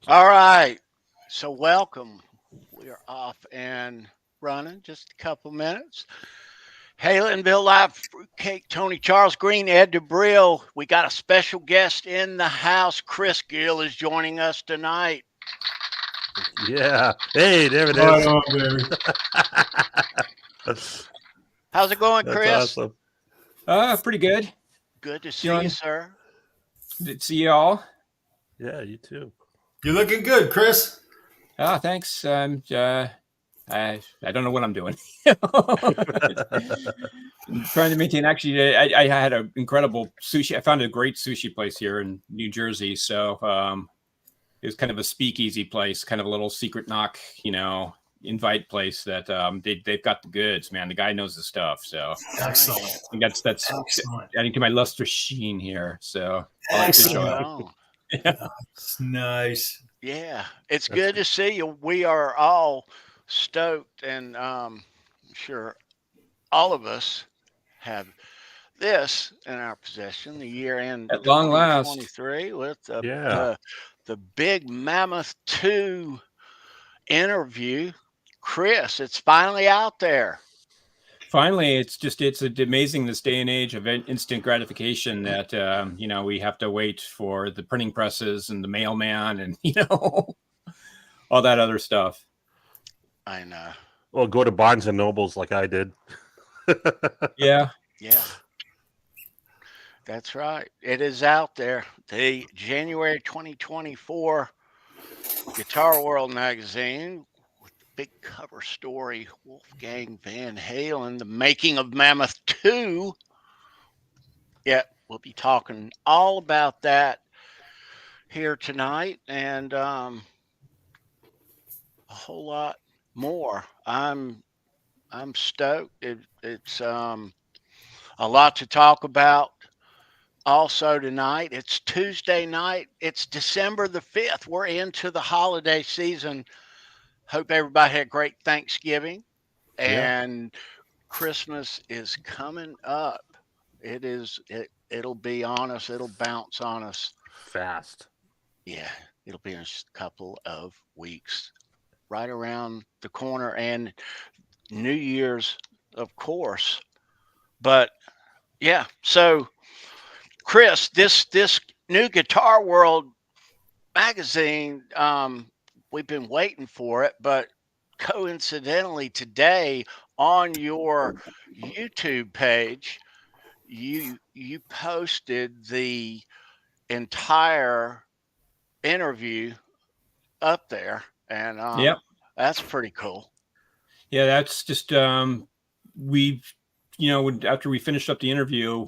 All right. So welcome. We are off and running just a couple minutes. HALENVILLE Live, Fruitcake, Tony Charles, Greene, Ed DeBrill. We got a special guest in the house. Chris Gill is joining us tonight. Yeah. Hey, there it Right is. on, baby. How's it going, That's Chris? awesome. Pretty good. Good to see you, sir. Good to see you all. Yeah, you too. You're looking good, Chris. Thanks. I don't know what I'm doing. I'm trying to maintain. Actually, I had an incredible sushi. I found a great sushi place here in New Jersey. So it was kind of a speakeasy place, kind of a little secret knock, invite place that they've got the goods, man. The guy knows the stuff. So Excellent. I think that's Excellent. adding to my luster sheen here. So Excellent. Yeah. It's nice. Yeah, it's good to see you. We are all stoked, and I'm sure all of us have this in our possession, the year end At long last. 2023 with Yeah. the big Mammoth 2 interview. Chris, it's finally out there. Finally, it's amazing this day and age of instant gratification that we have to wait for the printing presses and the mailman and all that other stuff. I know. Well, go to Barnes and Nobles like I did. Yeah. That's right. It is out there. The January 2024 Guitar World magazine with the big cover story, Wolfgang Van Halen, the making of Mammoth 2. Yeah, we'll be talking all about that here tonight and a whole lot more. I'm stoked. It's a lot to talk about. Also tonight, it's Tuesday night. It's December the 5th. We're into the holiday season. Hope everybody had a great Thanksgiving. And Christmas is coming up. It'll be on us. It'll bounce on us. Fast. Yeah, it'll be in just a couple of weeks. Right around the corner, and New Year's, of course. But yeah, so Chris, this new Guitar World magazine, we've been waiting for it, but coincidentally today on your YouTube page, you posted the entire interview up there, and that's pretty cool. Yeah, that's just we've after we finished up the interview,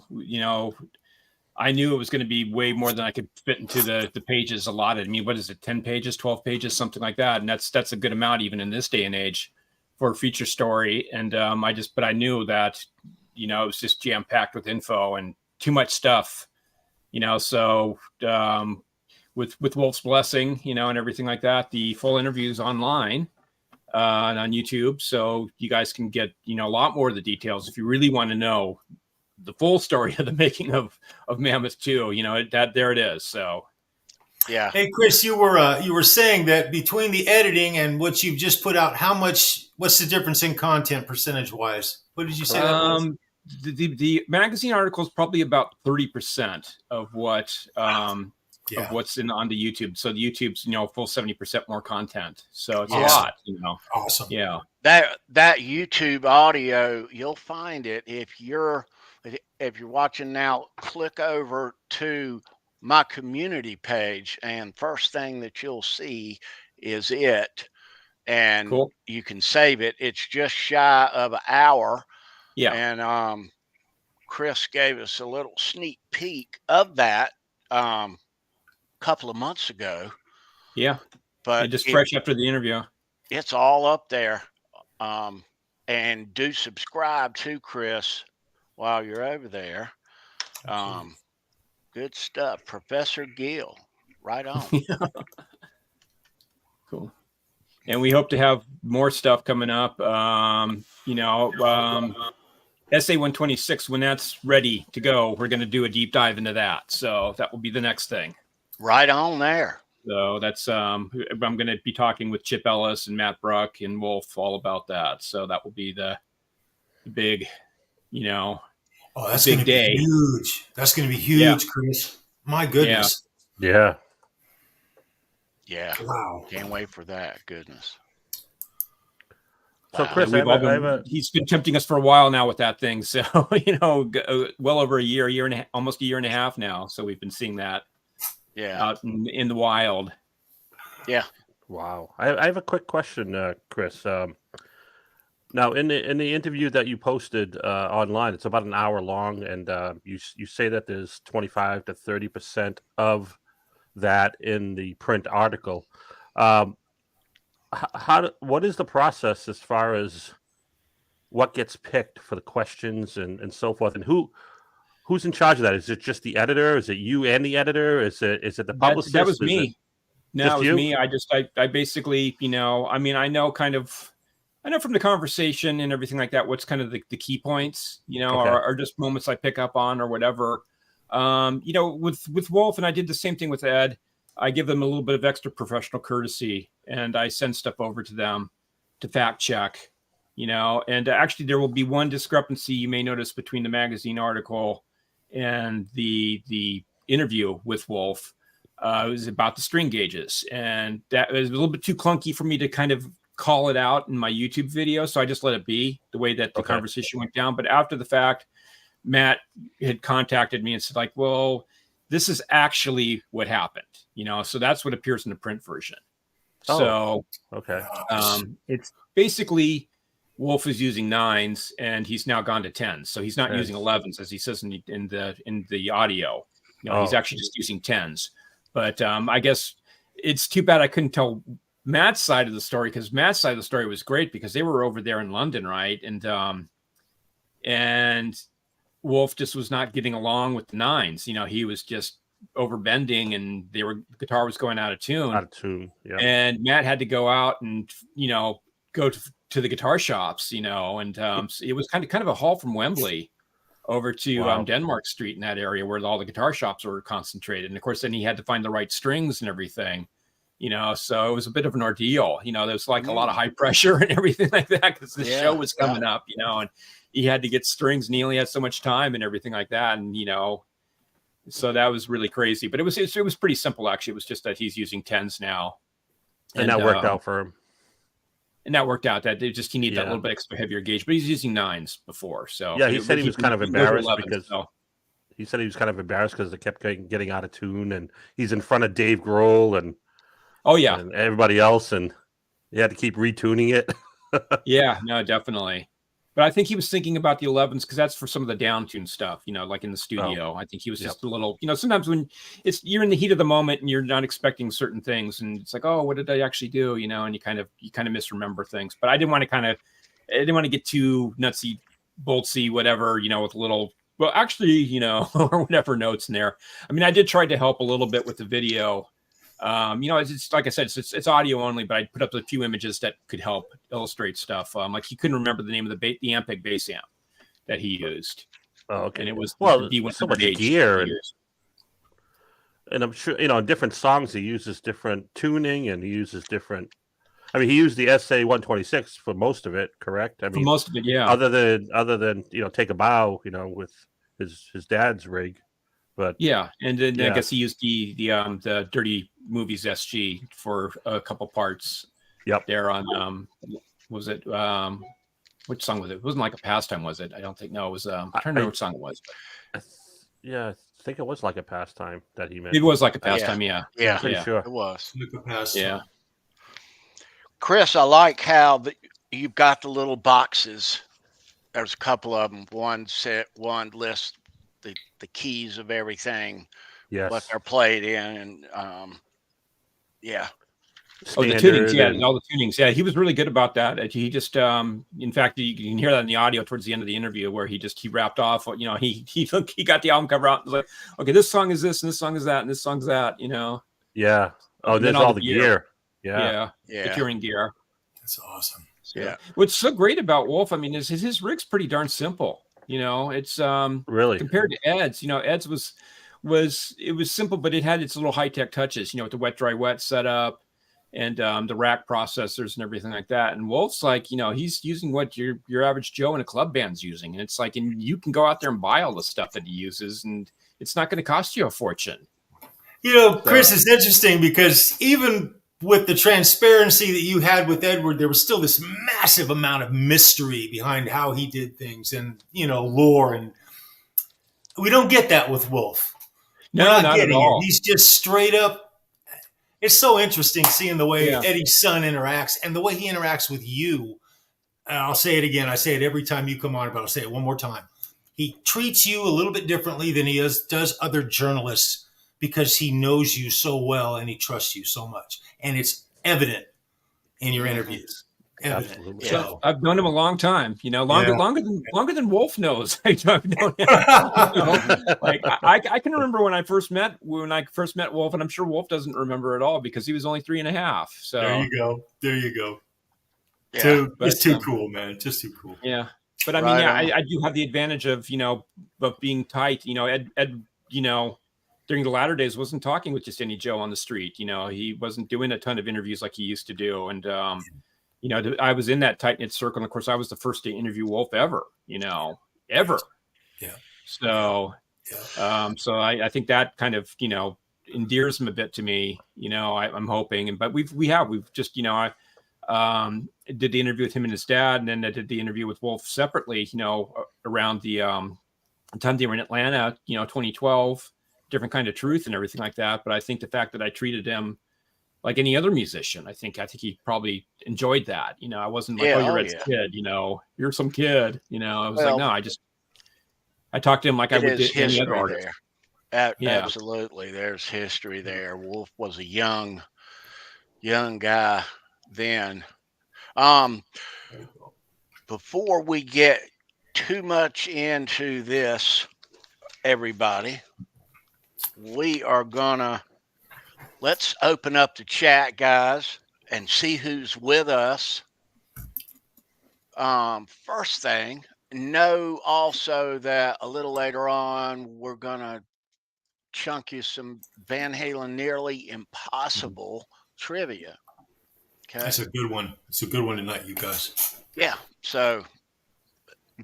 I knew it was going to be way more than I could fit into the pages allotted. I mean, what is it, 10 pages, 12 pages, something like that. And that's a good amount even in this day and age for a feature story. And but I knew that, it was just jam packed with info and too much stuff, so with Wolf's blessing, and everything like that, the full interviews online and on YouTube. So you guys can get, a lot more of the details if you really want to know the full story of the making of Mammoth 2, that there it is. So yeah. Hey, Chris, you were saying that between the editing and what you've just put out, what's the difference in content percentage wise? What did you say that was? The magazine article is probably about 30% of what of what's on the YouTube. So the YouTube's full 70% more content. So it's a lot. Awesome. Yeah. That YouTube audio, you'll find it if you're watching now. Click over to my community page, and first thing that you'll see is it, and cool. You can save it. It's just shy of an hour. Yeah. And Chris gave us a little sneak peek of that couple of months ago. Yeah. But just fresh after the interview. It's all up there. And do subscribe to Chris while you're over there. Good stuff. Professor Gill. Right on. Cool. And we hope to have more stuff coming up. SA-126, when that's ready to go, we're going to do a deep dive into that. So that will be the next thing. Right on there. So that's I'm going to be talking with Chip Ellis and Matt Bruck and Wolf all about that. So that will be the big, Oh, that's going to day. be huge. That's going to be huge, Chris. My goodness. Yeah. Yeah. Wow. Can't wait for that. Goodness. So, Wow. Chris, he's been tempting us for a while now with that thing. So, well over a year, almost a year and a half now. So we've been seeing that out in the wild. Yeah. Wow. I have a quick question, Chris. Now, in the interview that you posted online, it's about an hour long, and you say that there's 25 to 30% of that in the print article. What is the process as far as what gets picked for the questions and so forth, and who's in charge of that? Is it just the editor? Is it you and the editor? Is it the publicist? That was me. No, it was you? me. I basically, I know from the conversation and everything like that, what's kind of the key points, or just moments I pick up on or whatever. With Wolf, and I did the same thing with Ed. I give them a little bit of extra professional courtesy, and I send stuff over to them to fact check, and actually there will be one discrepancy you may notice between the magazine article and the interview with Wolf. It was about the string gauges, and that was a little bit too clunky for me to kind of call it out in my YouTube video. So I just let it be the way that the conversation went down. But after the fact, Matt had contacted me and said, like, well, this is actually what happened, so that's what appears in the print version. It's basically Wolf is using 9s and he's now gone to 10s. So he's not using 11s as he says in the audio. He's actually just using 10s. But I guess it's too bad I couldn't tell Matt's side of the story, because Matt's side of the story was great because they were over there in London, right? And Wolf just was not getting along with the 9s. He was just overbending, and the guitar was going out of tune. Yeah. And Matt had to go out and go to the guitar shops, and it was kind of a haul from Wembley over to Denmark Street in that area where all the guitar shops were concentrated. And of course, then he had to find the right strings and everything. So it was a bit of an ordeal. There was like a lot of high pressure and everything like that because the show was coming up, and he had to get strings and he only had so much time and everything like that. And, so that was really crazy, but it was pretty simple. Actually, it was just that he's using 10s now. And that worked out for him. And that worked out that he needed that little bit extra heavier gauge, but he's using 9s before. So he said he was kind of embarrassed because he said he was kind of embarrassed because they kept getting out of tune, and he's in front of Dave Grohl and and everybody else, and he had to keep retuning it. Yeah, no, definitely. But I think he was thinking about the 11s because that's for some of the down tune stuff, like in the studio. I think he was just a little, sometimes when you're in the heat of the moment and you're not expecting certain things, and it's like, oh, what did I actually do? And you kind of misremember things. But I didn't want to get too nutsy, boltsy, whatever, with a little, well, actually, or whatever notes in there. I mean, I did try to help a little bit with the video. It's like I said, it's audio only, but I put up a few images that could help illustrate stuff. Like he couldn't remember the name of the Ampeg bass amp that he used. Oh, okay. And it was so much gear, and I'm sure in different songs he uses different tuning, and he uses different. I mean, he used the SA-126 for most of it, correct? I mean, for most of it, yeah. Other than Take a Bow, with his dad's rig. But and then I guess he used the Dirty Movies SG for a couple parts. Yep. There on was it which song was it? It wasn't Like a Pastime, was it? I don't think. No, it was. I'm trying to remember which song it was. I think it was Like a Pastime that he meant. It was Like a Pastime, yeah. Pretty sure it was. Like a Pastime. Yeah. Chris, I like how you've got the little boxes. There's a couple of them. One lists the keys of everything, what they're played in, and the tunings, all the tunings. Yeah, he was really good about that. He just, in fact, you can hear that in the audio towards the end of the interview where he wrapped off. He got the album cover out and was like, okay, this song is this, and this song is that, and this song's that. Yeah. Oh, there's all the gear. Yeah. The touring gear. That's awesome. Yeah. What's so great about Wolf, I mean, is his rig's pretty darn simple. It's really compared to Ed's. Ed's was simple, but it had its little high tech touches, with the wet, dry, wet setup and the rack processors and everything like that. And Wolf's like, he's using what your average Joe in a club band's using. And it's like, and you can go out there and buy all the stuff that he uses, and it's not going to cost you a fortune. Chris, it's interesting because even with the transparency that you had with Edward, there was still this massive amount of mystery behind how he did things and, lore. And we don't get that with Wolf. No, not at all. He's just straight up. It's so interesting seeing the way Eddie's son interacts and the way he interacts with you. And I'll say it again. I say it every time you come on, but I'll say it one more time. He treats you a little bit differently than he does other journalists because he knows you so well and he trusts you so much. And it's evident in your interviews. Absolutely. So I've known him a long time, longer than Wolf knows. I've known him. Like I can remember when I first met Wolf, and I'm sure Wolf doesn't remember at all because he was only 3.5. So there you go. Yeah, it's too cool, man. Just too cool. Yeah, but I mean, I do have the advantage of of being tight. Ed, during the latter days wasn't talking with just any Joe on the street. He wasn't doing a ton of interviews like he used to do, and I was in that tight knit circle. And of course, I was the first to interview Wolf ever. Ever. Yeah. So, so I think that kind of endears him a bit to me. I'm hoping, but we've just I did the interview with him and his dad, and then I did the interview with Wolf separately. Around the time they were in Atlanta, 2012, different kind of truth and everything like that. But I think the fact that I treated him like any other musician, I think he probably enjoyed that. I wasn't like, you're Ed's kid, you're some kid, I was like, no, I talked to him like I would do any other artist. Absolutely. There's history there. Wolf was a young guy then. Before we get too much into this, everybody, we are gonna let's open up the chat, guys, and see who's with us. First thing, know also that a little later on we're gonna chunk you some Van Halen nearly impossible trivia. Okay, that's a good one. It's a good one tonight, you guys. Yeah, so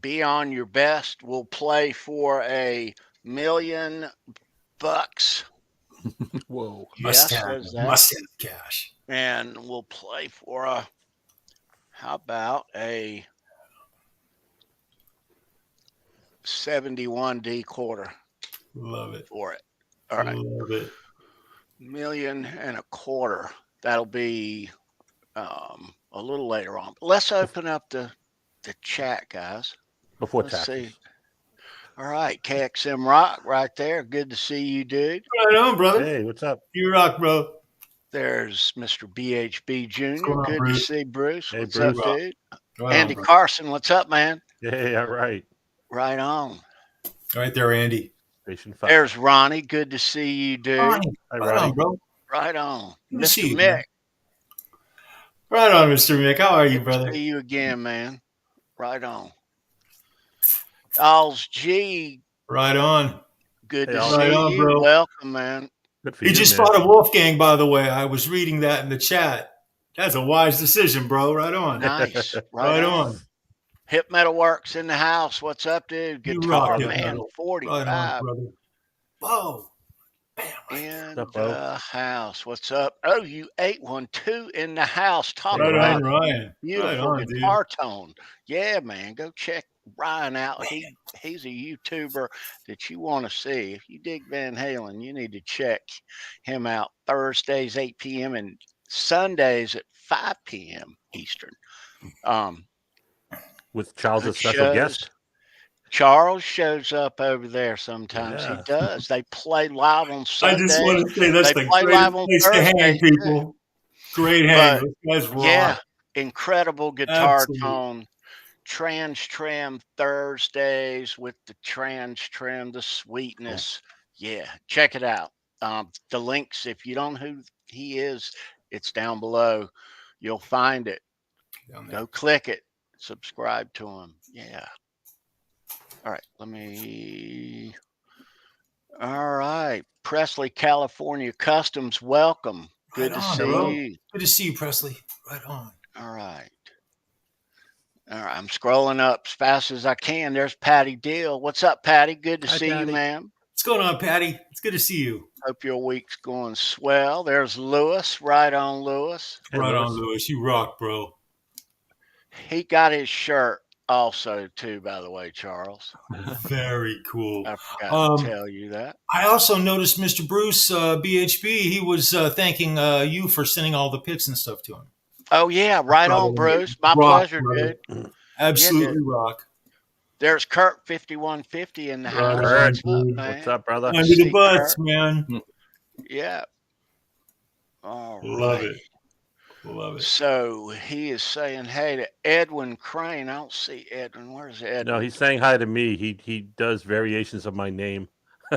be on your best. We'll play for $1 million. Whoa. Must have cash. And we'll play for how about a 71D quarter? Love it. For it. All right. Love it. $1.25 million. That'll be a little later on. But let's open up the chat, guys. Before let's taxes. See. All right, KXM Rock right there. Good to see you, dude. Right on, brother. Hey, what's up? You rock, bro. There's Mr. BHB Jr. On, Good Bruce? to see Bruce. Hey, What's Bruce. up, dude? Right Andy on, Carson, what's up, man? Yeah, all right. Right on. Right there, Andy. Station 5. There's Ronnie. Good to see you, dude. Ronnie. Hi, Right Ronnie. on, bro. Right on. Good to see Mr. you, Mick. man. Right on, Mr. Mick. How are you, Good brother? to see you again, man. Right on. Alls G. Right on. Good Hey, to Alls. see Right on, you. bro. Welcome, man. Good for He you, just man. fought a Wolfgang, by the way. I was reading that in the chat. That's a wise decision, bro. Right on. Nice. Right on. Hip Metal Works in the house. What's up, dude? You Guitar rock it, Man brother. 45 Right on, brother. Whoa. Bam. in What's up, Bo? the house. What's up? Oh, you 812 in the house. Talk Right about on, Ryan. beautiful Right on, dude. guitar tone. Yeah, man. Go check Ryan out. He's a YouTuber that you want to see. If you dig Van Halen, you need to check him out Thursdays 8 p.m. and Sundays at 5 p.m. Eastern. With Charles Good as special shows. guest. Charles shows up over there sometimes. Yeah. He does. They play live on I Sundays. just want to say that's They the play live greatest on place to hang, Thursdays, people. Great hang. Those guys rock. Yeah, incredible guitar Absolutely. tone. Trans trim Thursdays with the trans trim, the sweetness. Yeah, check it out. The links, if you don't know who he is, it's down below. You'll find it. Down there. Go click it. Subscribe to him. Yeah. All right, let me All right. Presley, California Customs, welcome. Right Good to on, see bro. you. Good to see you, Presley. Right on. All right. All right. I'm scrolling up as fast as I can. There's Patty Deal. What's up, Patty? Good to Hi, see you, Patty. ma'am. What's going on, Patty? It's good to see you. Hope your week's going swell. There's Lewis. Right on, Lewis. Hey, Right Lewis. on, Lewis. You rock, bro. He got his shirt also, too, by the way, Charles. Very cool. I forgot to Um, tell you that. I also noticed Mr. Bruce, BHB, he was thanking you for sending all the pics and stuff to him. Oh, yeah. Right on, Bruce. My Rock, pleasure, brother. dude. Absolutely Yeah, rock. There's Kurt 5150 in the Right house. on, What's up, dude. man? What's up, brother? Under the See butts, Kurt. man. Yeah. All Love right. it. Love it. So he is saying hey to Edwin Crane. I don't see Edwin. Where's Edwin? No, he's saying hi to me. He does variations of my name.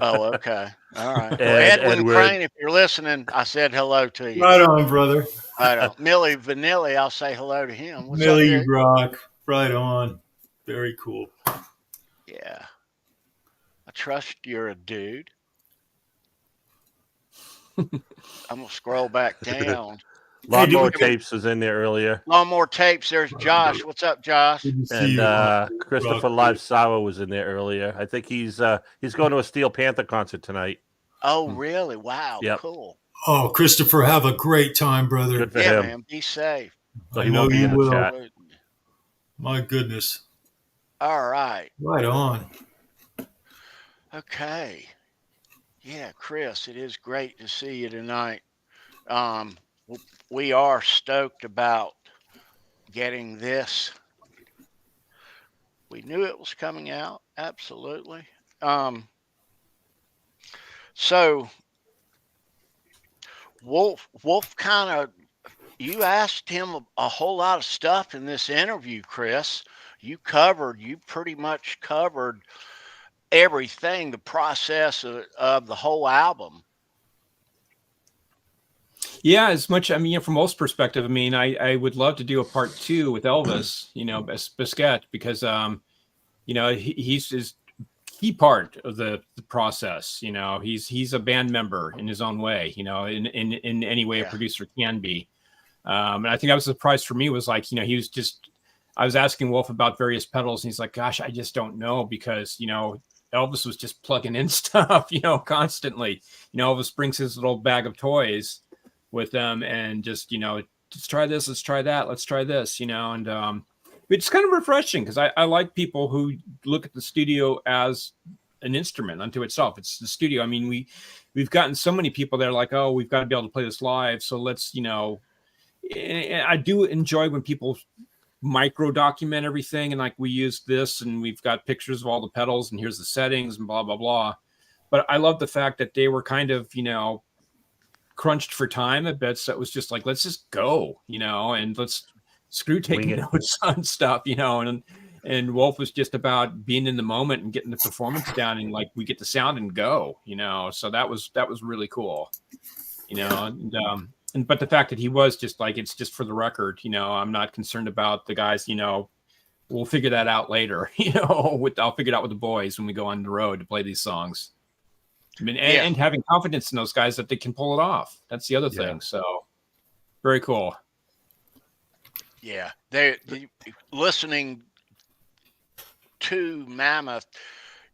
Oh, okay. All right. Well, Edwin. Edwin Crane, if you're listening, I said hello to you. Right on, brother. Right on. Millie Vanilli, I'll say hello to him. What's Millie, up, you dude? rock. Right on. Very cool. Yeah. I trust you're a dude. I'm going to scroll back down. Lawnmower dude. Tapes was in there earlier. Lawnmower Tapes. There's Josh. What's up, Josh? Good to see And you. Christopher Live Sawa was in there earlier. I think he's going to a Steel Panther concert tonight. Oh, really? Wow. Yep. Cool. Oh, Christopher, have a great time, brother. Good for Yeah, him. man. Be safe. So I he know won't be you in the will. chat. My goodness. All right. Right on. Okay. Yeah, Chris, it is great to see you tonight. We are stoked about getting this. We knew it was coming out, absolutely. So Wolf kind of, you asked him a whole lot of stuff in this interview, Chris. You pretty much covered everything, the process of the whole album. Yeah, as much. I mean, from Wolf's perspective, I mean, I would love to do a part 2 with Elvis, Biscuit, because he's his key part of the process. He's a band member in his own way. In any way a producer can be. And I think that was the surprise for me was like, he was just. I was asking Wolf about various pedals, and he's like, "Gosh, I just don't know because Elvis was just plugging in stuff, constantly. Elvis brings his little bag of toys with them and just, let's try this, let's try that, let's try this, and it's kind of refreshing because I like people who look at the studio as an instrument unto itself. It's the studio. I mean, we've gotten so many people that are like, oh, we've got to be able to play this live. So let's, and I do enjoy when people micro document everything and like we use this and we've got pictures of all the pedals and here's the settings and blah blah blah, but I love the fact that they were kind of crunched for time a bit, so it was just like let's just go and let's screw taking notes on stuff and Wolf was just about being in the moment and getting the performance down and like we get the sound and go so that was really cool but the fact that he was just like, it's just for the record, I'm not concerned about the guys, we'll figure that out later, I'll figure it out with the boys when we go on the road to play these songs. I mean, and having confidence in those guys that they can pull it off. That's the other thing. So very cool. Yeah. They listening to Mammoth,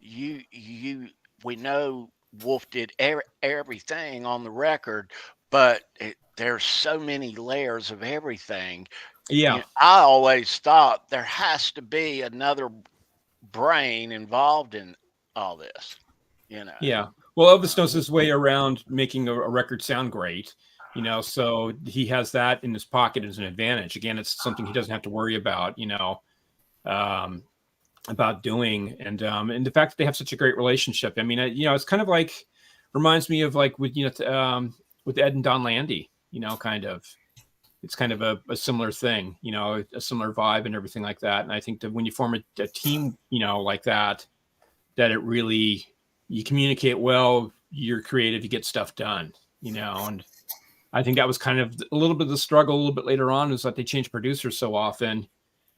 we know Wolf did everything on the record, but there's so many layers of everything. Yeah. I always thought there has to be another brain involved in all this, Yeah. Well, Elvis knows his way around making a record sound great, so he has that in his pocket as an advantage. Again, it's something he doesn't have to worry about, about doing. And the fact that they have such a great relationship. I mean, it's kind of like, reminds me of like with Ed and Don Landy, kind of, it's kind of a similar thing, a similar vibe and everything like that. And I think that when you form a team, like that it really, you communicate well, you're creative, you get stuff done, and I think that was kind of a little bit of the struggle a little bit later on is that they changed producers so often,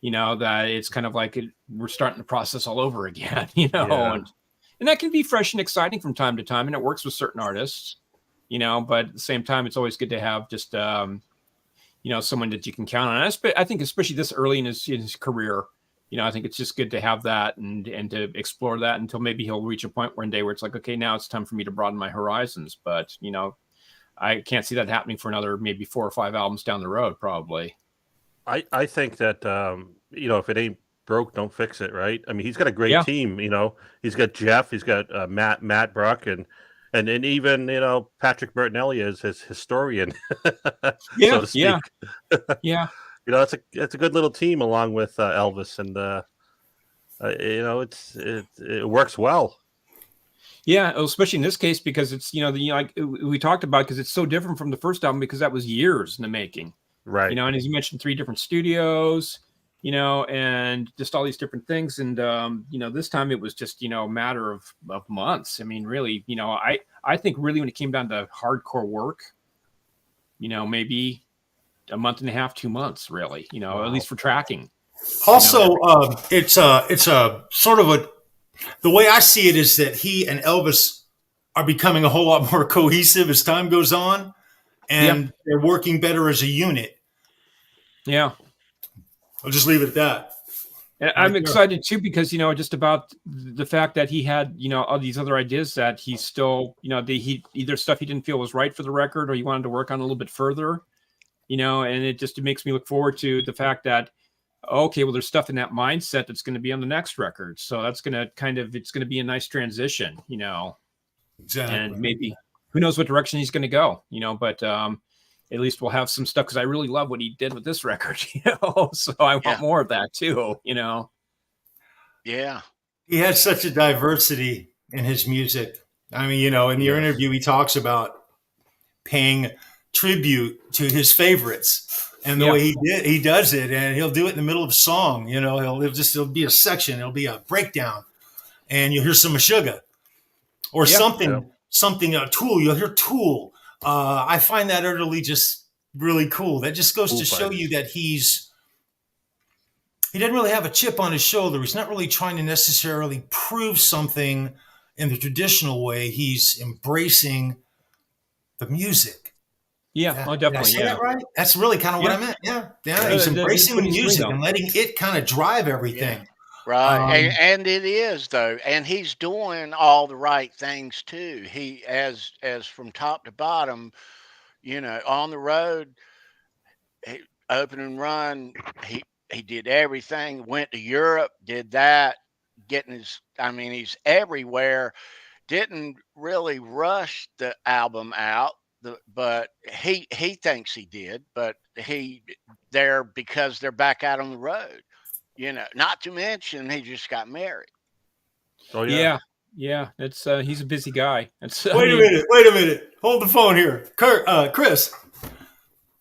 that it's kind of like we're starting the process all over again, and and that can be fresh and exciting from time to time, and it works with certain artists, but at the same time, it's always good to have just, someone that you can count on. I think especially this early in his career, I think it's just good to have that and to explore that until maybe he'll reach a point one day where it's like, okay, now it's time for me to broaden my horizons. But, I can't see that happening for another maybe 4 or 5 albums down the road, probably. I think that, if it ain't broke, don't fix it, right? I mean, he's got a great team, He's got Jeff, he's got Matt Bruck, and even, Patrick Bertinelli is his historian, so to speak. Yeah. It's a good little team along with Elvis, and it works well. Yeah, especially in this case because it's like we talked about, because it's so different from the first album because that was years in the making, right? And as you mentioned, 3 different studios, and just all these different things, and this time it was just a matter of months. I mean, really, I think really when it came down to hardcore work, maybe a month and a half, 2 months, really, Wow. At least for tracking. Also, it's a sort of the way I see it is that he and Elvis are becoming a whole lot more cohesive as time goes on, and they're working better as a unit. Yeah. I'll just leave it at that. And I'm excited too because just about the fact that he had all these other ideas that he still he either stuff he didn't feel was right for the record or he wanted to work on a little bit further, and it makes me look forward to the fact that okay, well there's stuff in that mindset that's going to be on the next record, so that's going to it's going to be a nice transition, Exactly. And maybe who knows what direction he's going to go, but at least we'll have some stuff because I really love what he did with this record, so I want more of that too, Yeah. He has such a diversity in his music. I mean, in your interview, he talks about paying tribute to his favorites and the way he does it. And he'll do it in the middle of a song, it'll be a section, it'll be a breakdown and you'll hear some Meshuggah or something, a Tool, you'll hear Tool. I find that utterly just really cool. That just goes to show you that he doesn't really have a chip on his shoulder. He's not really trying to necessarily prove something in the traditional way. He's embracing the music. Yeah, definitely. Did I say that right? That's really kind of what I meant. Yeah. He's embracing the music and letting it kind of drive everything. Yeah. Right. And it is though. And he's doing all the right things too. He as from top to bottom, on the road, open and run, he did everything, went to Europe, did that, he's everywhere. Didn't really rush the album out, but he thinks he did, but they're because they're back out on the road. Not to mention he just got married. Oh yeah. Yeah. It's he's a busy guy. Wait a minute. Hold the phone here. Chris,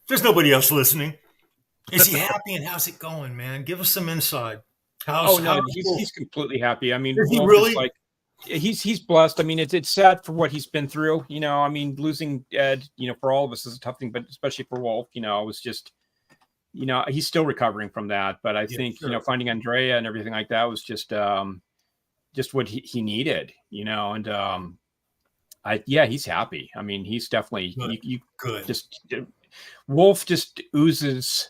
there's nobody else listening. Is he happy and how's it going, man? Give us some insight. He's completely happy. I mean, is he really? He's blessed. I mean, it's sad for what he's been through. I mean, losing Ed, for all of us is a tough thing, but especially for Wolf, it was just, he's still recovering from that. But I think, finding Andrea and everything like that was just what he needed, and he's happy. I mean, he's definitely good. Wolf just oozes,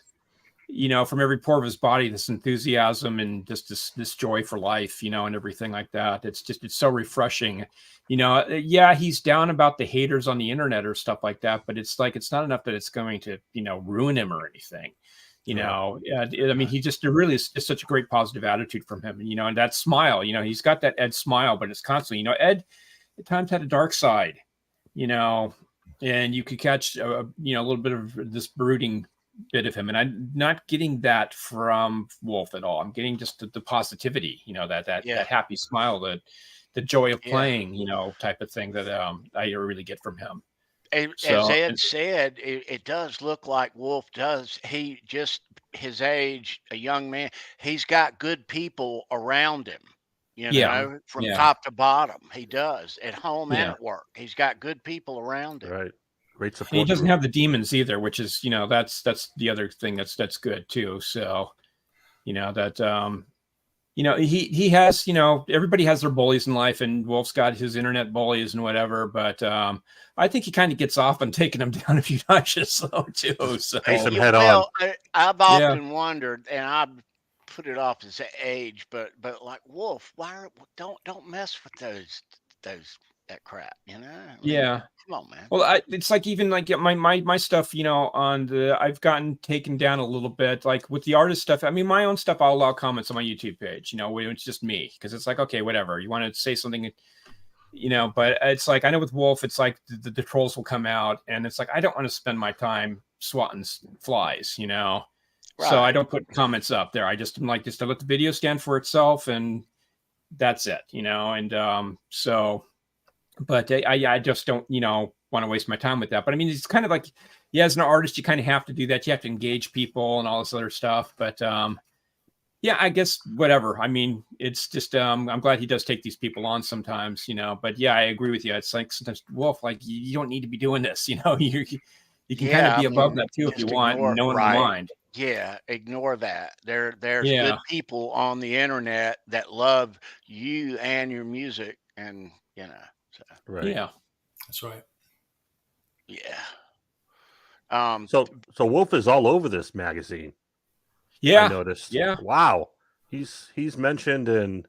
from every pore of his body, this enthusiasm and just this joy for life, and everything like that. It's so refreshing. He's down about the haters on the internet or stuff like that, but it's not enough that it's going to, ruin him or anything. I mean, he just really is such a great positive attitude from him, and that smile, he's got that Ed smile, but it's constantly, Ed at times had a dark side, and you could catch a little bit of this brooding bit of him, and I'm not getting that from Wolf at all. I'm getting just the positivity, that happy smile, the joy of playing, type of thing that I really get from him. As Ed said, it does look like Wolf does. He just his age, a young man, he's got good people around him, from top to bottom. He does at home and at work. He's got good people around him. Right. Great support. And he doesn't have the demons either, which is, that's the other thing that's good too. So, he has, everybody has their bullies in life, and Wolf's got his internet bullies and whatever, but I think he kind of gets off on taking them down a few notches though too. So Face him head on. I've often wondered, and I've put it off as age, but like Wolf, don't mess with that crap, I mean, yeah. Come on, man. Well, it's like even like my stuff, on I've gotten taken down a little bit, like with the artist stuff. I mean, my own stuff, I'll allow comments on my YouTube page, when it's just me, because it's like, okay, whatever, you want to say something, but it's like, I know with Wolf, it's like the trolls will come out, and it's like, I don't want to spend my time swatting flies, Right. So I don't put comments up there. I just am like, just to let the video stand for itself, and that's it, and so. But I just don't, want to waste my time with that. But I mean, it's kind of like, as an artist, you kind of have to do that. You have to engage people and all this other stuff. But I guess whatever. I mean, it's just, I'm glad he does take these people on sometimes, But I agree with you. It's like sometimes, Wolf, like you don't need to be doing this, you can kind of be above that too if you want, and no one will mind. Yeah, ignore that. There's good people on the internet that love you and your music, and so. Right. Yeah, that's right. Yeah. So Wolf is all over this magazine. Yeah, I noticed. Yeah. Wow. He's mentioned in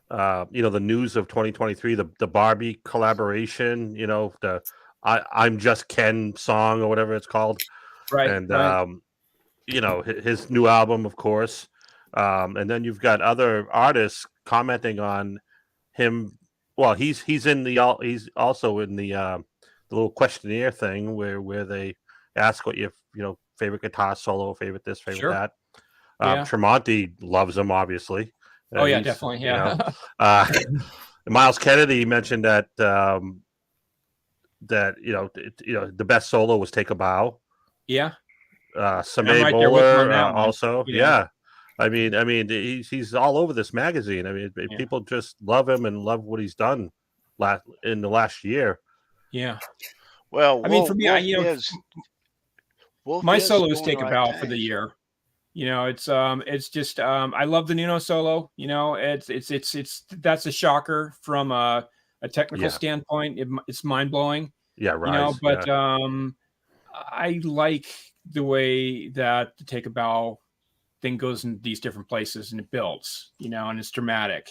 the news of 2023, the Barbie collaboration. The I'm Just Ken song or whatever it's called. Right. And right. His new album, of course. And then you've got other artists commenting on him. Well, he's also in the little questionnaire thing where they ask what your favorite guitar solo, favorite this, favorite that. Tremonti loves him, obviously. Oh yeah, definitely. Yeah. Miles Kennedy mentioned that the best solo was Take a Bow. Yeah. Samay Bowler also. Yeah. I mean, he's all over this magazine. I mean, people just love him and love what he's done in the last year. Yeah. Well, I mean, for me, my solo is Take a Bow for the year. It's just I love the Nuno solo. It's that's a shocker from a technical standpoint. It's mind blowing. Yeah, right. But I like the way that the Take a Bow thing goes in these different places, and it builds, and it's dramatic,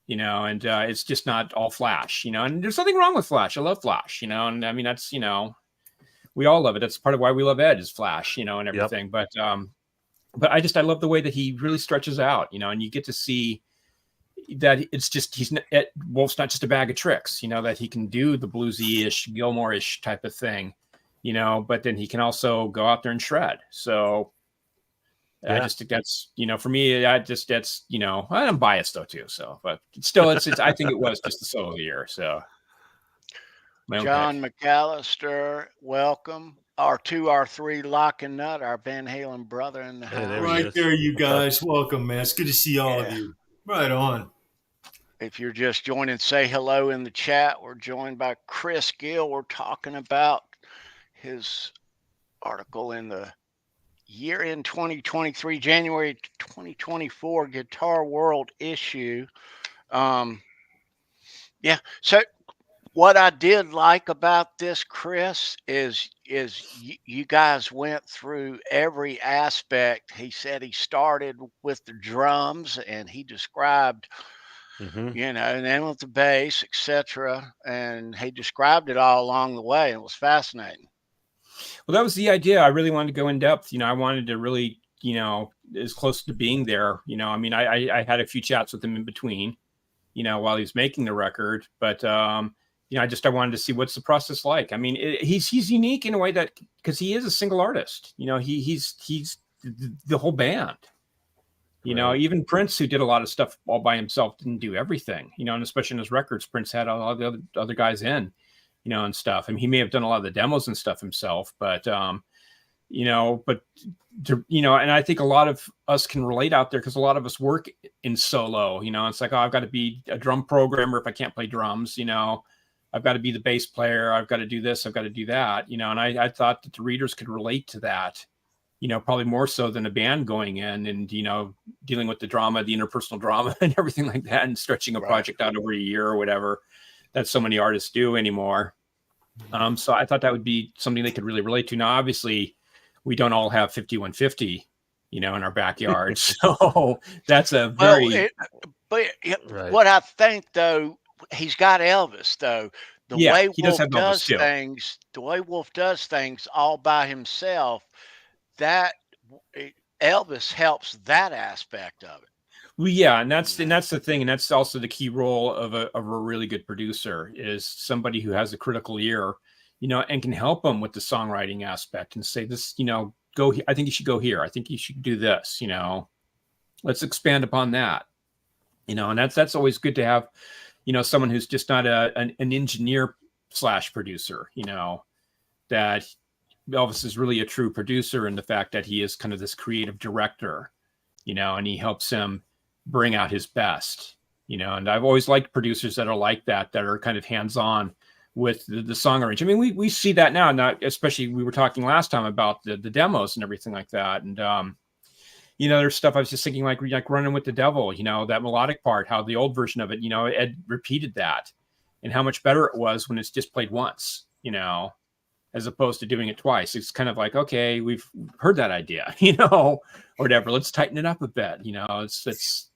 and it's just not all flash, and there's nothing wrong with flash. I love flash, and I mean, that's, we all love it. That's part of why we love Ed is flash, and everything. Yep. But I love the way that he really stretches out, and you get to see that it's just, Wolf's not just a bag of tricks, that he can do the bluesy-ish, Gilmore-ish type of thing, but then he can also go out there and shred. So I just think that's, for me, that's, I'm biased though too. So, but still, it's I think it was just the solo of the year. So, John McAllister, welcome. R2R3 Lock and Nut, our Van Halen brother in the house. Right there, you guys. Welcome, man. It's good to see all of you. Right on. If you're just joining, say hello in the chat. We're joined by Chris Gill. We're talking about his article in the year in 2023, January 2024 Guitar World issue. So what I did like about this, Chris, is you guys went through every aspect. He said he started with the drums, and he described, and then with the bass, etc. And he described it all along the way, and it was fascinating. Well, that was the idea. I really wanted to go in depth. I wanted to really, as close to being there. I mean, I had a few chats with him in between, while he was making the record. But, I wanted to see what's the process like. I mean, he's unique in a way that, because he is a single artist. He's the whole band. Even Prince, who did a lot of stuff all by himself, didn't do everything. And especially in his records, Prince had all the other guys in. And stuff. I mean, he may have done a lot of the demos and stuff himself, but, and I think a lot of us can relate out there, because a lot of us work in solo, it's like, I've got to be a drum programmer if I can't play drums, I've got to be the bass player. I've got to do this. I've got to do that, and I thought that the readers could relate to that, probably more so than a band going in and, dealing with the drama, the interpersonal drama and everything like that, and stretching a project out over a year or whatever that so many artists do anymore. So I thought that would be something they could really relate to. Now, obviously, we don't all have 5150, in our backyard. So that's a very... What I think, though, he's got Elvis, though. The way Wolf does things all by himself, that Elvis helps that aspect of it. Well, yeah, and that's the thing, and that's also the key role of a really good producer, is somebody who has a critical ear, and can help them with the songwriting aspect and say, this, go. I think you should go here. I think you should do this. Let's expand upon that. And that's always good to have, someone who's just not an engineer / producer. That Elvis is really a true producer in the fact that he is kind of this creative director, and he helps him bring out his best, and I've always liked producers that are like that are kind of hands-on with the song arrangement. I mean, we see that now, not especially, we were talking last time about the demos and everything like that. And, there's stuff I was just thinking, like Running with the Devil, that melodic part, how the old version of it, Ed repeated that, and how much better it was when it's just played once, as opposed to doing it twice. It's kind of like, okay, we've heard that idea, or whatever. Let's tighten it up a bit. It's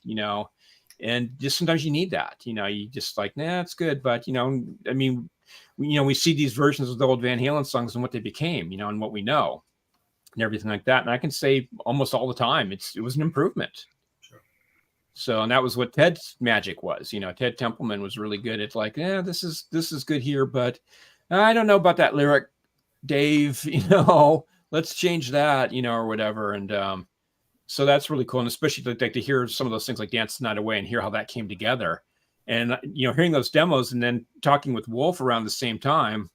and just sometimes you need that. You just like, nah, it's good, but I mean, we see these versions of the old Van Halen songs and what they became, and what we know, and everything like that. And I can say almost all the time, it was an improvement. Sure. So, and that was what Ted's magic was. Ted Templeman was really good at like, yeah, this is good here, but I don't know about that lyric, Dave, let's change that, or whatever. And so that's really cool. And especially like to hear some of those things like Dance the Night Away and hear how that came together. And, hearing those demos and then talking with Wolf around the same time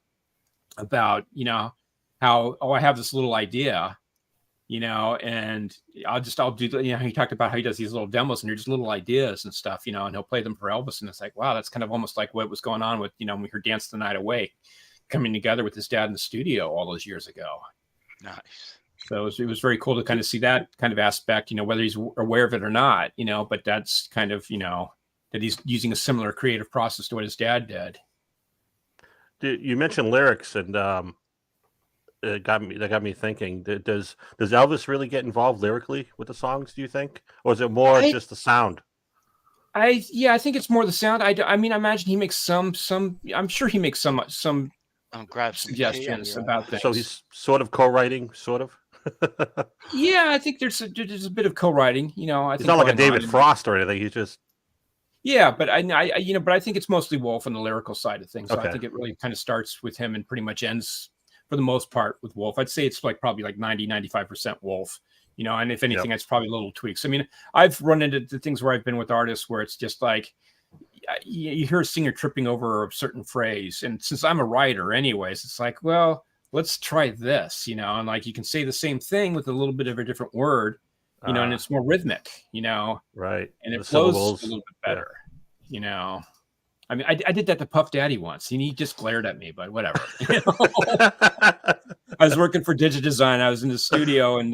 about, how, I have this little idea, and I'll do, he talked about how he does these little demos and they're just little ideas and stuff, and he'll play them for Elvis. And it's like, wow, that's kind of almost like what was going on with, when we heard Dance the Night Away coming together with his dad in the studio all those years ago. Nice. So it was very cool to kind of see that kind of aspect, whether he's aware of it or not, but that's kind of, that he's using a similar creative process to what his dad did. You mentioned lyrics, and that got me thinking. Does Elvis really get involved lyrically with the songs, do you think? Or is it more just the sound? I think it's more the sound. I mean, I imagine he makes some, I'm sure he makes some suggestions about things. So he's sort of co-writing, sort of? Yeah, I think there's a bit of co-writing, I think it's not like a David Frost or anything. He's just... Yeah, but I think it's mostly Wolf on the lyrical side of things. So I think it really kind of starts with him and pretty much ends for the most part with Wolf. I'd say it's probably 90-95% Wolf, and if anything, it's probably little tweaks. I mean, I've run into the things where I've been with artists where it's just like, you hear a singer tripping over a certain phrase. And since I'm a writer anyways, it's like, well, let's try this, and like, you can say the same thing with a little bit of a different word, and it's more rhythmic, right. And it flows a little bit better, I mean, I did that to Puff Daddy once, and he just glared at me, but whatever. I was working for Digidesign. I was in the studio, and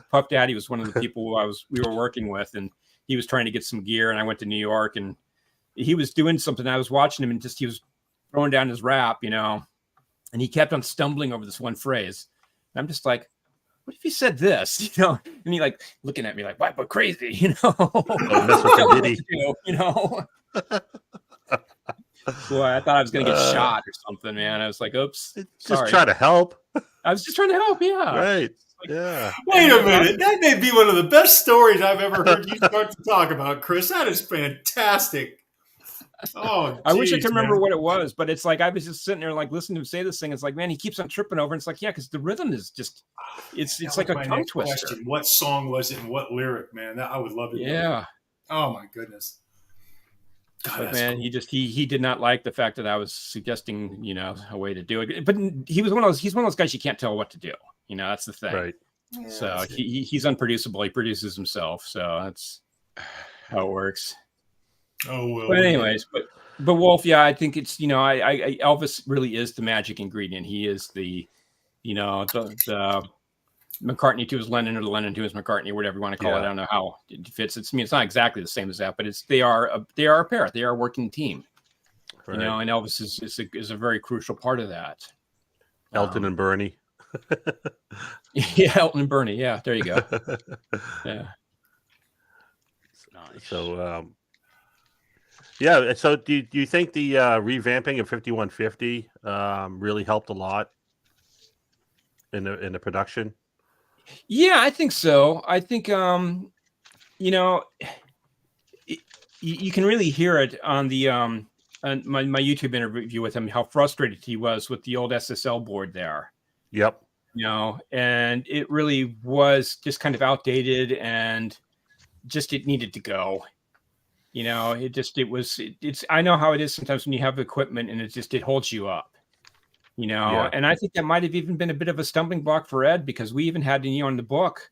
Puff Daddy was one of the people we were working with, and he was trying to get some gear, and I went to New York, and he was doing something. I was watching him, and he was throwing down his rap, and he kept on stumbling over this one phrase. And I'm just like, what if he said this, and he looking at me like, why, but crazy, That's what did Boy, I thought I was going to get shot or something, man. I was like, oops. Just try to help. I was just trying to help, yeah. Right. Yeah. Wait a minute. That may be one of the best stories I've ever heard you start to talk about, Chris. That is fantastic. Oh, I wish I could remember what it was, but it's like I was just sitting there listening to him say this thing. It's like, man, he keeps on tripping over. And it's like, yeah, because the rhythm is just, it's like a tongue twister. Question. What song was it and what lyric, man? I would love it. Yeah. Oh my goodness. God, but man, cool. he did not like the fact that I was suggesting, a way to do it. But he's one of those guys you can't tell what to do. That's the thing. Right. Yeah, so he's unproducible. He produces himself. So that's how it works. Oh well. But anyways, but Wolf, yeah, I think it's Elvis really is the magic ingredient. He is the McCartney to his Lennon, or the Lennon to his McCartney, whatever you want to call it. I don't know how it fits. It's not exactly the same as that, but they are a pair. They are a working team. Right. And Elvis is a very crucial part of that. Elton and Bernie. Yeah, Elton and Bernie. Yeah, there you go. Yeah. Nice. So, so do you think the revamping of 5150 really helped a lot in the production? Yeah, I think so. I think you can really hear it on the on my YouTube interview with him, how frustrated he was with the old SSL board there. Yep. And it really was just kind of outdated, and just it needed to go. It's I know how it is sometimes when you have equipment and it holds you up. And I think that might have even been a bit of a stumbling block for Ed, because we even had in the book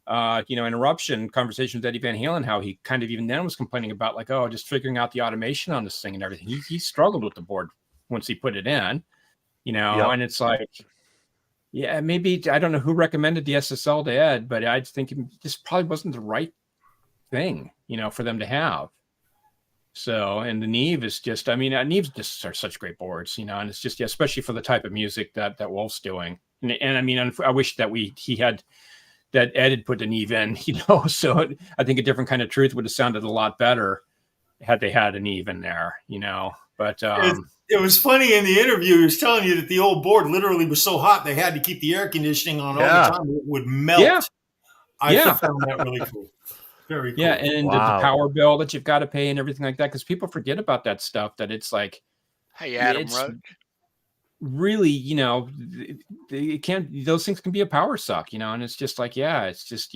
an Eruption conversation with Eddie Van Halen, how he kind of even then was complaining about just figuring out the automation on this thing and everything. He struggled with the board once he put it in, and it's like, yeah, maybe, I don't know who recommended the SSL to Ed, but I think this probably wasn't the right thing, for them to have. So, and the Neve is just, Neves just are such great boards, and it's just, especially for the type of music that Wolf's doing. And I wish that that Ed had put the Neve in, so I think a different kind of Truth would have sounded a lot better had they had a Neve in there, but, it was funny in the interview. He was telling you that the old board literally was so hot they had to keep the air conditioning on all the time. It would melt. Yeah. I found that really cool. Very cool. Yeah, and the power bill that you've got to pay and everything like that, because people forget about that stuff. That it's like, hey, Adam Roach. Really, it can't. Those things can be a power suck, and it's just like, it's just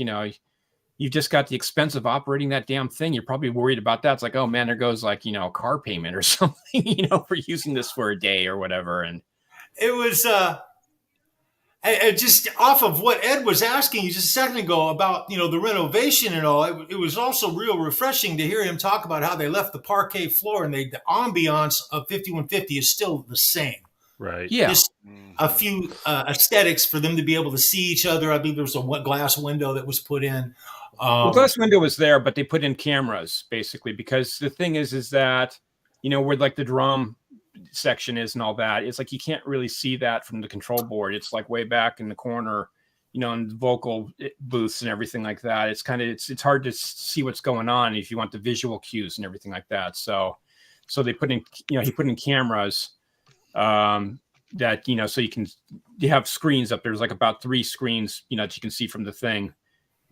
you've just got the expense of operating that damn thing. You're probably worried about that. It's like, oh man, there goes a car payment or something, for using this for a day or whatever. And it was just off of what Ed was asking you just a second ago about, the renovation and all. It was also real refreshing to hear him talk about how they left the parquet floor, and the ambiance of 5150 is still the same. Right. Yeah. Just a few aesthetics for them to be able to see each other. I believe there was a glass window that was put in. The glass window was there, but they put in cameras basically, because the thing is that, where the drum section is and all that, it's like you can't really see that from the control board. It's like way back in the corner, in the vocal booths and everything like that. It's kind of it's hard to see what's going on if you want the visual cues and everything like that. So they put in, he put in cameras that so you have screens up there. There's about 3 screens that you can see from the thing.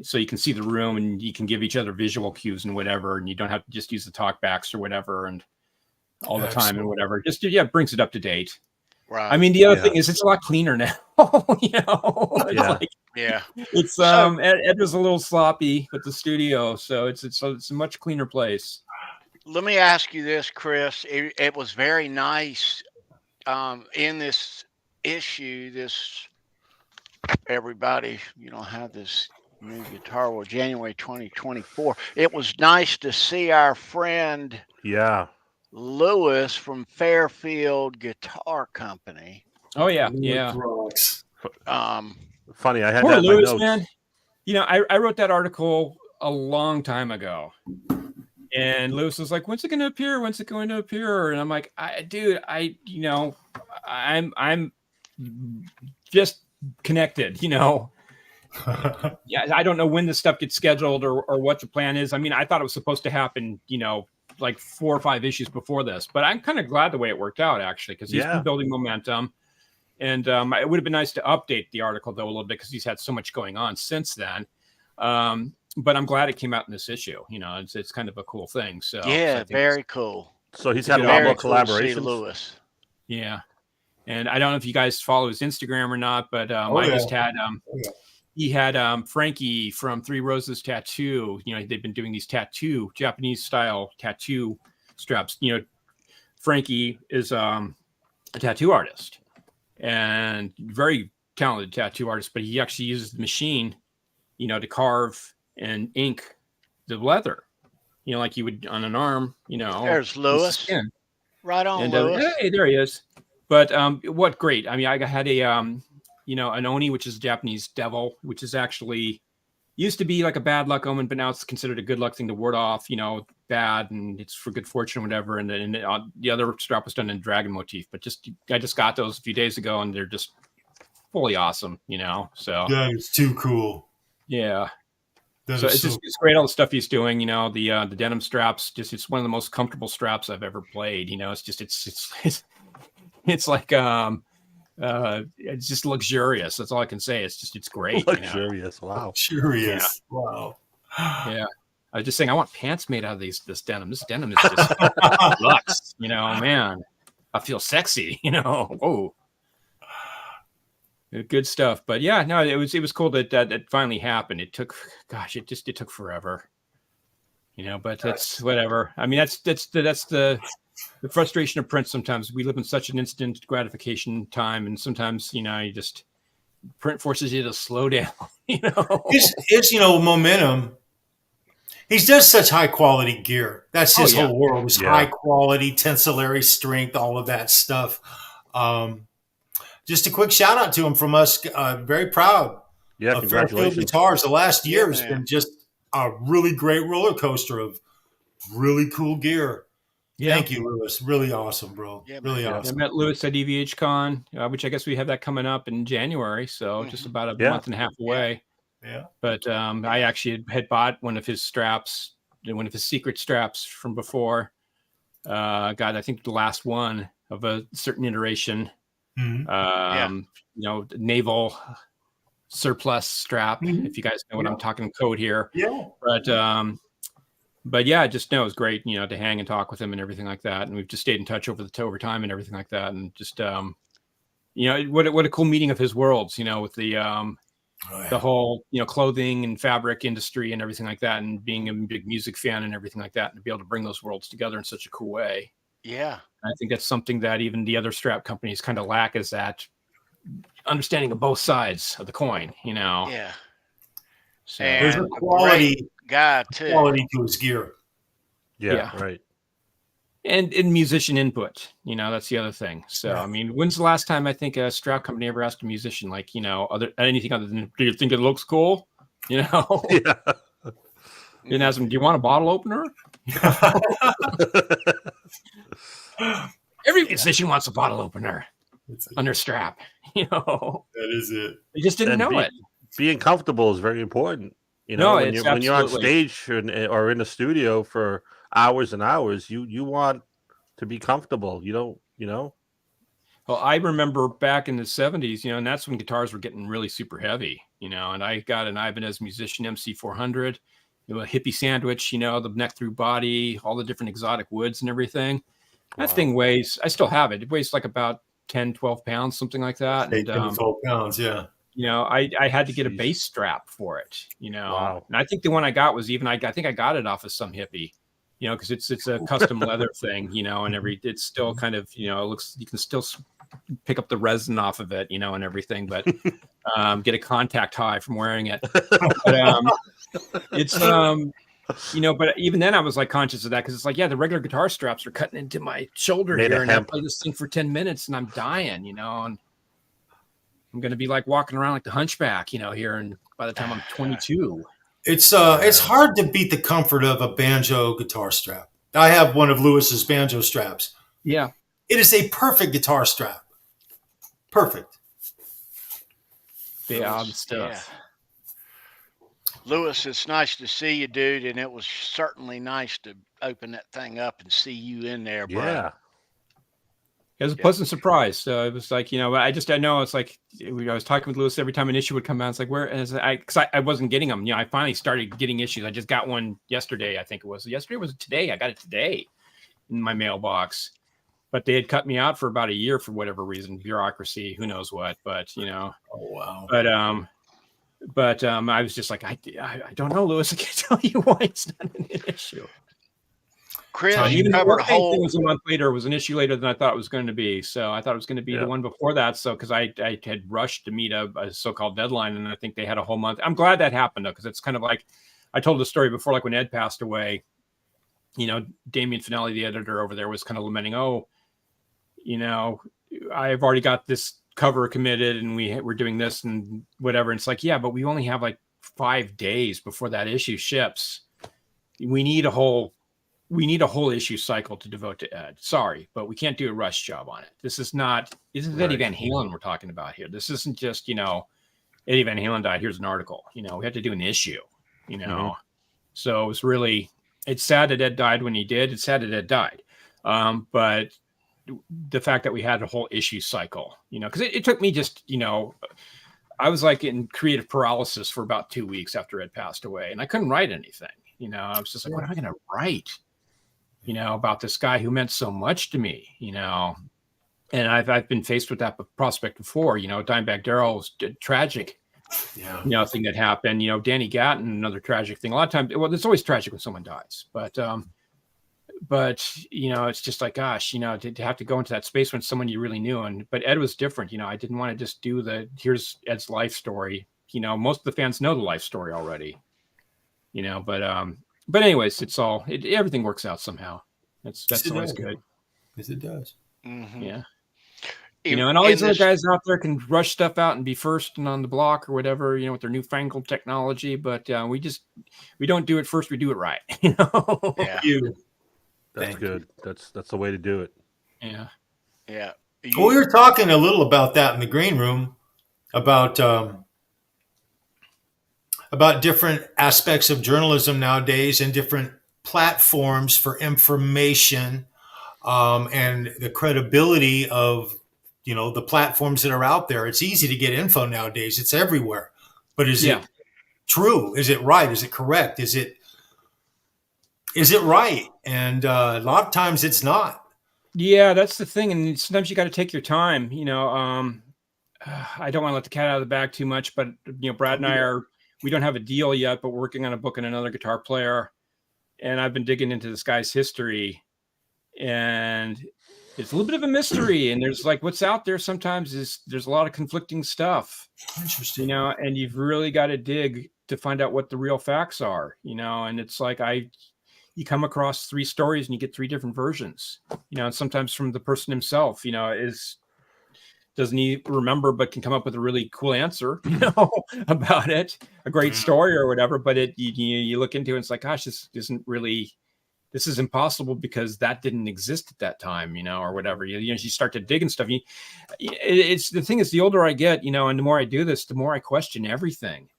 So you can see the room and you can give each other visual cues and whatever, and you don't have to just use the talkbacks or whatever and all the time and whatever. Just it brings it up to date. Right. The other thing is it's a lot cleaner now. It's Ed was a little sloppy with the studio, so it's a much cleaner place. Let me ask you this, Chris. It was very nice in this issue. Everybody, have this new guitar. Well, January 2024. It was nice to see our friend Lewis from Fairfield Guitar Company. Oh yeah. Funny, I had poor that in Lewis, my notes. Man. I wrote that article a long time ago, and Lewis was like, "When's it going to appear? When's it going to appear?" And I'm like, I'm just connected, Yeah, I don't know when this stuff gets scheduled or what the plan is. I thought it was supposed to happen, like 4 or 5 issues before this, but I'm kind of glad the way it worked out, actually, because he's been building momentum. And it would have been nice to update the article, though, a little bit, because he's had so much going on since then. But I'm glad it came out in this issue. It's kind of a cool thing. So very cool. So he's had a lot more collaborations. Lewis. Yeah. And I don't know if you guys follow his Instagram or not, but just had he had Frankie from 3 Roses Tattoo. They've been doing these Japanese style tattoo straps. Frankie is a tattoo artist and very talented tattoo artist, but he actually uses the machine, to carve and ink the leather, like you would on an arm, There's Lewis. Right on, and, Lewis. Hey, there he is. But what great. I had an Oni, which is a Japanese devil, which is actually used to be like a bad luck omen, but now it's considered a good luck thing to ward off, bad, and it's for good fortune or whatever. And then the other strap was done in dragon motif, but I just got those a few days ago, and they're just fully awesome, So that is too cool. Yeah. So it's great, all the stuff he's doing. The denim straps. It's one of the most comfortable straps I've ever played. It's like it's just luxurious. That's all I can say. It's great. Luxurious. Wow. Luxurious. Yeah. Wow. Yeah. I was just saying, I want pants made out of this denim. This denim is just luxe. Man, I feel sexy. Whoa. Good stuff. But yeah, no, it was cool that finally happened. It took forever. But that's whatever. I mean, that's the frustration of print. Sometimes we live in such an instant gratification time, and sometimes print forces you to slow down. It's momentum. He does such high quality gear. That's his whole world. Is high quality, tensillary strength, all of that stuff. Just a quick shout out to him from us. Very proud of Fairfield Guitars. The last year has been just a really great roller coaster of really cool gear. Yeah. Thank you, Lewis. Really awesome, bro. Yeah, really awesome. I met Lewis at EVH Con, which I guess we have that coming up in January. So just about a month and a half away. Yeah. But I actually had bought one of his straps, one of his secret straps from before. I think the last one of a certain iteration. Mm-hmm. Naval surplus strap, if you guys know what I'm talking code here. Yeah. But yeah, just know it's great, to hang and talk with him and everything like that. And we've just stayed in touch over time and everything like that. And just, what a cool meeting of his worlds, with the whole, clothing and fabric industry and everything like that. And being a big music fan and everything like that, and to be able to bring those worlds together in such a cool way. Yeah. I think that's something that even the other strap companies kind of lack, is that understanding of both sides of the coin, Yeah. So there's a quality guy too. Quality to his gear. Yeah. Right. And in musician input, that's the other thing. So, I mean, when's the last time I think a strap company ever asked a musician, like, anything other than, do you think it looks cool? Yeah. You didn't ask them, do you want a bottle opener? Every musician wants a bottle opener on their strap, That is it. They just didn't know it. Being comfortable is very important. When you're on stage or in a studio for hours and hours, you want to be comfortable. Well, I remember back in the 70s, and that's when guitars were getting really super heavy, and I got an Ibanez Musician MC400, a hippie sandwich, the neck through body, all the different exotic woods and everything. That thing weighs, I still have it. It weighs like about 10, 12 pounds, something like that. 10 to 12 pounds, yeah. I had to get a bass strap for it, Wow. And I think the one I got was I think I got it off of some hippie, because it's a custom leather thing, and it's still kind of, it looks, you can still pick up the resin off of it, and everything, but get a contact high from wearing it. But it's, but even then I was like conscious of that, because it's like, the regular guitar straps are cutting into my shoulder here, and I play this thing for 10 minutes and I'm dying, and I'm going to be like walking around like the hunchback, here, and by the time I'm 22. It's hard to beat the comfort of a banjo guitar strap. I have one of Lewis's banjo straps. Yeah. It is a perfect guitar strap. Perfect. The odd stuff. Yeah. Lewis, it's nice to see you, dude, and it was certainly nice to open that thing up and see you in there, bro. Yeah. It was a pleasant surprise. It was like, I know it's like, I was talking with Lewis every time an issue would come out. It's like, because I wasn't getting them. I finally started getting issues. I just got one yesterday. I think it was yesterday. Was it today? I got it today in my mailbox. But they had cut me out for about a year for whatever reason, bureaucracy, who knows what. But oh wow. But I was just like, I don't know, Lewis. I can't tell you why it's not an issue. Chris, even the work thing was a month later, was an issue later than I thought it was going to be. So I thought it was going to be the one before that. So because I had rushed to meet a so-called deadline, and I think they had a whole month. I'm glad that happened though, because it's kind of like I told the story before, like when Ed passed away. Damien Finelli, the editor over there, was kind of lamenting, I've already got this cover committed and we're doing this and whatever. And it's like, yeah, but we only have like 5 days before that issue ships. We need a whole issue cycle to devote to Ed. Sorry, but we can't do a rush job on it. This is Eddie Van Halen we're talking about here. This isn't just, Eddie Van Halen died. Here's an article. We have to do an issue, So it's sad that Ed died when he did. It's sad that Ed died. But the fact that we had a whole issue cycle, because it took me just, I was like in creative paralysis for about 2 weeks after Ed passed away, and I couldn't write anything. I was just like, what am I going to write? About this guy who meant so much to me, and I've been faced with that prospect before, Dimebag Darrell was tragic, thing that happened, Danny Gatton, another tragic thing. A lot of times, well, it's always tragic when someone dies, but it's just like, gosh, to have to go into that space when someone you really knew. But Ed was different. I didn't want to just do here's Ed's life story. Most of the fans know the life story already, but anyways, everything works out somehow. That's always good. Yes, it does. Mm-hmm. Yeah. And all these other guys out there can rush stuff out and be first and on the block or whatever, with their newfangled technology. But we don't do it first. We do it right. Yeah. That's good. That's the way to do it. Yeah. Yeah. Well, we were talking a little about that in the green room about different aspects of journalism nowadays and different platforms for information, and the credibility of, the platforms that are out there. It's easy to get info nowadays. It's everywhere. But is it true? Is it right? Is it correct? Is it right? And a lot of times it's not. Yeah, that's the thing. And sometimes you got to take your time. I don't want to let the cat out of the bag too much, but Brad and I we don't have a deal yet, but we're working on a book and another guitar player. And I've been digging into this guy's history, and it's a little bit of a mystery. And there's like, what's out there sometimes there's a lot of conflicting stuff. Interesting. And you've really got to dig to find out what the real facts are, and it's like you come across 3 stories and you get 3 different versions, and sometimes from the person himself, doesn't he remember, but can come up with a really cool answer, about it, a great story or whatever. But you look into it, and it's like, gosh, this is impossible because that didn't exist at that time, or whatever. You start to dig and stuff. It's the thing is, the older I get, and the more I do this, the more I question everything,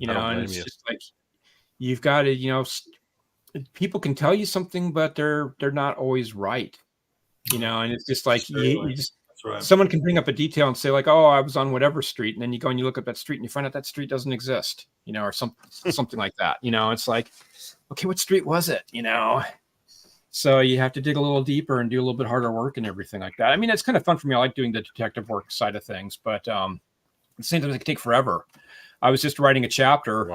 and it's just like, you've got to, people can tell you something, but they're not always right, and it's just like, you just, right. Someone can bring up a detail and say like, oh, I was on whatever street. And then you go and you look at that street and you find out that street doesn't exist, or something like that. It's like, okay, what street was it? So you have to dig a little deeper and do a little bit harder work and everything like that. I mean, it's kind of fun for me. I like doing the detective work side of things, but at the same time, it can take forever. I was just writing a chapter,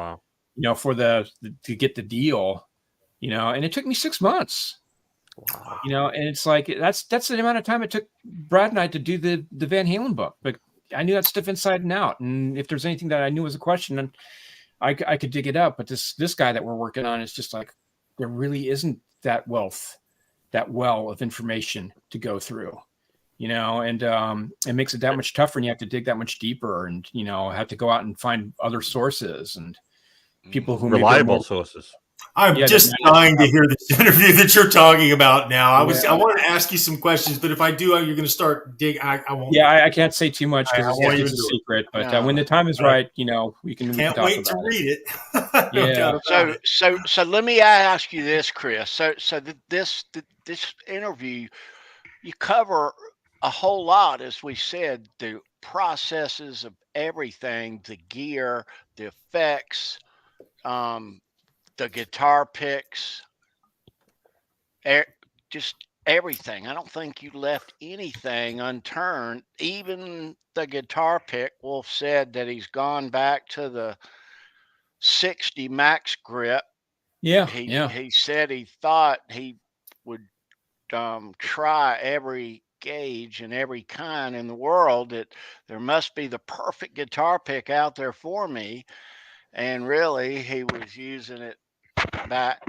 for to get the deal, and it took me 6 months. Wow. And it's like, that's the amount of time it took Brad and I to do the Van Halen book, but I knew that stuff inside and out. And if there's anything that I knew was a question, then I could dig it up. But this guy that we're working on is just like, there really isn't that well of information to go through, and it makes it that much tougher, and you have to dig that much deeper, and have to go out and find other sources and people who reliable sources. I'm just dying to hear this interview that you're talking about now. I want to ask you some questions, but if I do, you're going to start digging. I won't. Yeah, I can't say too much because it's a secret. But when the time is right, we can. Can't wait to read it. Yeah. So let me ask you this, Chris. So this interview, you cover a whole lot, as we said, the processes of everything, the gear, the effects, the guitar picks, just everything. I don't think you left anything unturned. Even the guitar pick, Wolf said that he's gone back to the 60 max grip. Yeah. He said he thought he would try every gauge and every kind in the world, that there must be the perfect guitar pick out there for me. And really, he was using it back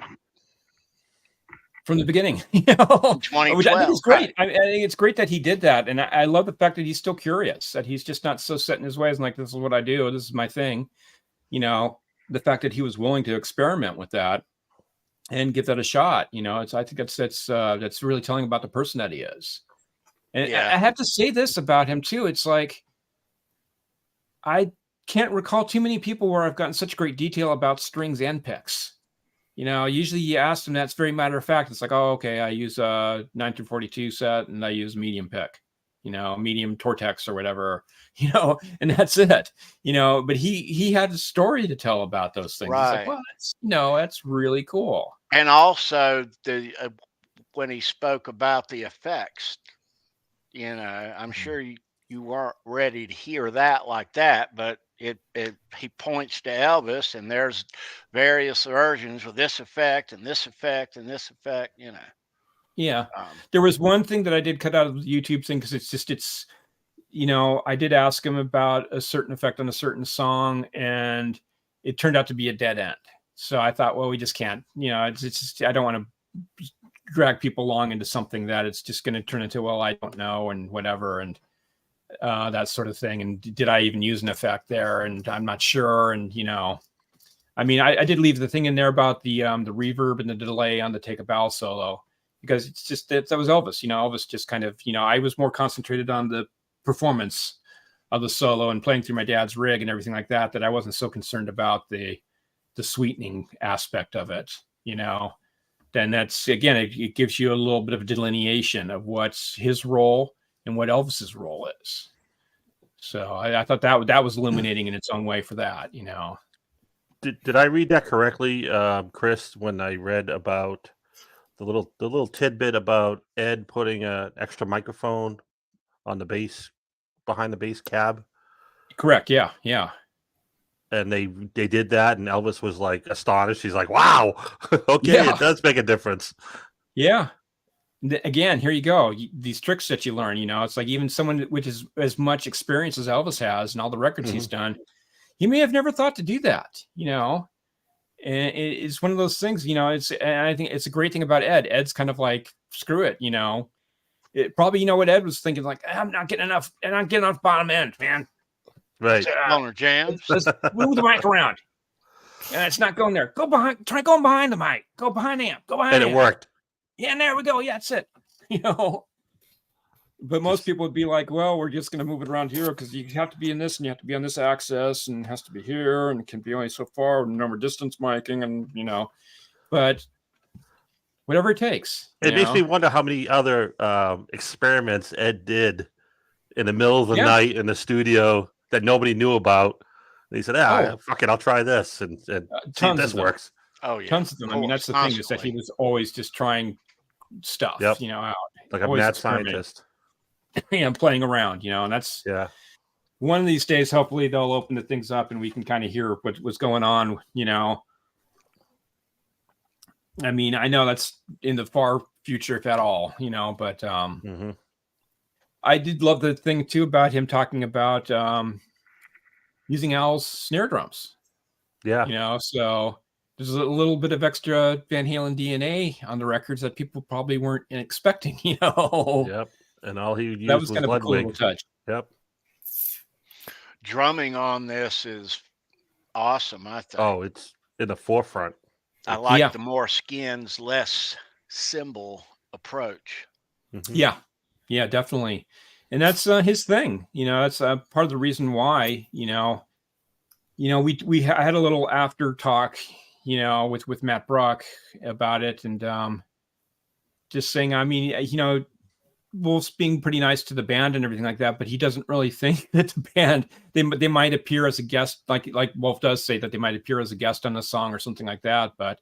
from the beginning, you know, which I think 2012. is great. I think it's great that he did that. And I love the fact that he's still curious, that he's just not so set in his ways and like, this is what I do. This is my thing. You know, the fact that he was willing to experiment with that and give that a shot, you know, I think that's really telling about the person that he is. And I have to say this about him too. It's like, I can't recall too many people where I've gotten such great detail about strings and picks. You know, usually you ask them, that's very matter of fact. It's like, oh, okay, I use a 1942 set and I use medium pick, you know, medium Tortex or whatever, you know, and that's it, you know, but he had a story to tell about those things. Right. It's like, well, that's really cool. And also when he spoke about the effects, you know, I'm sure you weren't ready to hear that like that, but he points to Elvis, and there's various versions with this effect and this effect and this effect, you know. Yeah. There was one thing that I did cut out of the YouTube thing because it's, you know, I did ask him about a certain effect on a certain song, and it turned out to be a dead end. So I thought, well, we just can't, you know, it's just, I don't want to drag people along into something that it's just going to turn into, well, I don't know, and whatever. And that sort of thing. And did I even use an effect there? And I'm not sure. And, you know, I mean, I did leave the thing in there about the reverb and the delay on the Take a Bow solo, because it's just, that was Elvis, you know, Elvis just kind of, you know, I was more concentrated on the performance of the solo and playing through my dad's rig and everything like that, that I wasn't so concerned about the sweetening aspect of it, you know. Then that's, again, it gives you a little bit of a delineation of what's his role and what Elvis's role is. So I thought that was illuminating in its own way for that, you know. Did I read that correctly, Chris, when I read about the little tidbit about Ed putting an extra microphone on the bass, behind the bass cab? Correct. Yeah. And they did that, and Elvis was like astonished. He's like, "Wow, okay, Yeah. It does make a difference." Yeah. Again, here you go. These tricks that you learn, you know, it's like even someone with as much experience as Elvis has and all the records he's done, he may have never thought to do that, you know. And it's one of those things, you know, and I think it's a great thing about Ed. Ed's kind of like, screw it, you know. It probably, you know, what Ed was thinking, like, I'm not getting enough bottom end, man. Right. Loner jams. Let's move the mic around. And it's not going there. Try going behind the mic. Go behind the amp. Go behind And the it amp. worked. Yeah, and there we go. Yeah, that's it. You know. But most people would be like, well, we're just going to move it around here because you have to be in this and you have to be on this axis and it has to be here and it can be only so far with number distance miking and, you know, but whatever it takes. It makes me wonder how many other experiments Ed did in the middle of the night in the studio that nobody knew about. And he said, fuck it, I'll try this and see if this works. Oh, yeah. Tons of them. I mean, that's the thing, is that he was always just trying stuff, you know, out. Like a mad scientist. And playing around, you know, and that's one of these days, hopefully they'll open the things up and we can kind of hear what's going on, you know. I mean, I know that's in the far future, if at all, you know, but I did love the thing too about him talking about using Al's snare drums. Yeah. You know, so there's a little bit of extra Van Halen DNA on the records that people probably weren't expecting, you know. Yep. And all he used that was kind of a cool Ludwig. little touch. Yep. Drumming on this is awesome, I think. Oh, it's in the forefront. I like the more skins, less cymbal approach. Yeah, definitely. And that's his thing. You know, that's part of the reason why, you know, we had a little after talk, you know, with Matt Brock about it. And just saying, I mean, you know, Wolf's being pretty nice to the band and everything like that, but he doesn't really think that the band, they might appear as a guest, like Wolf does say that they might appear as a guest on the song or something like that. But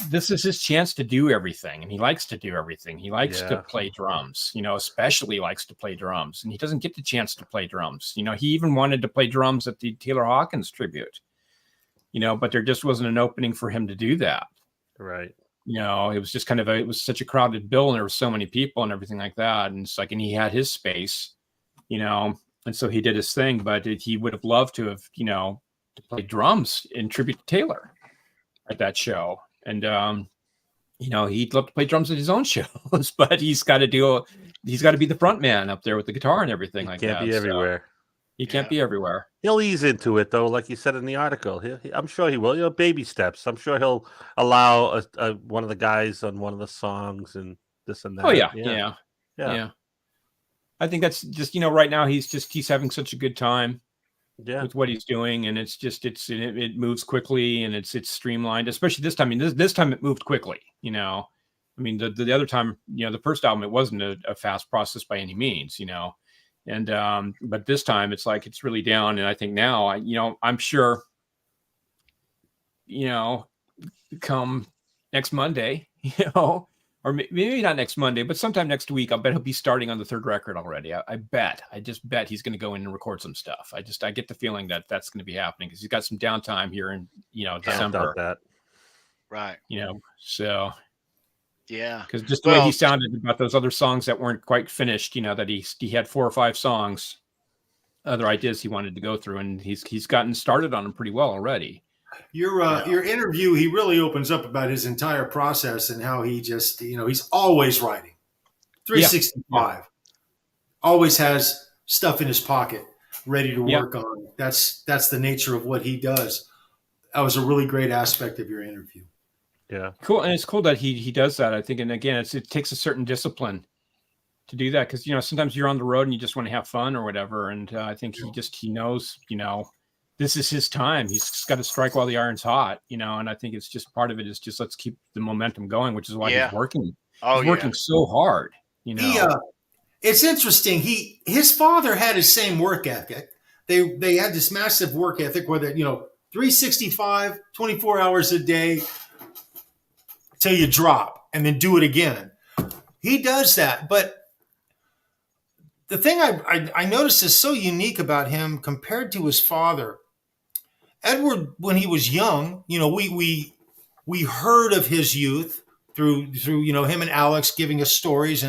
this is his chance to do everything, and he likes to do everything. He likes to play drums, you know, especially likes to play drums, and he doesn't get the chance to play drums. You know, he even wanted to play drums at the Taylor Hawkins tribute, you know, but there just wasn't an opening for him to do that. Right. You know, it was just kind of it was such a crowded bill and there were so many people and everything like that. And it's like, and he had his space, you know, and so he did his thing, but he would have loved to have, you know, to play drums in tribute to Taylor at that show. And he'd love to play drums at his own shows, but he's got to be the front man up there with the guitar and everything like that. Can't be everywhere. He can't be everywhere. He'll ease into it though, like you said in the article. I'm sure he will. Baby steps. I'm sure he'll allow one of the guys on one of the songs and this and that. Oh yeah. I think that's just right now he's having such a good time. Yeah. With what he's doing, and it moves quickly and it's streamlined, especially this time. I mean, this time it moved quickly. I mean, the other time, the first album, it wasn't a fast process by any means. And but this time it's like it's really down, and I think now I'm sure come next Monday, or maybe not next Monday, but sometime next week, I'll bet he'll be starting on the third record already. I just bet he's going to go in and record some stuff. I get the feeling that that's going to be happening because he's got some downtime here in December. That. Right. So yeah, because just the way he sounded about those other songs that weren't quite finished, that he had 4 or 5 songs, other ideas he wanted to go through, and he's gotten started on them pretty well already. Your interview, he really opens up about his entire process and how he just, he's always writing. 365. Always has stuff in his pocket ready to work on. That's the nature of what he does. That was a really great aspect of your interview. Yeah. Cool. And it's cool that he does that, I think. And again, it takes a certain discipline to do that because, sometimes you're on the road and you just want to have fun or whatever. And I think he knows, this is his time. He's got to strike while the iron's hot, and I think it's just part of it is just let's keep the momentum going, which is why he's working. He's working so hard, It's interesting. His father had his same work ethic. They had this massive work ethic where 365, 24 hours a day till you drop and then do it again. He does that. But the thing I noticed is so unique about him compared to his father. Edward, when he was young, we heard of his youth through him and Alex giving us stories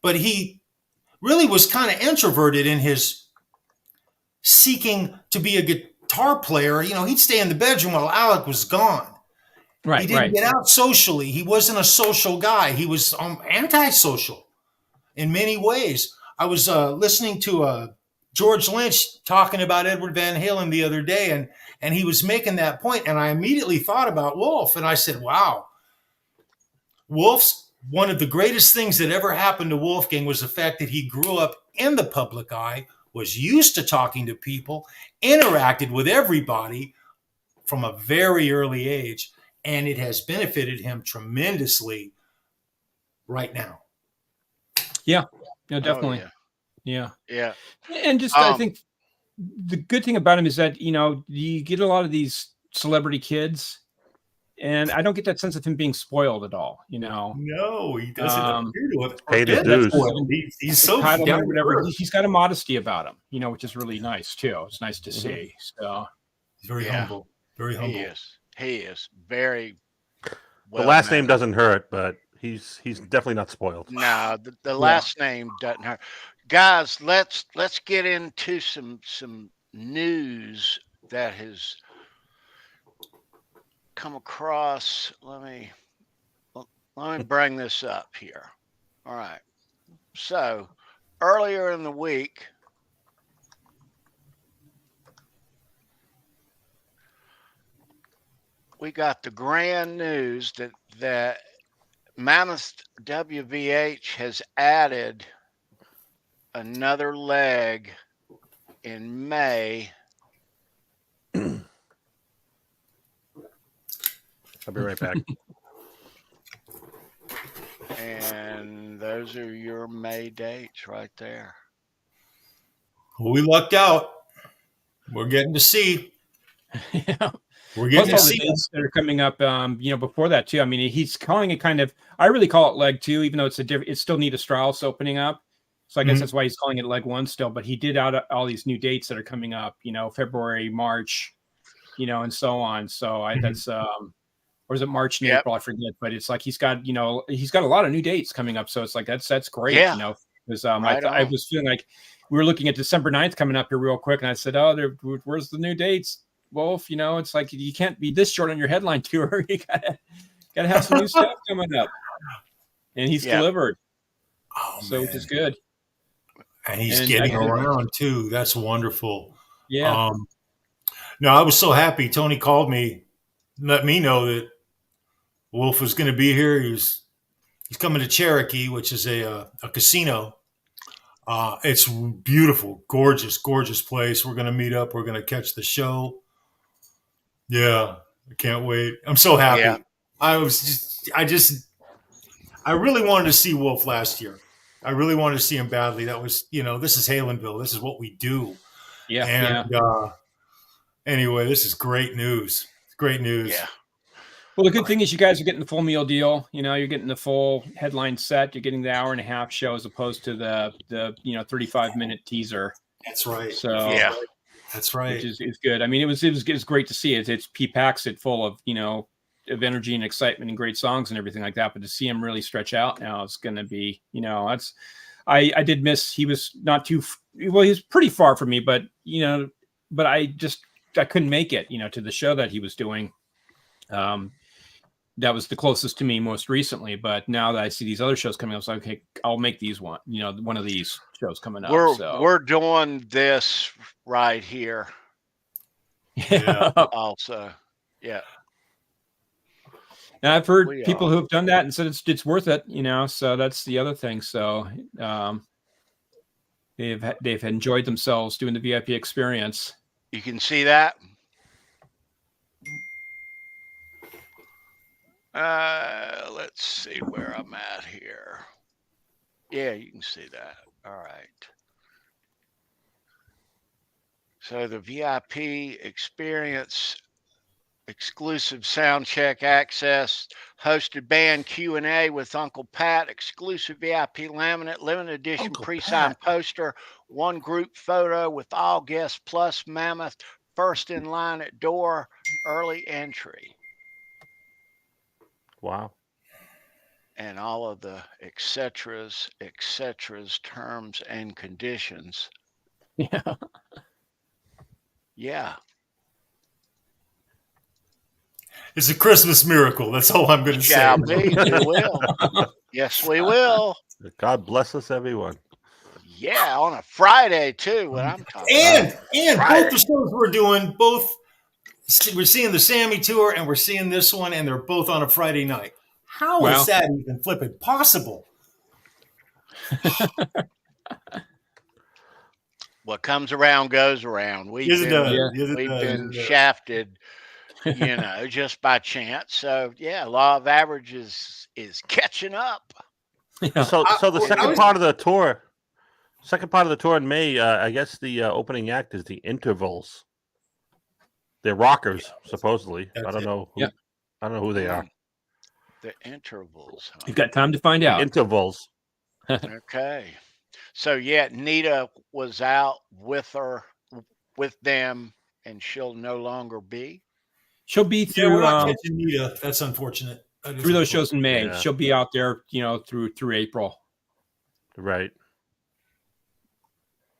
but he really was kind of introverted in his seeking to be a guitar player. He'd stay in the bedroom while Alec was gone. Right. He didn't get out socially. He wasn't a social guy. He was antisocial in many ways. I was listening to George Lynch talking about Edward Van Halen the other day, and he was making that point, and I immediately thought about Wolf, and I said, wow, Wolf's one of the greatest things that ever happened to Wolfgang was the fact that he grew up in the public eye, was used to talking to people, interacted with everybody from a very early age, and it has benefited him tremendously right now. Yeah, definitely. Oh, yeah. Yeah. And just I think the good thing about him is that you get a lot of these celebrity kids, and I don't get that sense of him being spoiled at all. No, he doesn't appear to have paid his dues. He's so whatever. He's got a modesty about him, which is really nice too. It's nice to see. So he's very humble. Very humble. He is very. The last name doesn't hurt, but he's definitely not spoiled. No, the last name doesn't hurt. Guys, let's get into some news that has come across. Let me bring this up here. All right. So earlier in the week, we got the grand news that Mammoth WVH has added another leg in May. I'll be right back. And those are your May dates right there. We lucked out. We're getting to see. Yeah. We're getting to see dates that are coming up. Before that too. I mean, he's calling it kind of. I really call it leg 2, even though it's still Nita Strauss opening up. So I guess that's why he's calling it leg 1 still. But he did out all these new dates that are coming up. February, March, and so on. So that's or is it March and April? I forget. But it's like he's got a lot of new dates coming up. So it's like that's great. Yeah. Because I was feeling like we were looking at December 9th coming up here real quick, and I said, where's the new dates? Wolf, it's like you can't be this short on your headline tour. Got to have some new stuff coming up, and he's Yeah. delivered. Oh, So which is good. And he's And getting I- around too. That's wonderful. Yeah. No, I was so happy. Tony called me, let me know that Wolf was going to be here. He's coming to Cherokee, which is a casino. It's beautiful, gorgeous, gorgeous place. We're going to meet up. We're going to catch the show. Yeah, I can't wait. I'm so happy. Yeah. I really wanted to see Wolf last year. I really wanted to see him badly. That was, this is Halenville. This is what we do. Yeah. And anyway, this is great news. Great news. Yeah. Well, the good thing is you guys are getting the full meal deal. You're getting the full headline set. You're getting the hour-and-a-half show as opposed to the 35-minute teaser. That's right. So Yeah. That's right. Which is good. I mean, it was great to see it. He packs it full of of energy and excitement and great songs and everything like that. But to see him really stretch out now, it's going to be that's. I did miss. He was not too well. He was pretty far from me, but but I couldn't make it. To the show that he was doing. That was the closest to me most recently, but now that I see these other shows coming up, I was like, okay, I'll make these one of these shows coming up. We're doing this right here. Yeah. Also, yeah. And I've heard people who have done that and said it's worth it. So that's the other thing. So they've enjoyed themselves doing the VIP experience. You can see that. Let's see where I'm at here. Yeah, you can see that. All right. So the VIP experience, exclusive sound check access, hosted band Q&A with Uncle Pat, exclusive VIP laminate, limited edition Uncle pre-signed Pat. poster, one group photo with all guests plus Mammoth, first in line at door, early entry. Wow. And all of the et ceteras, terms and conditions. Yeah. Yeah. It's a Christmas miracle. That's all I'm going to say. Shall be. We will. Yes, we will. God bless us, everyone. Yeah, on a Friday too. What I'm talking And Friday. both the shows we're doing, we're seeing the Sammy tour and we're seeing this one, and they're both on a Friday night. How is that even flipping possible? What comes around goes around. We've been shafted, just by chance. So yeah, law of averages is catching up. Yeah. So the second part of the tour in May, I guess the opening act is the Intervals. They're rockers, supposedly. I don't know. I don't know who they are. The Intervals. Huh? You've got time to find out. Intervals. Okay. So yeah, Nita was out with them, and she'll no longer be. She'll be through. We're not catching Nita. That's unfortunate. Through those shows in May, she'll be out there, through April. Right.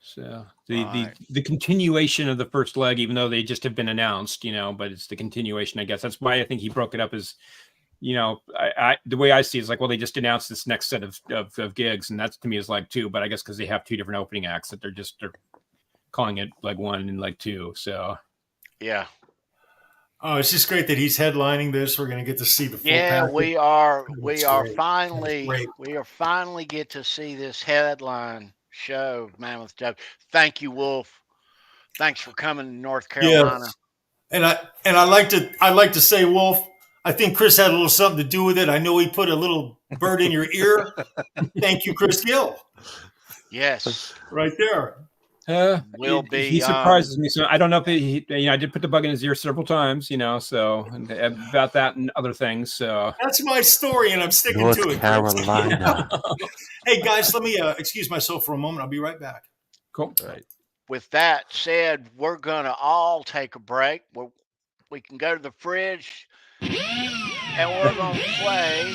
So the continuation of the first leg, even though they just have been announced, but it's the continuation, I guess. That's why I think he broke it up as, I the way I see it is like, well, they just announced this next set of gigs, and that to me is leg two. But I guess because they have two different opening acts, that they're calling it leg one and leg two. So yeah. Oh, it's just great that he's headlining this. We're going to get to see the full package. We are finally get to see this headline show of Mammoth W. Thank you, Wolf. Thanks for coming to North Carolina. Yes. And I like to say, Wolf, I think Chris had a little something to do with it. I know he put a little bird in your ear. Thank you, Chris Gill. Yes. Right there. He surprises me. So I don't know if I did put the bug in his ear several times, so about that and other things. So that's my story, and I'm sticking North to it. Carolina. Hey guys, let me excuse myself for a moment. I'll be right back. Cool. Right. With that said, we're gonna all take a break. We can go to the fridge, and we're gonna play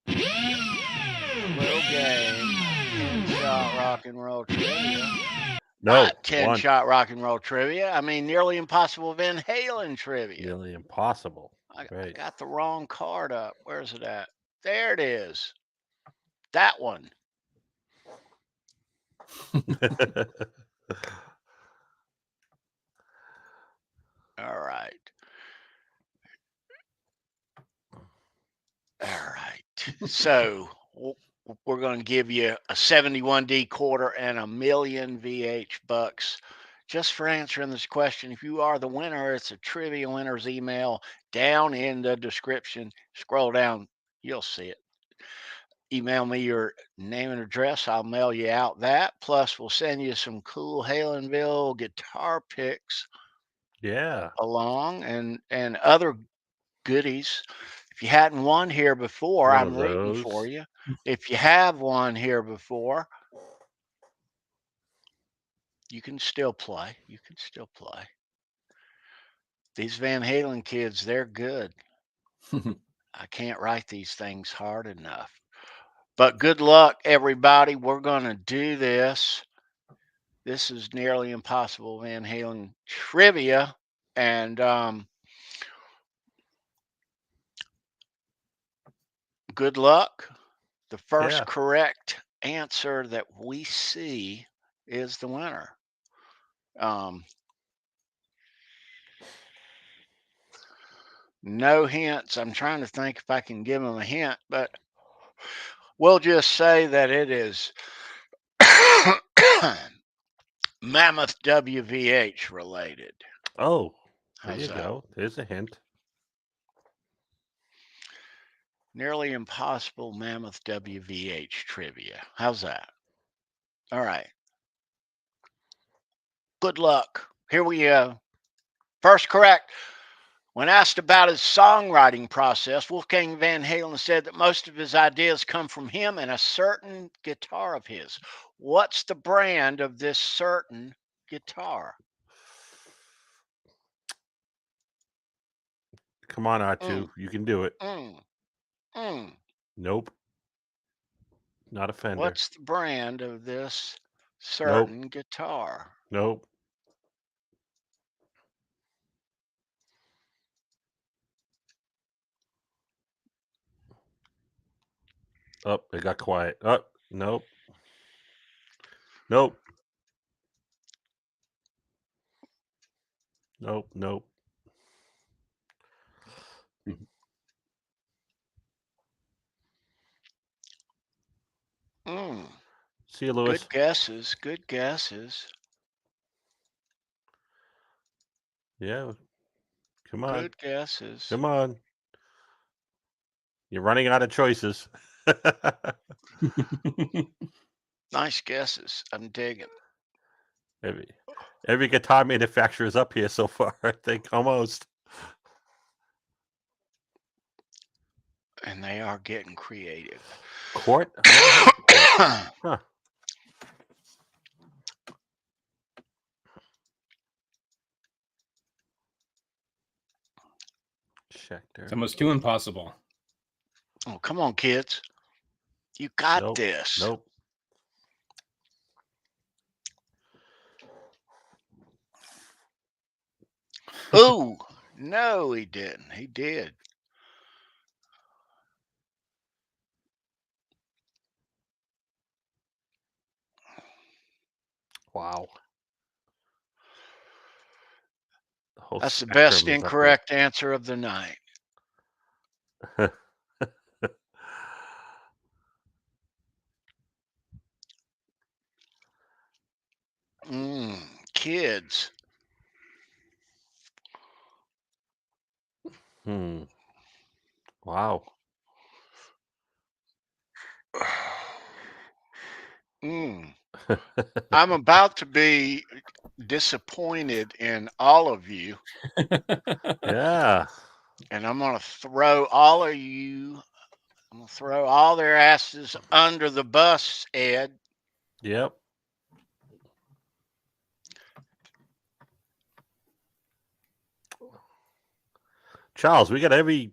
a little game. 10-shot rock and roll trivia. No, 10-shot rock and roll trivia. I mean, nearly impossible Van Halen trivia. Nearly impossible. I Right. got the wrong card up. Where's it at? There it is. That one. All right. All right. So we're going to give you a 71D quarter and a million VH bucks just for answering this question. If you are the winner, it's a trivia winner's email down in the description. Scroll down, you'll see it. Email me your name and address. I'll mail you out that. Plus, we'll send you some cool HALENVILLE guitar picks Yeah. along and other goodies. If you hadn't won here before, One I'm of rooting for those. you. If you have won here before, you can still play. You can still play. These Van Halen kids, they're good. I can't write these things hard enough. But good luck, everybody. We're going to do this. This is Nearly Impossible Van Halen trivia. And good luck. The first Yeah. correct answer that we see is the winner. No hints. I'm trying to think if I can give them a hint, but we'll just say that it is Mammoth WVH related. Oh, there How's you that? go. There's a hint. Nearly Impossible Mammoth WVH trivia. How's that? All right. Good luck. Here we go. First correct. When asked about his songwriting process, Wolfgang Van Halen said that most of his ideas come from him and a certain guitar of his. What's the brand of this certain guitar? Come on, R2. You can do it. Nope. Not a Fender. What's the brand of this Nope. certain guitar? Nope. Oh, it got quiet. Oh, nope. Nope. Nope. Nope. See you, Lewis. Good guesses. Good guesses. Yeah. Come on. Good guesses. Come on. You're running out of choices. Nice guesses. I'm digging. Every guitar manufacturer is up here so far, I think, almost. And they are getting creative. Court? Huh. Schecter. It's almost too impossible. Oh, come on, kids. You got this. Nope. Ooh, no, he didn't. He did. Wow. That's the best incorrect answer of the night. Kids. Wow. I'm about to be disappointed in all of you. Yeah. And I'm going to throw all of you, I'm going to throw all their asses under the bus, Ed. Yep. Charles, we got every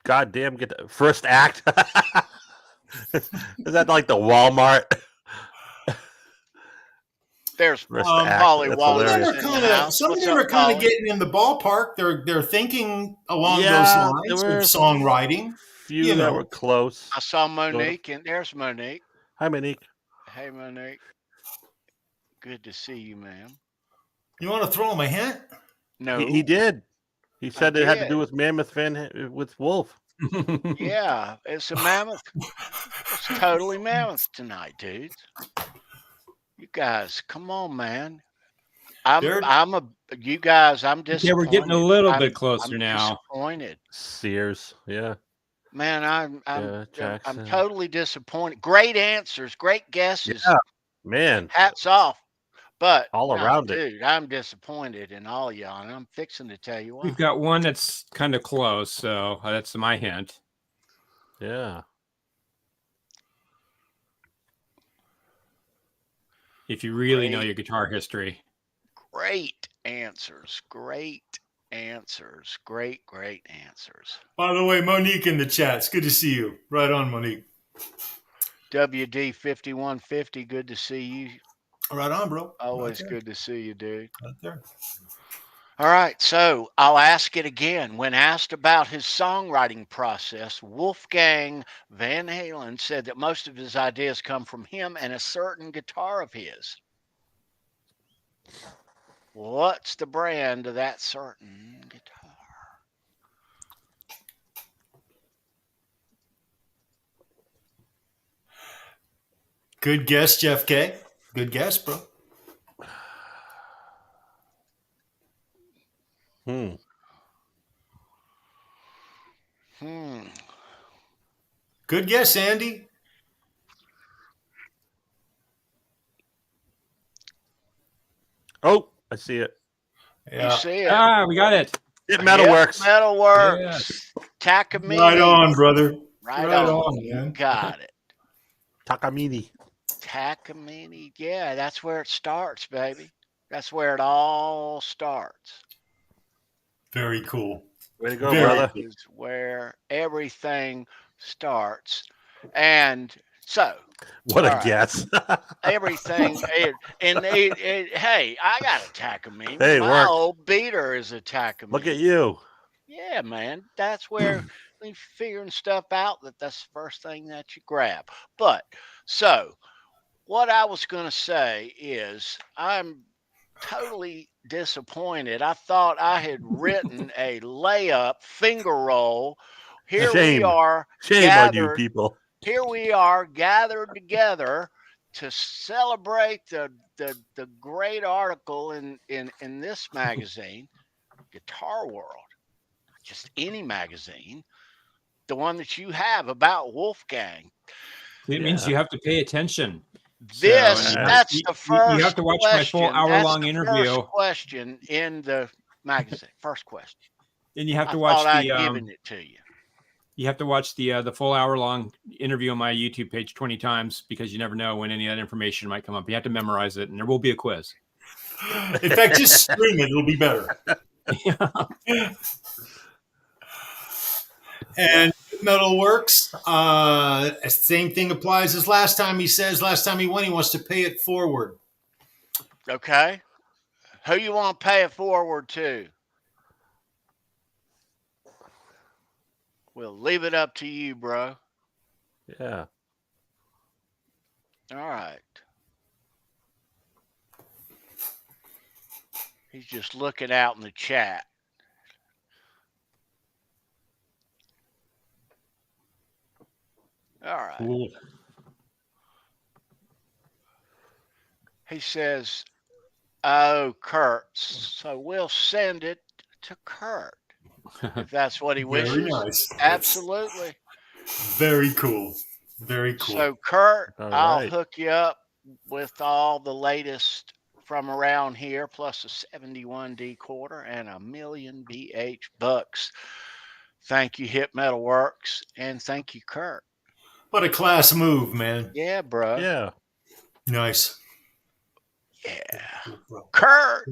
goddamn first act. Is that like the Walmart? There's Rest the act. Polly That's Wallace hilarious. in the house. Some of What's them up, are kind of Polly? getting in the ballpark. They're thinking along those Yeah, there lines of were songwriting. few You that know. were close. I saw Monique, and there's Monique. Hi, Monique. Hey, Monique. Good to see you, ma'am. You want to throw him a hint? No, He did. He said it had to did. do with Mammoth with Wolf. Yeah, it's a mammoth. It's totally mammoth tonight, dudes. You guys, come on, man. You guys, I'm disappointed. Yeah, we're getting a little bit I'm closer now. disappointed. Sears, yeah. Man, I'm Jackson. totally disappointed. Great answers, great guesses. Yeah, man. Hats off. But All no, around it. dude, I'm disappointed in all y'all, and I'm fixing to tell you why. We've got one that's kind of close, so that's my hint. Yeah. If you really know your guitar history. Great answers. Great answers. Great answers. By the way, Monique in the chat. It's good to see you. Right on, Monique. WD5150, good to see you. Right on, bro. Always right good to see you, dude. Right there. All right, so I'll ask it again. When asked about his songwriting process, Wolfgang Van Halen said that most of his ideas come from him and a certain guitar of his. What's the brand of that certain guitar? Good guess, Jeff K. Good guess, bro. Good guess, Andy. Oh, I see it. Yeah. You see it? We got it. It Metalworks. Yep, Metalworks. Takamine. Right on, brother. Right on, on. man. You got it. Takamine. Takamine. Yeah, that's where it starts, baby. That's where it all starts. Very cool. Way to go, Very brother. Is where everything starts. And so, What a right. guess. Everything. Hey, I got a Takamine. Hey, My worked. old beater is a Takamine. Look at you. Yeah, man. That's where you're figuring stuff out. That's the first thing that you grab. But so what I was going to say is I'm totally disappointed. I thought I had written a layup finger roll. Here Shame. we are. Shame on you people. Here we are gathered together to celebrate the great article in this magazine, Guitar World. Just any magazine, the one that you have about Wolfgang. It means you have to pay attention. That's the first. You have to watch my full hour-long interview. First question in the magazine. First question. And you have to watch I'd given it to you. You have to watch the full hour-long interview on my YouTube page 20 times because you never know when any of that information might come up. You have to memorize it, and there will be a quiz. In fact, just stream it. It'll be better. And Metalworks, same thing applies as last time. He says last time he went, he wants to pay it forward. Okay. Who you want to pay it forward to? We'll leave it up to you, bro. Yeah. All right. He's just looking out in the chat. All right. Ooh. He says, oh, Kurt. So we'll send it to Kurt. If that's what he wishes. Very nice. Absolutely. Very cool. Very cool. So, Kurt, All I'll right. hook you up with all the latest from around here, plus a 71D quarter and a million BH bucks. Thank you, Hip Metal Works, and thank you, Kurt. What a class move, man. Yeah, bro. Yeah. Nice. Yeah. Kurt.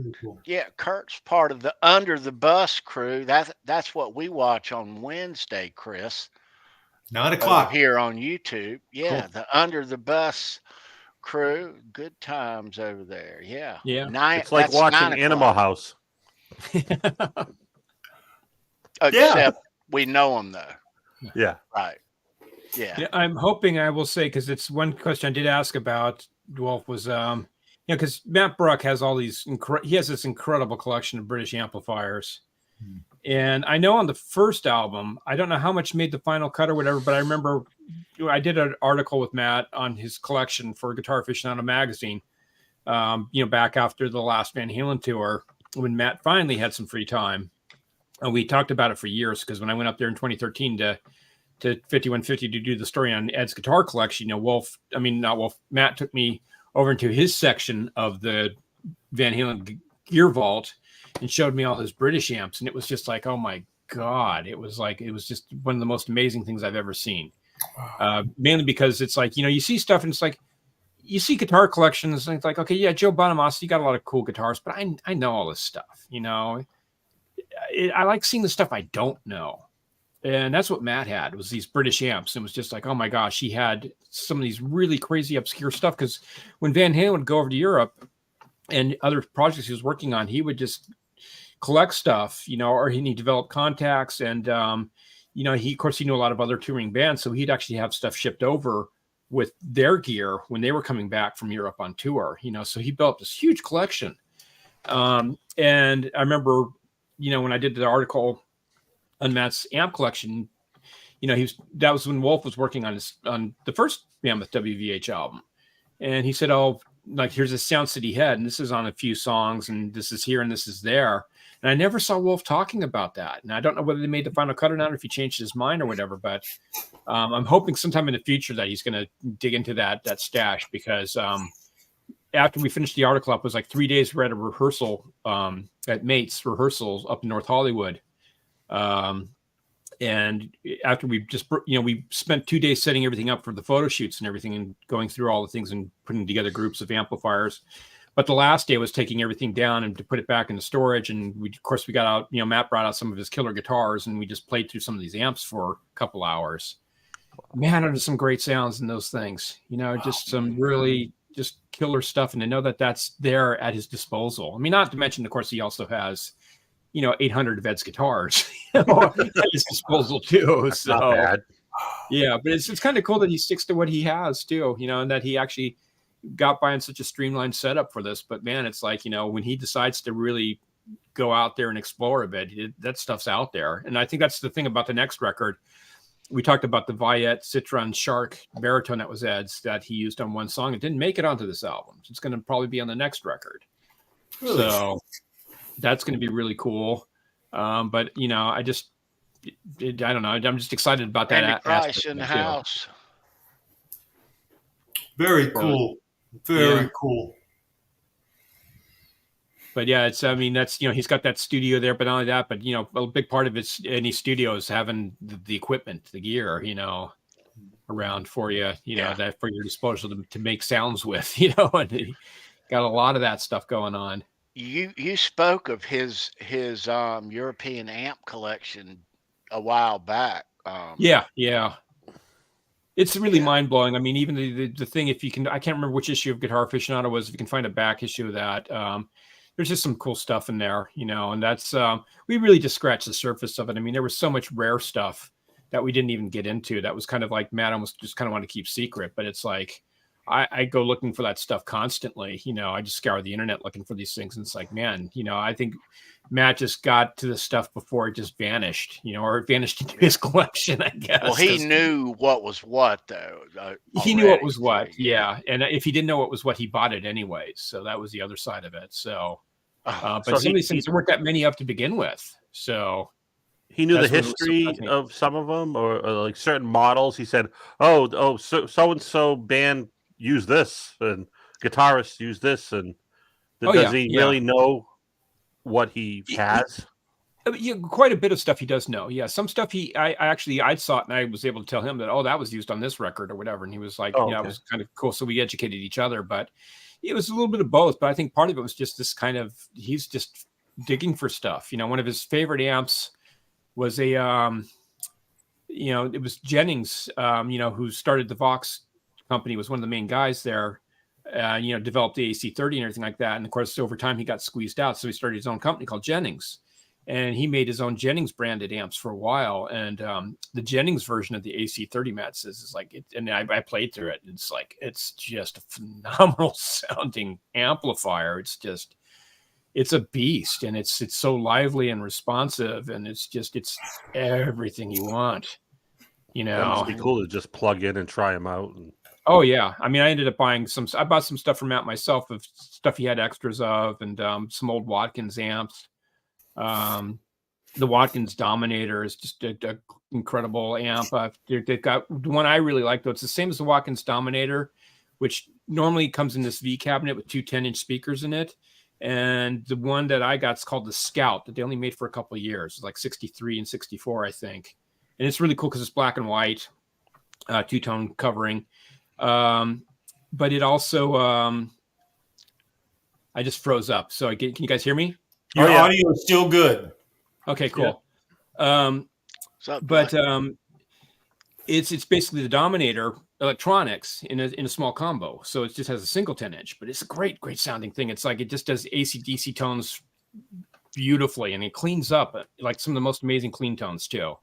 Yeah, Kurt's part of the Under the Bus crew. That's what we watch on Wednesday, Chris. 9 o'clock. Here on YouTube. Yeah, Cool. the Under the Bus crew. Good times over there. Yeah. Yeah. It's like That's watching 9 Animal o'clock. House. Except we know them though. Yeah. Right. Yeah. Yeah, I'm hoping I will say, because it's one question I did ask about Wolf was, because Matt Bruck has all these, he has this incredible collection of British amplifiers. And I know on the first album, I don't know how much made the final cut or whatever, but I remember I did an article with Matt on his collection for Guitar Aficionado magazine, back after the last Van Halen tour, when Matt finally had some free time. And we talked about it for years, because when I went up there in 2013 to 5150 to do the story on Ed's guitar collection, Matt took me over into his section of the Van Halen gear vault and showed me all his British amps. And it was just like, oh my God, it was just one of the most amazing things I've ever seen. Mainly because it's like, you see stuff and it's like, you see guitar collections and it's like, okay, yeah, Joe Bonamassa, you got a lot of cool guitars, but I know all this stuff, I like seeing the stuff I don't know. And that's what Matt had, was these British amps. And it was just like, oh my gosh, he had some of these really crazy obscure stuff. Because when Van Halen would go over to Europe and other projects he was working on, he would just collect stuff, or he developed contacts. And, he knew a lot of other touring bands. So he'd actually have stuff shipped over with their gear when they were coming back from Europe on tour, so he built this huge collection. And I remember, when I did the article on Matt's amp collection, that was when Wolf was working on the first Mammoth WVH album. And he said, oh, like, here's a sound city head, and this is on a few songs, and this is here and this is there. And I never saw Wolf talking about that. And I don't know whether they made the final cut or not, or if he changed his mind or whatever, but I'm hoping sometime in the future that he's going to dig into that stash, because after we finished the article up, it was like 3 days we're at a rehearsal at Mates rehearsals up in North Hollywood. And after we just, we spent 2 days setting everything up for the photo shoots and everything, and going through all the things and putting together groups of amplifiers. But the last day was taking everything down and to put it back into storage. And we got out, Matt brought out some of his killer guitars, and we just played through some of these amps for a couple hours. Man, there's some great sounds in those things, just some really just killer stuff. And I know that that's there at his disposal. I mean, not to mention, of course, he also has, 800 of Ed's guitars at his disposal too. That's not bad. Yeah, but it's kind of cool that he sticks to what he has too, and that he actually got by in such a streamlined setup for this. But man, it's like, when he decides to really go out there and explore a bit, that stuff's out there. And I think that's the thing about the next record. We talked about the Viet Citron Shark baritone that was Ed's, that he used on one song. It didn't make it onto this album. It's going to probably be on the next record. Really? So that's going to be really cool. But I don't know. I'm just excited about that. Andy Price in the house. Very cool. Very cool. But yeah, that's, he's got that studio there, but not only that, but, a big part of it's any studio is having the equipment, the gear, around for you, that for your disposal to make sounds with, and he got a lot of that stuff going on. You spoke of his European amp collection a while back. Yeah. It's really mind blowing. I mean, even the thing, if you can, I can't remember which issue of Guitar Aficionado was. If you can find a back issue of that, there's just some cool stuff in there, and that's we really just scratched the surface of it. I mean, there was so much rare stuff that we didn't even get into. That was kind of like Matt almost just kind of wanted to keep secret, but it's like I go looking for that stuff constantly. I just scour the internet looking for these things, and it's like, man, I think Matt just got to the stuff before it just vanished, or it vanished into his collection, I guess. Well, he knew what was what, though. He knew what was what, yeah. And if he didn't know what was what, he bought it anyways. So that was the other side of it. So, but some of these things, there weren't that many up to begin with. So he knew the history of some of them, or like certain models. He said, "Oh, so-and-so band use this, and guitarists use this," and does he really know what he has? Yeah, quite a bit of stuff he does know. Yeah, some stuff I saw it and I was able to tell him that, that was used on this record or whatever, and he was like, it was kind of cool. So we educated each other, but it was a little bit of both. But I think part of it was just this kind of, he's just digging for stuff. One of his favorite amps was it was Jennings, who started the Vox company, was one of the main guys there. developed the AC30 and everything like that. And of course, over time, he got squeezed out. So he started his own company called Jennings. And he made his own Jennings branded amps for a while. And the Jennings version of the AC30, Matt says, is like, and I played through it. And it's just a phenomenal sounding amplifier. It's a beast, and it's so lively and responsive, and it's everything you want. That must be cool to just plug in and try them out. Oh yeah, I mean, I ended up buying I bought some stuff from Matt myself, of stuff he had extras of, and some old Watkins amps. The Watkins Dominator is just an incredible amp. They've got the one I really like, though. It's the same as the Watkins Dominator, which normally comes in this V cabinet with two 10-inch speakers in it. And the one that I got is called the Scout, that they only made for a couple of years. It's like 63 and 64, I think. And it's really cool because it's black and white, two-tone covering. But it also, I just froze up. So can you guys hear me? Your audio is still good. Okay, cool. Yeah. It's basically the Dominator electronics in a small combo. So it just has a single 10-inch, but it's a great sounding thing. It's like it just does AC/DC tones beautifully, and it cleans up like some of the most amazing clean tones too.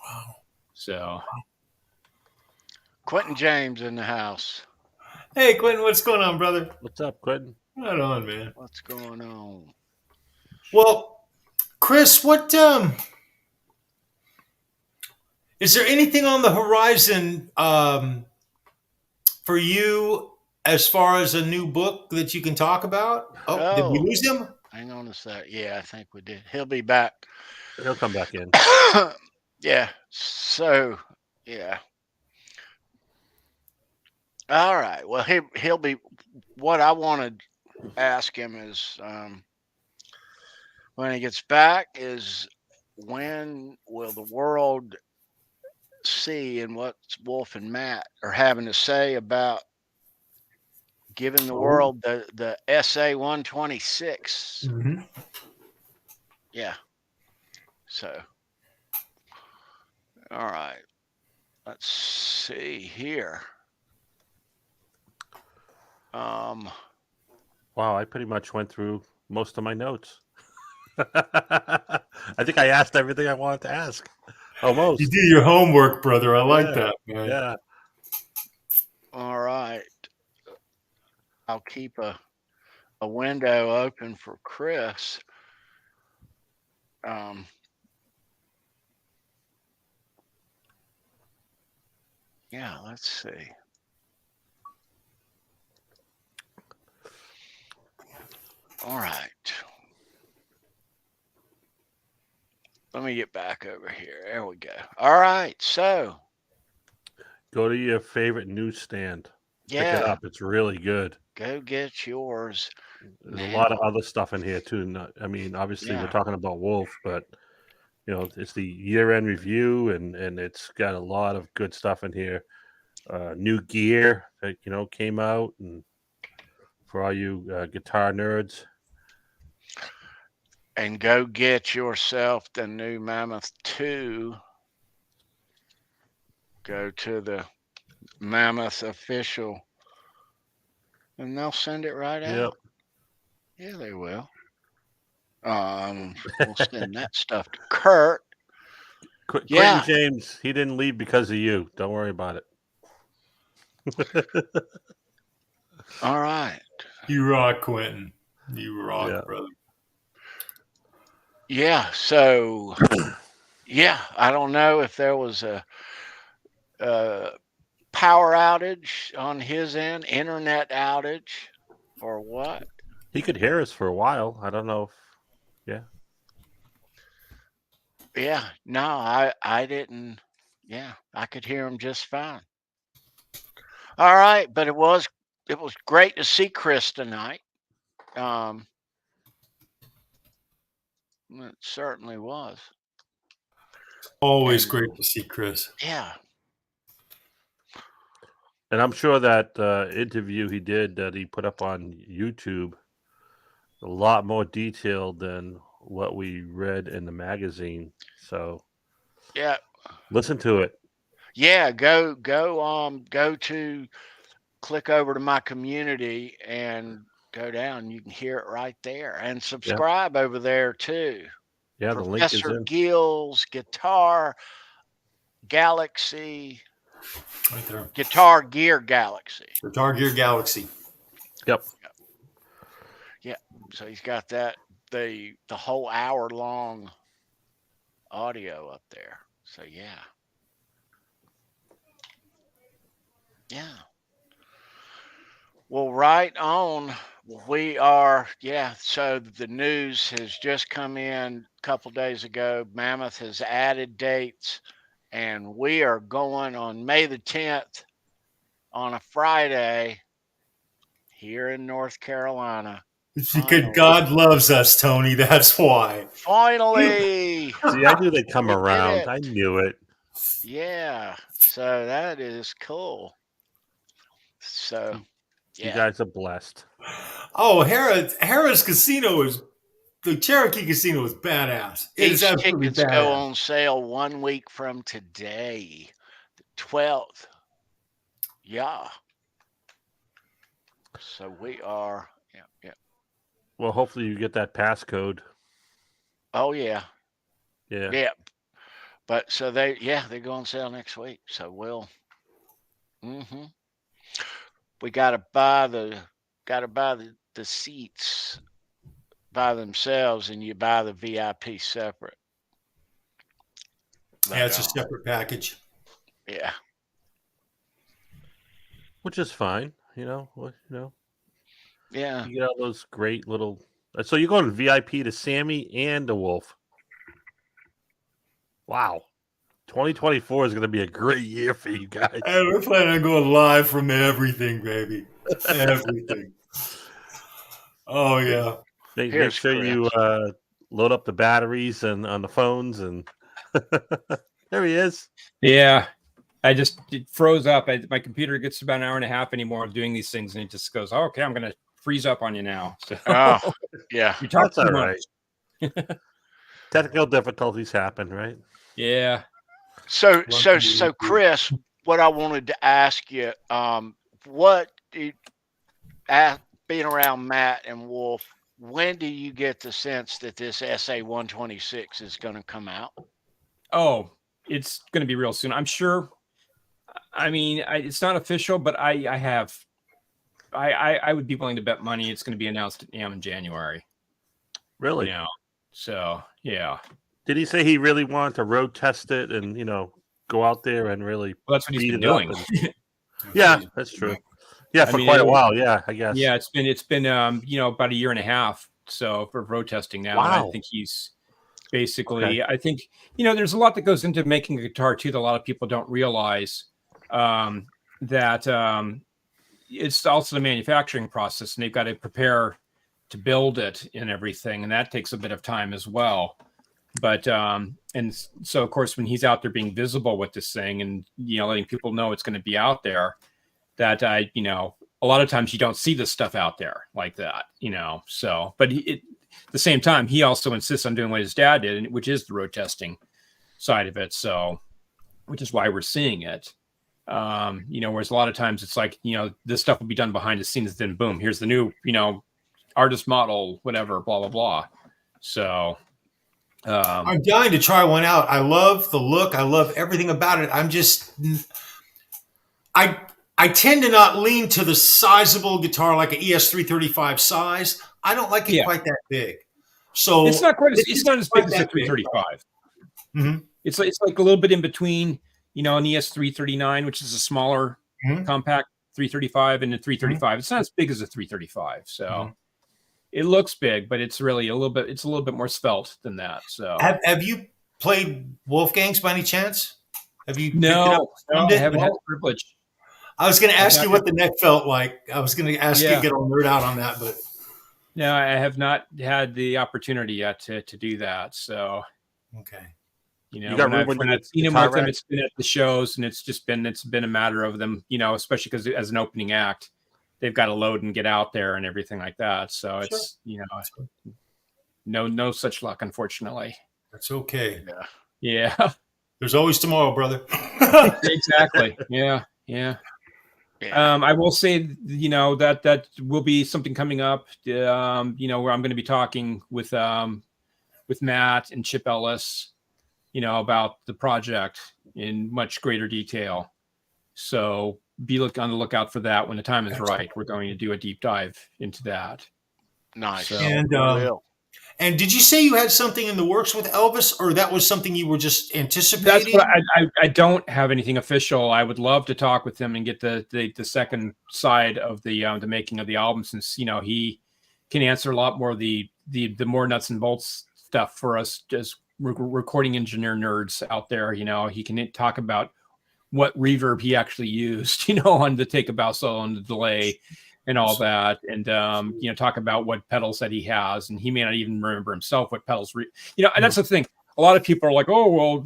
Wow. So Quentin James in the house. Hey, Quentin, what's going on, brother? What's up, Quentin? Right on, man. What's going on? Well, Chris, what is there anything on the horizon for you as far as a new book that you can talk about? Oh, did we lose him? Hang on a sec. Yeah, I think we did. He'll be back. He'll come back in. Yeah. So, yeah. All right. Well, he'll be. What I want to ask him is, when he gets back, is when will the world see and what Wolf and Matt are having to say about giving the world the SA 126? Mm-hmm. Yeah. So, all right. Let's see here. Wow, I pretty much went through most of my notes. I think I asked everything I wanted to ask. Almost. You do your homework, brother. I like that, man. Yeah. All right. I'll keep a window open for Chris. Yeah, let's see. All right. Let me get back over here. There we go. All right. So go to your favorite newsstand. Yeah. Pick it up. It's really good. Go get yours. There's a lot of other stuff in here too. I mean, obviously we're talking about Wolf, but it's the year-end review, and it's got a lot of good stuff in here. New gear that came out, and for all you guitar nerds. And go get yourself the new Mammoth 2. Go to the Mammoth official, and they'll send it right out. Yeah, they will. We'll send that stuff to Kurt. Quentin James, he didn't leave because of you. Don't worry about it. All right. You rock, Quentin. You rock, brother. Yeah. So, I don't know if there was a power outage on his end, internet outage, or what. He could hear us for a while. I don't know if, Yeah. No, I didn't. Yeah, I could hear him just fine. All right, but it was great to see Chris tonight. It certainly was. Always great to see Chris. Yeah. And I'm sure that interview he did that he put up on YouTube, a lot more detailed than what we read in the magazine. So yeah, listen to it. Yeah, go to click over to my community and go down. You can hear it right there, and subscribe over there too. Yeah, the link is Professor in. Gill's Guitar Galaxy, Right there. Guitar Gear Galaxy. Guitar Gear Galaxy. Yep. Yeah. So he's got that the whole hour long audio up there. So yeah. Yeah. Well, right on. We are, yeah. So the news has just come in a couple days ago. Mammoth has added dates, and we are going on May the 10th on a Friday here in North Carolina. Because God loves us, Tony. That's why. Finally. See, I knew they'd come We did around. it. I knew it. Yeah. So that is cool. So, You yeah. guys are blessed. Oh, Harrah's Casino is the Cherokee Casino is badass. It is These absolutely tickets go badass. on sale 1 week from today, the 12th. Yeah. So we are, yeah. Well, hopefully you get that passcode. Oh, yeah. Yeah. Yeah. But so they go on sale next week. So we'll, we got to buy the seats by themselves, and you buy the VIP separate. Yeah, it's a separate package. Yeah. Which is fine. You know. Yeah. You get all those great little. So you're going VIP to Sammy and the Wolf. Wow. 2024 is going to be a great year for you guys. Hey, we're planning on going live from everything, baby. Everything. Oh, yeah. Make Here's sure Chris. you load up the batteries and on the phones, and there he is. Yeah. It froze up. My computer gets about an hour and a half anymore of doing these things, and it just goes, okay, I'm going to freeze up on you now. So, Oh, yeah. you talk That's all right. Technical difficulties happen, right? Yeah. So, Chris, what I wanted to ask you, being around Matt and Wolf, when do you get the sense that this SA 126 is going to come out? Oh, it's going to be real soon, I'm sure. I mean, it's not official, but I would be willing to bet money it's going to be announced in January. Really? You know, so yeah. Did he say he really wanted to road test it and go out there and really? Well, that's what he's been beat it up doing. Yeah, that's true. Yeah, for quite a while. Yeah, I guess. Yeah, it's been about a year and a half. So for road testing now, Wow. and I think he's basically. Okay. I think there's a lot that goes into making a guitar too that a lot of people don't realize. That it's also the manufacturing process, and they've got to prepare to build it and everything, and that takes a bit of time as well. But and so of course when he's out there being visible with this thing and letting people know it's going to be out there, that a lot of times you don't see this stuff out there like that, so but at the same time he also insists on doing what his dad did, which is the road testing side of it, so which is why we're seeing it. Whereas a lot of times it's like, this stuff will be done behind the scenes, then boom, here's the new, artist model, whatever, blah, blah, blah. So I'm dying to try one out. I love the look. I love everything about it. I'm just, I tend to not lean to the sizable guitar like an ES335 size. I don't like it quite that big. So it's not quite. It's not as big as a 335. Mm-hmm. It's like a little bit in between. An ES339, which is a smaller compact 335, and a 335. It's not as big as a 335, so it looks big, but it's really a little bit more svelte than that. So have you played Wolfgang's by any chance? Have you? No, I haven't had the privilege. I was going to ask you what the neck felt like. I was going to ask you to get all nerd out on that, but no, I have not had the opportunity yet to do that. So okay. When I've seen him with them, it's been at the shows, and it's been a matter of them, especially because as an opening act, they've got to load and get out there and everything like that. So it's no such luck, unfortunately. That's okay. Yeah. There's always tomorrow, brother. Exactly. Yeah. Yeah. I will say, that will be something coming up, where I'm going to be talking with Matt and Chip Ellis, about the project in much greater detail. So be on the lookout for that when the time is right. We're going to do a deep dive into that. Nice. So, And did you say you had something in the works with Elvis, or that was something you were just anticipating? that's what I don't have anything official. I would love to talk with him and get the second side of the making of the album, since he can answer a lot more of the more nuts and bolts stuff for us as recording engineer nerds out there. He can talk about what reverb he actually used, on the take a bow solo and the delay and all that, and talk about what pedals that he has, and he may not even remember himself what pedals and that's the thing. A lot of people are like, oh well,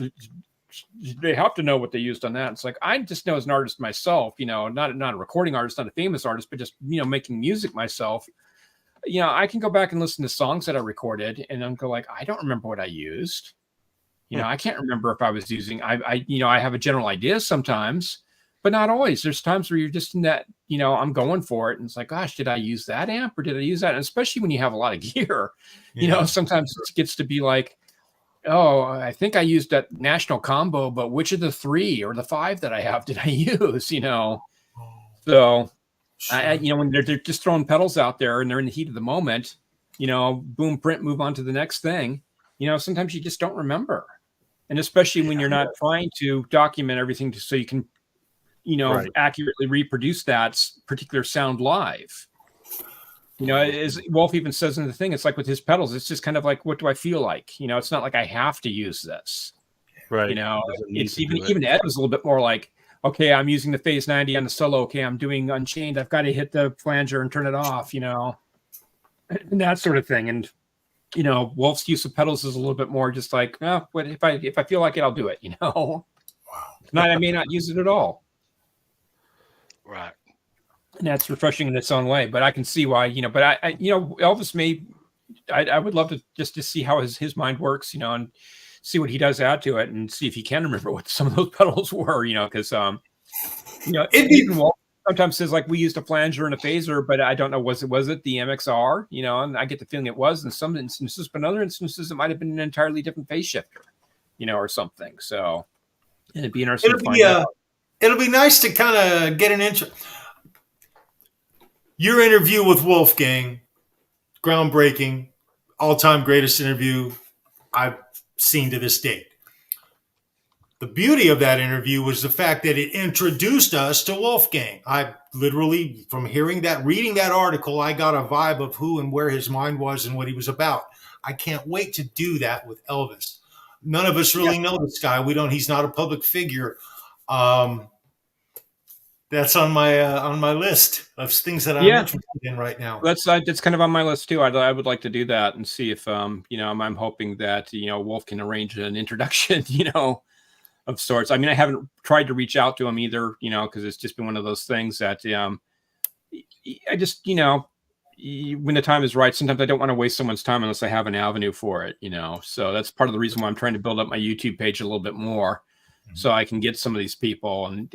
they have to know what they used on that. It's like, I just know as an artist myself, not a recording artist, not a famous artist, but just making music myself. I can go back and listen to songs that I recorded and then go like, I don't remember what I used. I can't remember if I was using, I have a general idea sometimes, but not always. There's times where you're just in that, I'm going for it. And it's like, gosh, did I use that amp or did I use that? And especially when you have a lot of gear, sometimes it gets to be like, oh, I think I used that National Combo, but which of the 3 or the 5 that I have did I use, So, when they're just throwing pedals out there and they're in the heat of the moment, boom, print, move on to the next thing, sometimes you just don't remember. And especially when you're not trying to document everything so you can, right, accurately reproduce that particular sound live. As Wolf even says in the thing, it's like with his pedals, it's just kind of like, what do I feel like? It's not like I have to use this. Right. It's even Ed was a little bit more like, okay, I'm using the Phase 90 on the solo. Okay, I'm doing Unchained. I've got to hit the flanger and turn it off, and that sort of thing. And Wolf's use of pedals is a little bit more just like, what if I feel like it, I'll do it. Wow. Tonight I may not use it at all. Right. And that's refreshing in its own way. But I can see why, but I Elvis I would love to see how his mind works, and see what he does add to it and see if he can remember what some of those pedals were, because, even Wolf sometimes says like we used a flanger and a phaser, but I don't know, was it the MXR, and I get the feeling it was in some instances, but in other instances, it might've been an entirely different phase shifter, or something. So it'd be interesting to find out. It'll be nice to kind of get an intro. Your interview with Wolfgang, groundbreaking, all-time greatest interview I've seen to this date. The beauty of that interview was the fact that it introduced us to Wolfgang. I literally, from reading that article, I got a vibe of who and where his mind was and what he was about. I can't wait to do that with Elvis. None of us really know this guy. He's not a public figure. That's on my list of things that I'm interested in right now. That's kind of on my list too. I would like to do that and see if I'm hoping that Wolf can arrange an introduction, of sorts. I mean, I haven't tried to reach out to him either, because it's just been one of those things that I just when the time is right, sometimes I don't want to waste someone's time unless I have an avenue for it, So that's part of the reason why I'm trying to build up my YouTube page a little bit more. So I can get some of these people and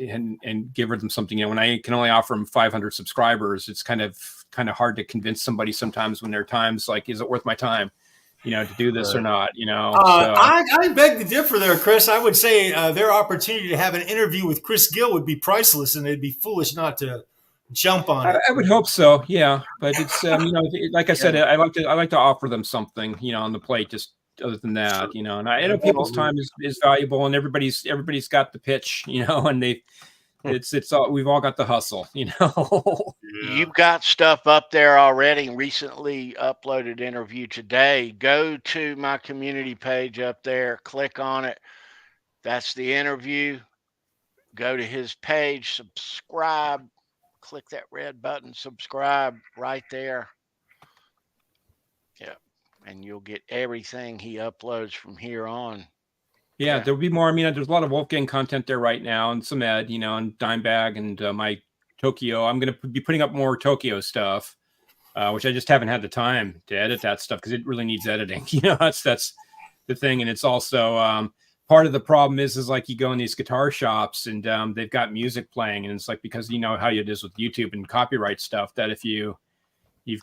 give them something. When I can only offer them 500 subscribers, it's kind of hard to convince somebody sometimes when there are times like, is it worth my time, to do this or not? I beg to differ there, Chris. I would say their opportunity to have an interview with Chris Gill would be priceless, and they'd be foolish not to jump on it. I would hope so. Yeah, but it's like I said, I like to offer them something, on the plate. Just other than that, and I know people's time is valuable, and everybody's got the pitch, and it's all, we've all got the hustle, You've got stuff up there already. Recently uploaded interview today. Go to my community page up there, click on it. That's the interview. Go to his page, subscribe, click that red button, subscribe right there. Yeah. And you'll get everything he uploads from here on. Yeah, there'll be more. I mean, there's a lot of Wolfgang content there right now, and some Ed, and Dimebag and my Tokyo. I'm going to be putting up more Tokyo stuff, which I just haven't had the time to edit that stuff because it really needs editing. That's the thing. And it's also part of the problem is like you go in these guitar shops and they've got music playing, and it's like, because you know how it is with YouTube and copyright stuff, that if you've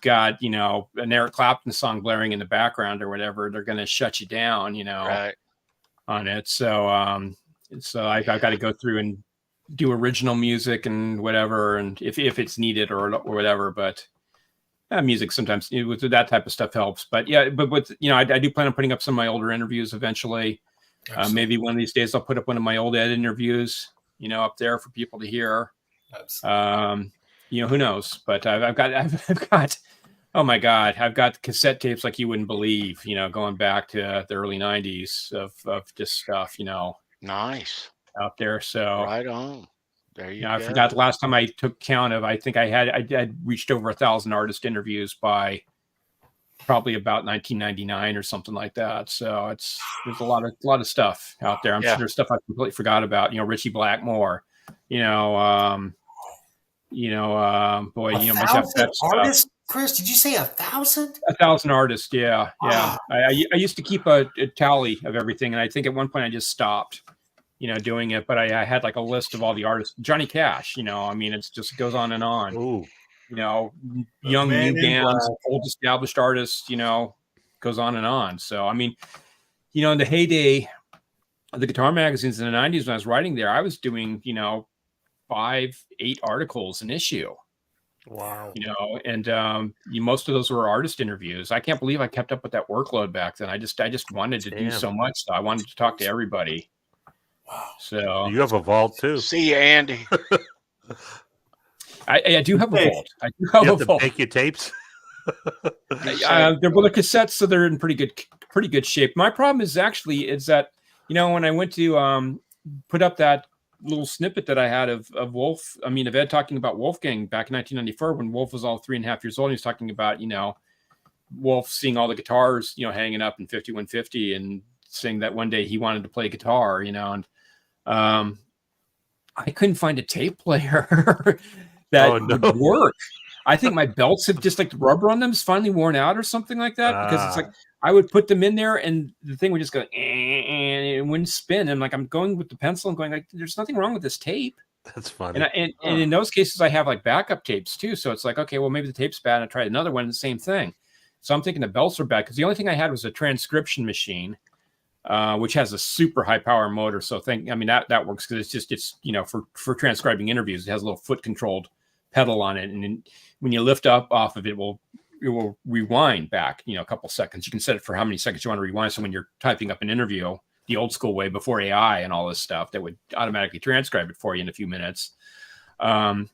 got, you know, an Eric Clapton song blaring in the background or whatever, they're going to shut you down, you know, Right. on it. So I've got to go through and do original music and whatever, and if it's needed or whatever. But music sometimes, with that type of stuff helps. But yeah, but with, you know, I do plan on putting up some of my older interviews eventually. Maybe one of these days I'll put up one of my old Ed interviews, you know, up there for people to hear. You know, who knows? But I've got, oh my God, I've got cassette tapes like you wouldn't believe, you know, going back to the early 90s of just stuff, you know. Nice. Out there. So right on. There you go. I forgot the last time I took count of, I think I had reached over 1,000 artist interviews by probably about 1999 or something like that. So there's a lot of stuff out there. I'm sure there's stuff I completely forgot about, you know, Richie Blackmore, you know, boy, you know, artists. Chris, did you say 1,000? 1,000 artists. Yeah. Wow. I used to keep a tally of everything. And I think at one point I just stopped, you know, doing it, but I had like a list of all the artists. Johnny Cash, you know, I mean, it just goes on and on. Ooh. You know, young new bands, old established artists, you know, goes on and on. So, I mean, you know, in the heyday of the guitar magazines in the 90s, when I was writing there, I was doing, you know, 5-8 articles an issue. Wow. You know, and most of those were artist interviews. I can't believe I kept up with that workload back then. I just wanted to do so much. So I wanted to talk to everybody. Wow. So you have a vault too. See you, Andy. I do have a vault. I do have a vault. Make your tapes. They're cassettes, so they're in pretty good shape. My problem is that, you know, when I went to put up that little snippet that I had of Ed talking about Wolfgang back in 1994, when Wolf was all 3.5 years old, he was talking about, you know, Wolf seeing all the guitars, you know, hanging up in 5150 and saying that one day he wanted to play guitar, you know, and I couldn't find a tape player that would work. I think my belts have just, like, the rubber on them is finally worn out or something like that, because it's like I would put them in there and the thing would just go and it wouldn't spin. And like, I'm going with the pencil and going like, there's nothing wrong with this tape. That's funny. And in those cases, I have like backup tapes too. So it's like, okay, well, maybe the tape's bad. And I tried another one, and the same thing. So I'm thinking the belts are bad, because the only thing I had was a transcription machine, which has a super high power motor. So that works, because it's you know, for transcribing interviews, it has a little foot controlled pedal on it, and when you lift up off of it, it will rewind back, you know, a couple seconds. You can set it for how many seconds you want to rewind. So when you're typing up an interview the old school way, before AI and all this stuff, that would automatically transcribe it for you in a few minutes. But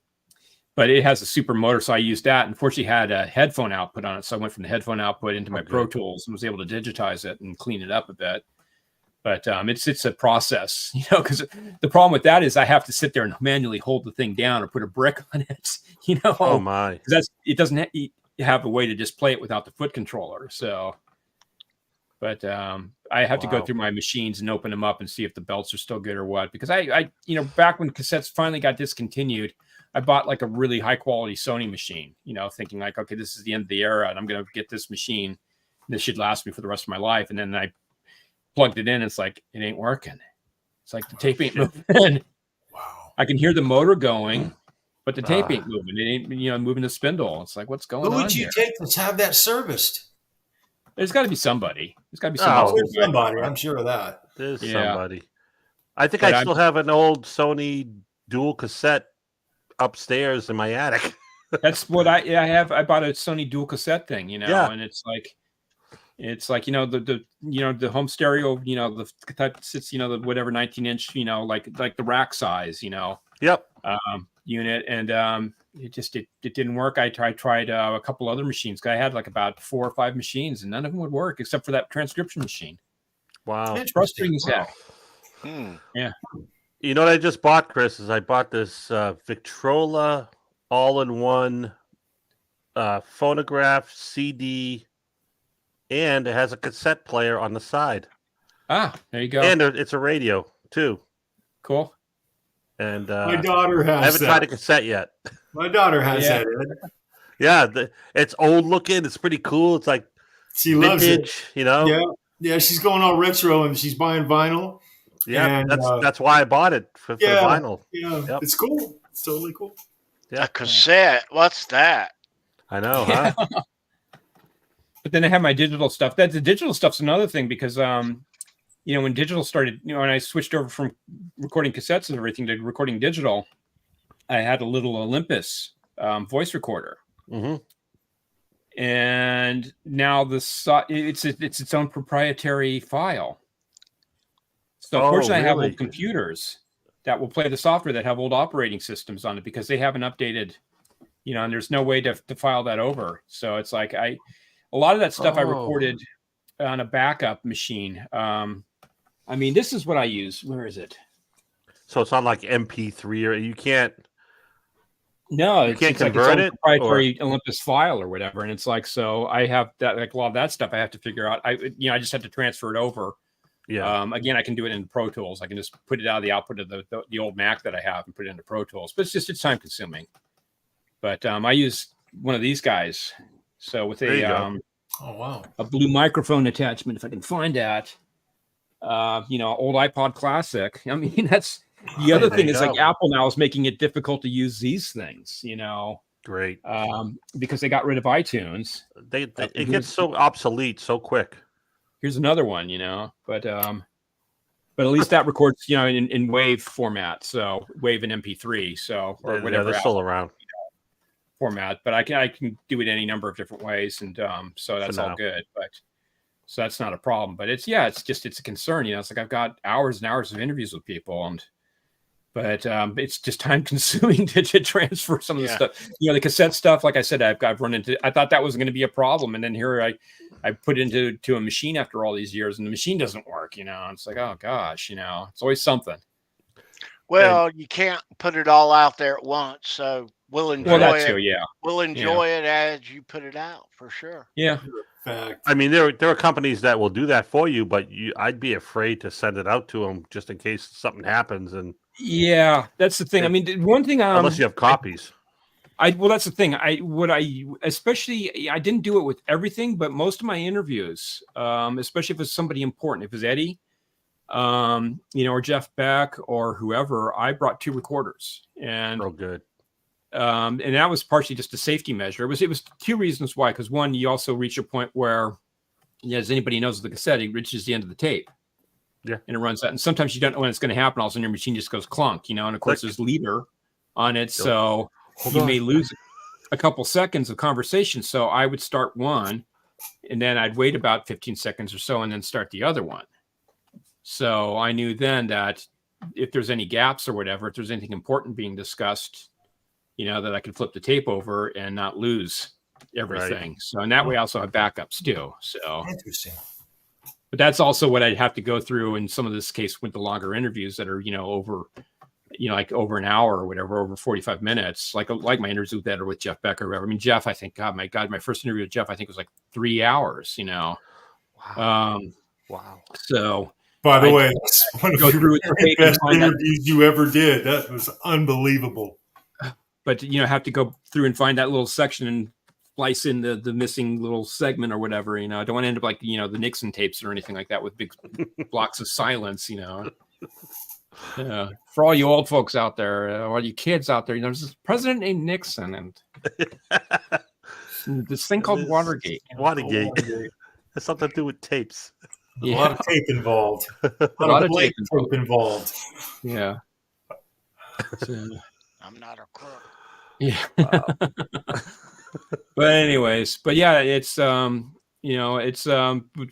it has a super motor, so I used that. Unfortunately, had a headphone output on it, so I went from the headphone output into my Pro Tools and was able to digitize it and clean it up a bit. But it's a process, you know, because the problem with that is I have to sit there and manually hold the thing down or put a brick on it, you know. Oh my! It doesn't have a way to just play it without the foot controller. So, but I have to go through my machines and open them up and see if the belts are still good or what. Because I you know, back when cassettes finally got discontinued, I bought like a really high quality Sony machine, you know, thinking like, okay, this is the end of the era, and I'm going to get this machine. This should last me for the rest of my life. And then I plugged it in. It's like, it ain't working. It's like the tape ain't moving. Wow. I can hear the motor going, but the tape ain't moving. It ain't, you know, moving the spindle. It's like, what's going on? Who would you take to have that serviced? There's got to be somebody. There's got to be somebody. Somebody. I'm sure of that. There's somebody. I think I still have an old Sony dual cassette upstairs in my attic. That's what I have. I bought a Sony dual cassette thing, you know, and it's like, you know, the home stereo, you know, the type that sits, you know, the whatever 19-inch, you know, like the rack size, you know, unit. And it didn't work. I tried a couple other machines. I had like about 4 or 5 machines, and none of them would work except for that transcription machine. Wow. It's frustrating as heck. Yeah. You know what I just bought, Chris, is I bought this Victrola all-in-one phonograph, CD, and it has a cassette player on the side. Ah, there you go. And it's a radio, too. Cool. And my daughter has I haven't tried a cassette yet. My daughter has that. Yeah, it's old looking. It's pretty cool. It's like she vintage, loves it. You know? Yeah, she's going all retro, and she's buying vinyl. Yeah, And, that's why I bought it for the vinyl. Yeah, Yep. it's cool. It's totally cool. Yeah. A cassette. What's that? I know, huh? But then I have my digital stuff. The digital stuff's another thing because when digital started, when I switched over from recording cassettes and everything to recording digital, I had a little Olympus voice recorder. Mm-hmm. And now it's its own proprietary file. So fortunately, I have old computers that will play the software that have old operating systems on it because they haven't updated, and there's no way to file that over. So it's like a lot of that stuff I recorded on a backup machine. This is what I use. Where is it? So it's not like MP3 or you can't. No, you can't it's convert like its own it proprietary Olympus file or whatever. And it's like, so I have that, like a lot of that stuff I have to figure out. I just have to transfer it over. Yeah. Again, I can do it in Pro Tools. I can just put it out of the output of the old Mac that I have and put it into Pro Tools. But it's time consuming. But I use one of these guys. So with a blue microphone attachment, if I can find that. Old iPod Classic. That's the other thing is like Apple now is making it difficult to use these things, Great. Because they got rid of iTunes. It gets so obsolete so quick. Here's another one, but at least that records, in WAV format. So WAV and MP3. So, or whatever. They're still around. Format, but I can do it any number of different ways. And so that's all good. So that's not a problem, but it's a concern. It's like I've got hours and hours of interviews with people, but it's just time consuming to transfer some of the stuff. The cassette stuff, like I said, I've run into. I thought that was going to be a problem, and then here I put it into a machine after all these years, and the machine doesn't work. It's like, oh gosh, it's always something. Well, you can't put it all out there at once, so we'll enjoy it. Too, yeah. We'll enjoy it as you put it out for sure. Yeah. I mean, there are companies that will do that for you, but I'd be afraid to send it out to them just in case something happens. And yeah, that's the thing. I mean, one thing, unless you have copies. That's the thing. I didn't do it with everything, but most of my interviews, especially if it's somebody important, if it's Eddie, or Jeff Beck or whoever, I brought 2 recorders. And good. And that was partially just a safety measure. It was 2 reasons why. Because one, you also reach a point where, as anybody knows with the cassette, it reaches the end of the tape. Yeah. And it runs out. And sometimes you don't know when it's going to happen. All of a sudden your machine just goes clunk, and of course there's leader on it. So you may lose a couple seconds of conversation. So I would start one and then I'd wait about 15 seconds or so and then start the other one. So I knew then that if there's any gaps or whatever, if there's anything important being discussed, that I could flip the tape over and not lose everything. Right. So in that way, I also have backups too. So interesting. But that's also what I'd have to go through in some of this case with the longer interviews that are, over, over an hour or whatever, over 45 minutes, like my interviews with that or with Jeff Becker or whatever. I mean, Jeff, I think, my first interview with Jeff, I think was like 3 hours, Wow. Wow. So. By the way, that's one of the best interviews you ever did. That was unbelievable. But, have to go through and find that little section and splice in the missing little segment or whatever, I don't want to end up like, the Nixon tapes or anything like that with big blocks of silence, For all you old folks out there, all you kids out there, there's this president named Nixon and this thing called Watergate. Watergate. Has something to do with tapes. A lot of tape involved. A lot of tape involved. Yeah. So, I'm not a crook. Yeah. Wow. But anyways, it's it's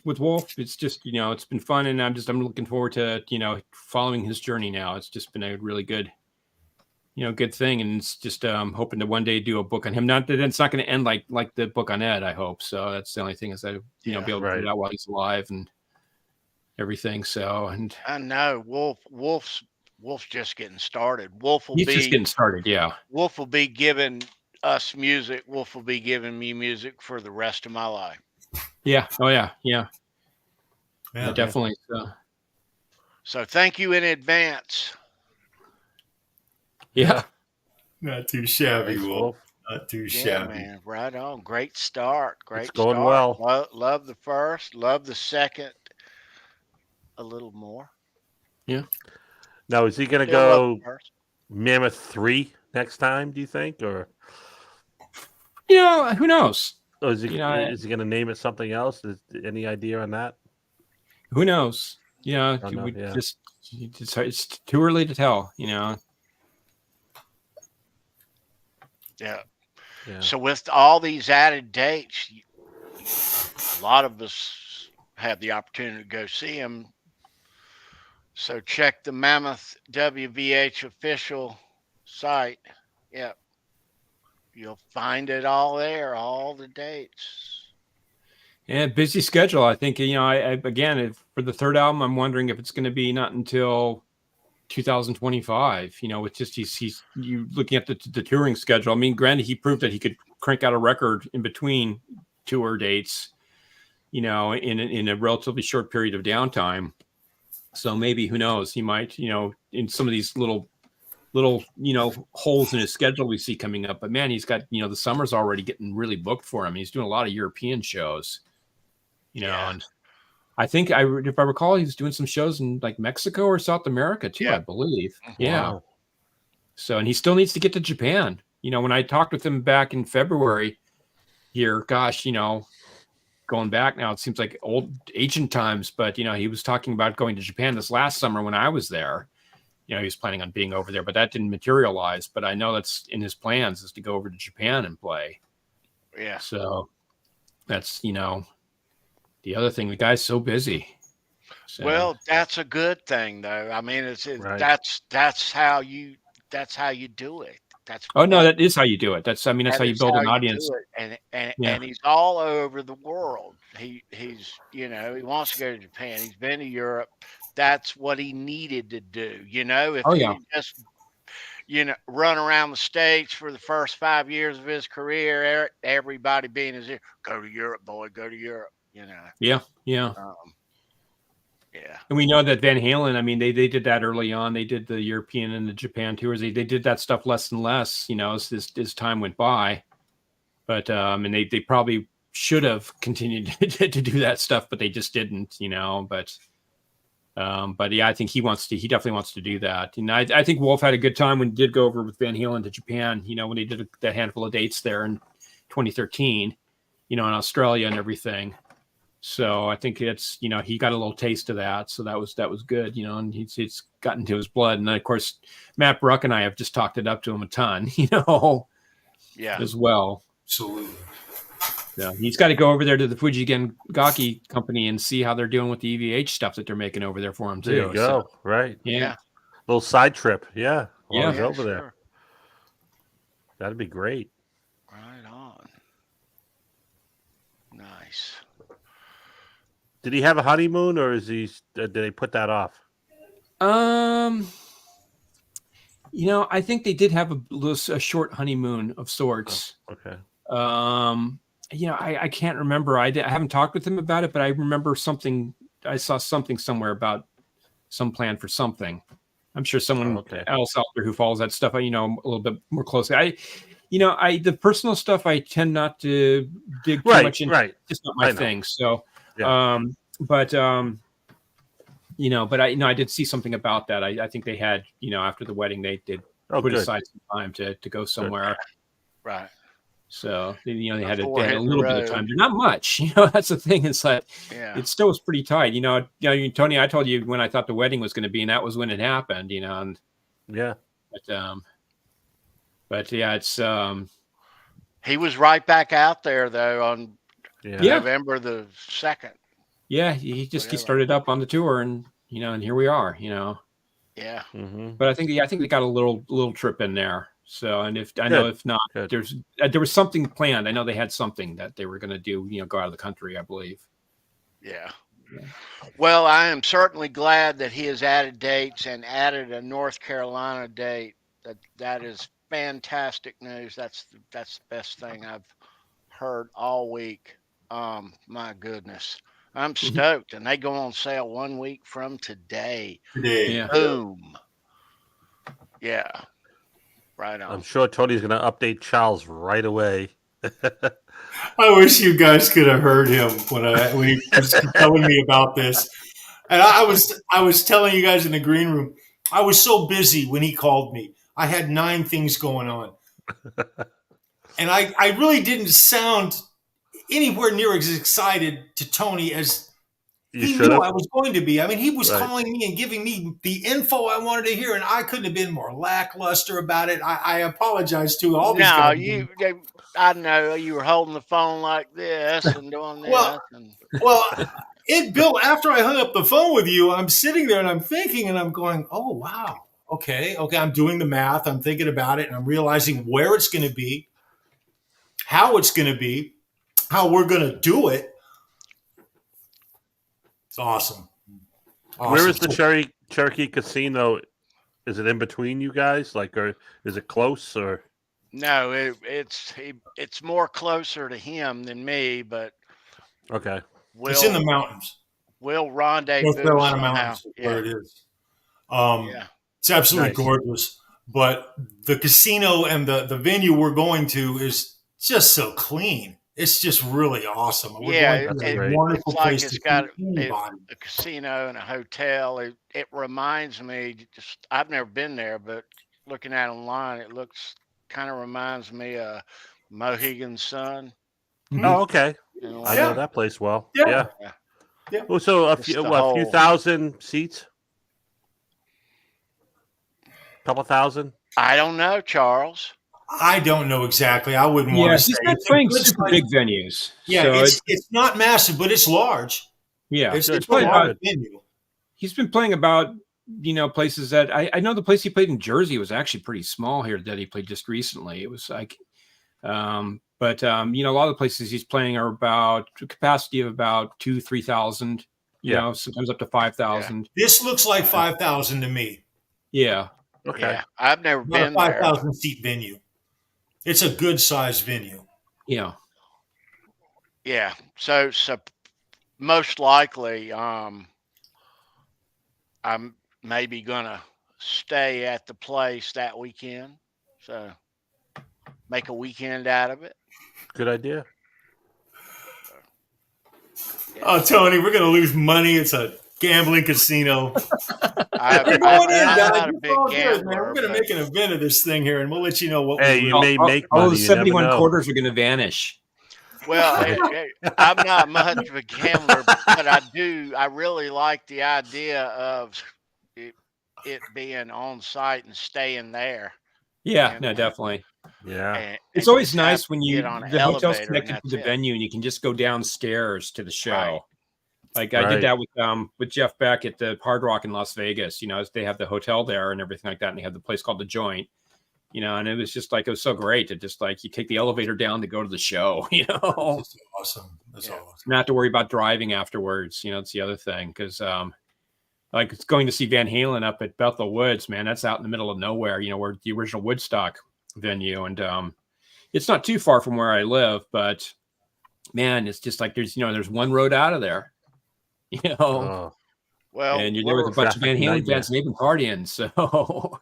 with Wolf, it's just it's been fun, and I'm looking forward to following his journey now. It's just been a really good good thing, and it's just hoping to one day do a book on him. Not that it's not going to end like the book on Ed, I hope. So that's the only thing is that be able to put it out while he's alive and everything. So, and I know Wolf's just getting started. He's just getting started. Yeah. Wolf will be giving us music. Wolf will be giving me music for the rest of my life. Yeah. Oh yeah. Yeah. Yeah, definitely. So thank you in advance. Yeah. Not too shabby, Wolf. Not too shabby. Man. Right on. Great start. Great start. Going well. Love the first. Love the second. A little more. Yeah. Now, is he going to Still love go the first. Mammoth 3 next time, do you think? Or Who knows? is he going to name it something else? Any idea on that? Who knows? Don't know, yeah. It's too early to tell, Yeah. Yeah. So with all these added dates, a lot of us have the opportunity to go see him. So check the Mammoth WVH official site. Yep. You'll find it all there, all the dates. Yeah, busy schedule. I think, again, for the third album, I'm wondering if it's going to be not until 2025. With just he's you looking at the touring schedule. I mean, granted, he proved that he could crank out a record in between tour dates, in a relatively short period of downtime. So maybe, who knows, he might, in some of these little holes in his schedule we see coming up. But man, he's got, the summer's already getting really booked for him. He's doing a lot of European shows, and I think if I recall, he was doing some shows in like Mexico or South America too, I believe. Yeah. Wow. So, and he still needs to get to Japan. When I talked with him back in February here, gosh, going back now, it seems like old ancient times, but he was talking about going to Japan this last summer when I was there. He was planning on being over there, but that didn't materialize. But I know that's in his plans, is to go over to Japan and play. Yeah. So that's, the other thing, the guy's so busy. So. Well, that's a good thing, though. I mean, Right. that's how you do it. That's no, that is how you do it. That's how you build an audience. And he's all over the world. He's he wants to go to Japan. He's been to Europe. That's what he needed to do. If he just run around the States for the first 5 years of his career, everybody being his ear, go to Europe, boy, go to Europe. Yeah. Yeah. And we know that Van Halen, I mean, they did that early on. They did the European and the Japan tours. They did that stuff less and less, as time went by. But and they probably should have continued to do that stuff, but they just didn't, But yeah, I think he definitely wants to do that. And I think Wolf had a good time when he did go over with Van Halen to Japan, when he did that handful of dates there in 2013, in Australia and everything. So I think it's, he got a little taste of that. So that was good, and it's gotten to his blood. And then, of course, Matt Bruck and I have just talked it up to him a ton, as well. Absolutely. Yeah, he's got to go over there to the Fuji Gaki company and see how they're doing with the EVH stuff that they're making over there for him, too. There you go. Right. Yeah. Little side trip. Yeah. Yeah. He's over there. That'd be great. Right on. Nice. Did he have a honeymoon, or did they put that off? I think they did have a short honeymoon of sorts. Oh, okay. I can't remember. I haven't talked with him about it, but I remember something. I saw something somewhere about some plan for something. I'm sure someone else out there who follows that stuff, a little bit more closely. The personal stuff I tend not to dig too much into. Right. It's just not my thing. So, yeah. But I did see something about that. I think they had, after the wedding, they did put aside some time to go somewhere. Right. So they had a little bit of time. Not much, That's the thing. It's like it still was pretty tight. Tony, I told you when I thought the wedding was going to be, and that was when it happened. And yeah. But yeah, it's he was right back out there though on November the 2nd. Yeah, he started up on the tour, and and here we are. Yeah. Mm-hmm. But I think they got a little trip in there. So, and if not, there was something planned. I know they had something that they were going to do, go out of the country, I believe. Yeah. Well, I am certainly glad that he has added dates and added a North Carolina date. That is fantastic news. That's the best thing I've heard all week. My goodness. I'm stoked. And they go on sale 1 week from today. Yeah. Boom. Yeah. Right on. I'm sure Tony's going to update Charles right away. I wish you guys could have heard him when he was telling me about this. And I was telling you guys in the green room, I was so busy when he called me. I had 9 things going on. And I really didn't sound anywhere near as excited to Tony as he knew I was going to be. I mean, he was calling me and giving me the info I wanted to hear, and I couldn't have been more lackluster about it. I apologize to all these guys. I know you were holding the phone like this and doing this. Bill, after I hung up the phone with you, I'm sitting there and I'm thinking and I'm going, oh, wow. Okay. I'm doing the math. I'm thinking about it and I'm realizing where it's going to be, how it's going to be, how we're going to do it. It's awesome. Where is the Cherokee Casino? Is it in between you guys? Like, or is it close? Or no, it's more closer to him than me. But okay, it's in the mountains. We'll rendezvous North Carolina somehow. Mountains, where it is. It's absolutely gorgeous. But the casino and the venue we're going to is just so clean. It's just really awesome. We're going to a wonderful place. It's got a casino and a hotel. It reminds me, I've never been there, but looking at it online, it kind of reminds me of Mohegan Sun. Oh, okay. I know that place well. Yeah. Well, so a few thousand seats? Couple thousand? I don't know, Charles. I don't know exactly. I wouldn't want to say. He's not playing super big venues. Yeah, so it's not massive, but it's large. Yeah, it's a large venue. He's been playing about, places that I know the place he played in Jersey was actually pretty small here that he played just recently. It was like, a lot of the places he's playing are about a capacity of about 2,000-3,000, sometimes up to 5,000. This looks like 5,000 to me. Yeah. Okay. Yeah, I've never been there. 5,000 seat venue. It's a good sized venue. Yeah. Yeah. So most likely, I'm maybe gonna stay at the place that weekend. So make a weekend out of it. Good idea. Oh, Tony, we're gonna lose money. It's a gambling casino. I'm not a big gambler, man. We're going to make an event of this thing here, and we'll let you know what we do. You may make money. All the 71 quarters are going to vanish. Well, I'm not much of a gambler, but I really like the idea of it being on site and staying there. Yeah, no, definitely. Yeah. It's always nice when the hotel's connected to the venue and you can just go downstairs to the show. Right. Like I did that with Jeff Beck at the Hard Rock in Las Vegas. They have the hotel there and everything like that, and they have the place called The Joint. And it was just like, it was so great to just like you take the elevator down to go to the show. That's awesome. That's awesome. Not have to worry about driving afterwards. It's the other thing because like it's going to see Van Halen up at Bethel Woods, man. That's out in the middle of nowhere. Where the original Woodstock venue, and it's not too far from where I live, but man, it's just like there's one road out of there. Well, and you're there with a bunch of Van Halen fans and they've been partying, so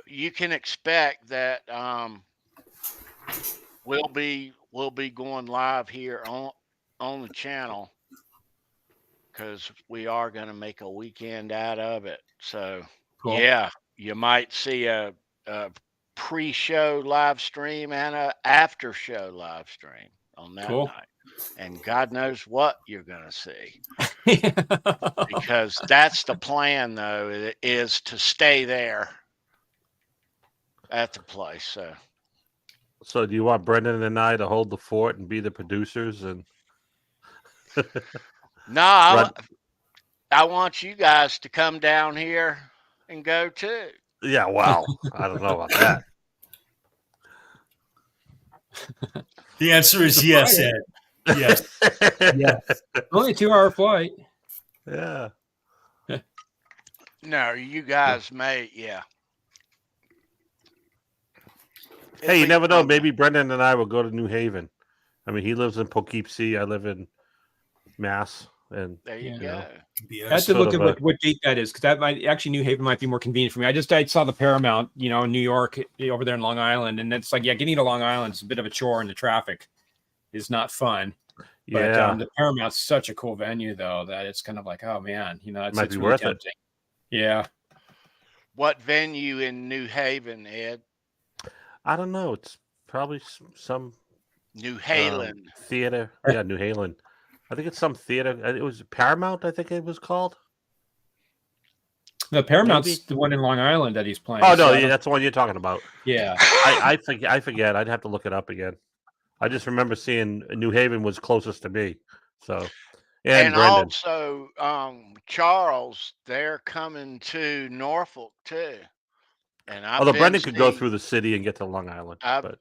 you can expect that we'll be going live here on the channel because we are going to make a weekend out of it. So cool. Yeah, you might see a pre-show live stream and a after show live stream on that night. And God knows what you're going to see. Because that's the plan, though, is to stay there at the place. So do you want Brendan and I to hold the fort and be the producers? And No, I want you guys to come down here and go, too. Yeah, wow. I don't know about that. The answer is yes, Ed. Yes. Yes. Only a 2-hour flight. Yeah. No, you guys may, Hey, you never know. Maybe Brendan and I will go to New Haven. I mean, he lives in Poughkeepsie. I live in Mass. And there you go. I have to look at what date that is, because that might actually New Haven might be more convenient for me. I saw the Paramount, in New York, over there in Long Island, and it's like, getting to Long Island is a bit of a chore, and the traffic is not fun. But Yeah, the Paramount's such a cool venue, though, that it's kind of like, oh man, might it's be really worth it. tempting. Yeah. What venue in New Haven, Ed? I don't know. It's probably some New Halen. theater. Yeah, New Halen. I think it's some theater. It was Paramount, I think it was called. The Paramount's Maybe? the one in Long Island that he's playing. Oh no, so I yeah, don't- that's the one you're talking about. yeah. I forget. I'd have to look it up again. I just remember seeing New Haven was closest to me. So, and Brendan. Also, Charles, they're coming to Norfolk too. And I've Although been Brendan could go seeing, through the city and get to Long Island, but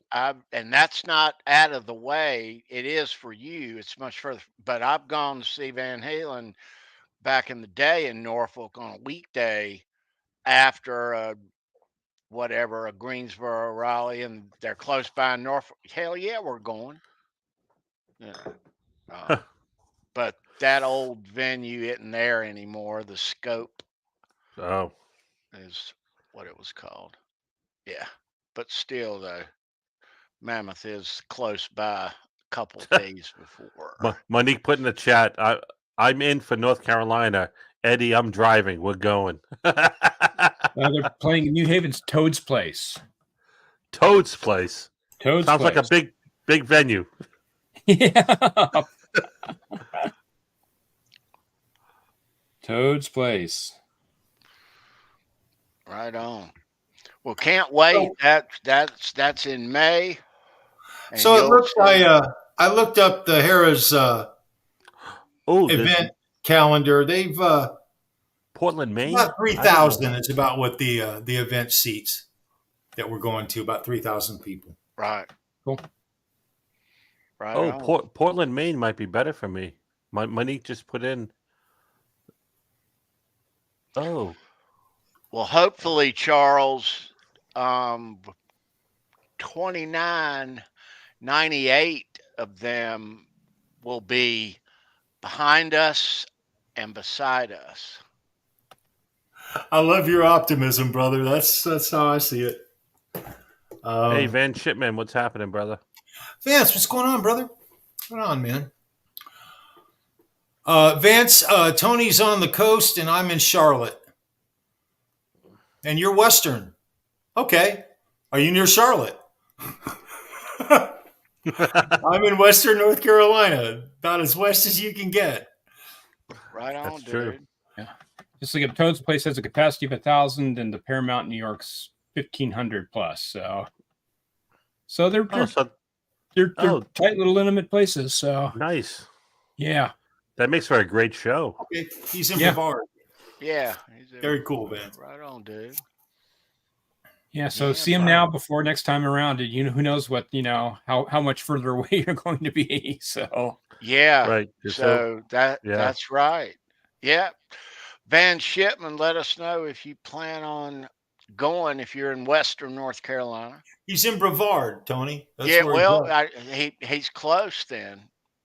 and that's not out of the way. It is for you. It's much further, but I've gone to see Van Halen back in the day in Norfolk on a weekday after a Greensboro rally, and they're close by in Norfolk. Hell yeah, we're going. Yeah. But that old venue isn't there anymore. The Scope oh, is what it was called. Yeah. But still, though, Mammoth is close by a couple days before. Monique put in the chat. I'm in for North Carolina. Eddie, I'm driving. We're going. They're playing New Haven's Toad's Place. Toad's Place. Toad's Sounds Place. like a big venue. Yeah. Toad's Place. Right on. Well, can't wait. That's in May. And So it you'll looks see- I looked up the Harrah's event calendar. They've Portland, Maine. about 3,000 is about what the event seats that we're going to. About 3,000 people. Right. Cool. Right. Oh, on. Portland, Maine might be better for me. Monique just put in. Oh, Well, hopefully, Charles, 2998 of them will be behind us and beside us. I love your optimism, brother. That's how I see it. hey, Van Shipman, what's happening, brother? Vance, what's going on, brother? What's going on, man? Vance, Tony's on the coast and I'm in Charlotte. And you're Western. Okay. Are you near Charlotte? I'm in Western North Carolina, about as west as you can get. Right on, That's dude. true. Yeah. Just like if Toad's Place has a capacity of 1,000 and the Paramount New York's 1,500 plus. So they're tight little intimate places. So nice. Yeah. That makes for a great show. Okay. He's in Brevard. Yeah. Very cool, man. Right on, dude. Yeah, so see him now before next time around. You know, who knows what, how much further away you're going to be. So yeah. Right. So that's right. Yeah. Van Shipman, let us know if you plan on going if you're in Western North Carolina. He's in Brevard, Tony. That's yeah, where well, he's close then.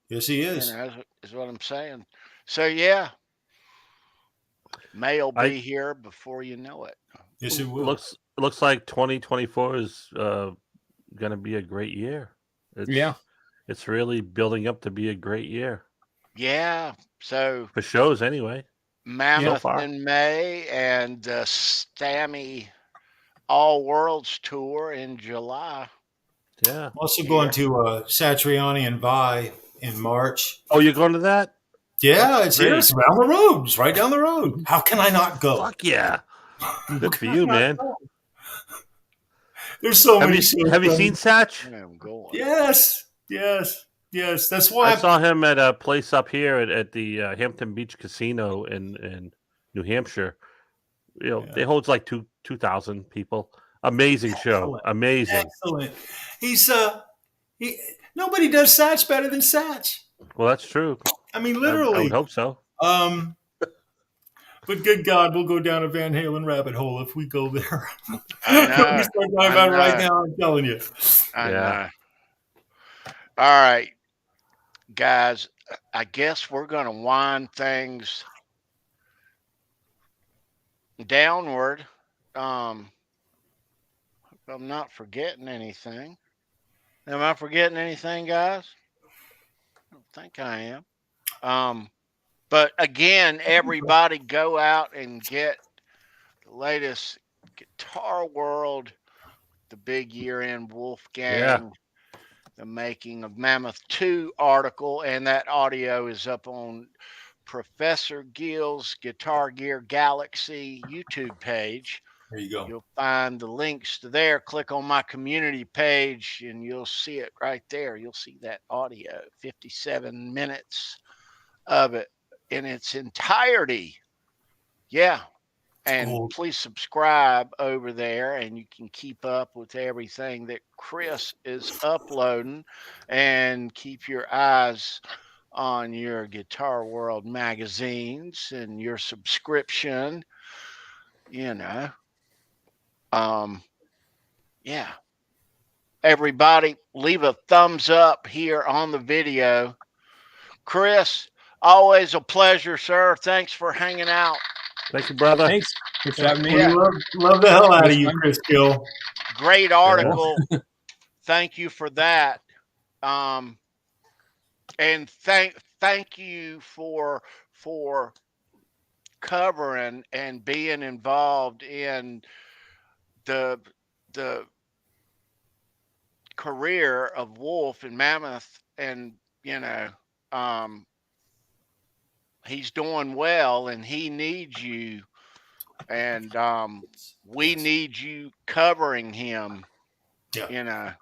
Yes, he is. Is what I'm saying. So yeah. May will be here before you know it. Yes, it will. Looks like 2024 is going to be a great year. It's really building up to be a great year. Yeah. So for shows anyway. Mammoth in May and Stammy All Worlds Tour in July. Yeah. I'm also going to Satriani and Vi in March. Oh, you're going to that? Yeah, it's here. It's around the road. It's right down the road. How can I not go? Fuck yeah. Good for you, man. There's so many. Have you seen Satch? I'm going. Yes. That's why I saw him at a place up here at the Hampton Beach Casino in New Hampshire. They hold like 2,000 people. Amazing show. Amazing. Excellent. He's nobody does Satch better than Satch. Well, that's true. I mean, literally. I would hope so. But good God, we'll go down a Van Halen rabbit hole if we go there. I know. We start talking about it right now. I'm telling you. I know. All right, guys. I guess we're going to wind things downward. I'm not forgetting anything. Am I forgetting anything, guys? I don't think I am. But again, everybody go out and get the latest Guitar World, the big year-end Wolfgang, the making of Mammoth 2 article, and that audio is up on Professor Gill's Guitar Gear Galaxy YouTube page. There you go. You'll find the links to there. Click on my community page and you'll see it right there. You'll see that audio, 57 minutes of it in its entirety. Yeah. And please subscribe over there and you can keep up with everything that Chris is uploading and keep your eyes on your Guitar World magazines and your subscription, you know. Yeah. Everybody leave a thumbs up here on the video. Chris, always a pleasure, sir. Thanks for hanging out. Thank you, brother. Thanks for having me. Yeah. Love the hell out of you, Chris Gill. Great article. Thank you for that. And thank you for covering and being involved in the career of Wolf and Mammoth, and you know, he's doing well and he needs you, and we need you covering him. Yeah. You know,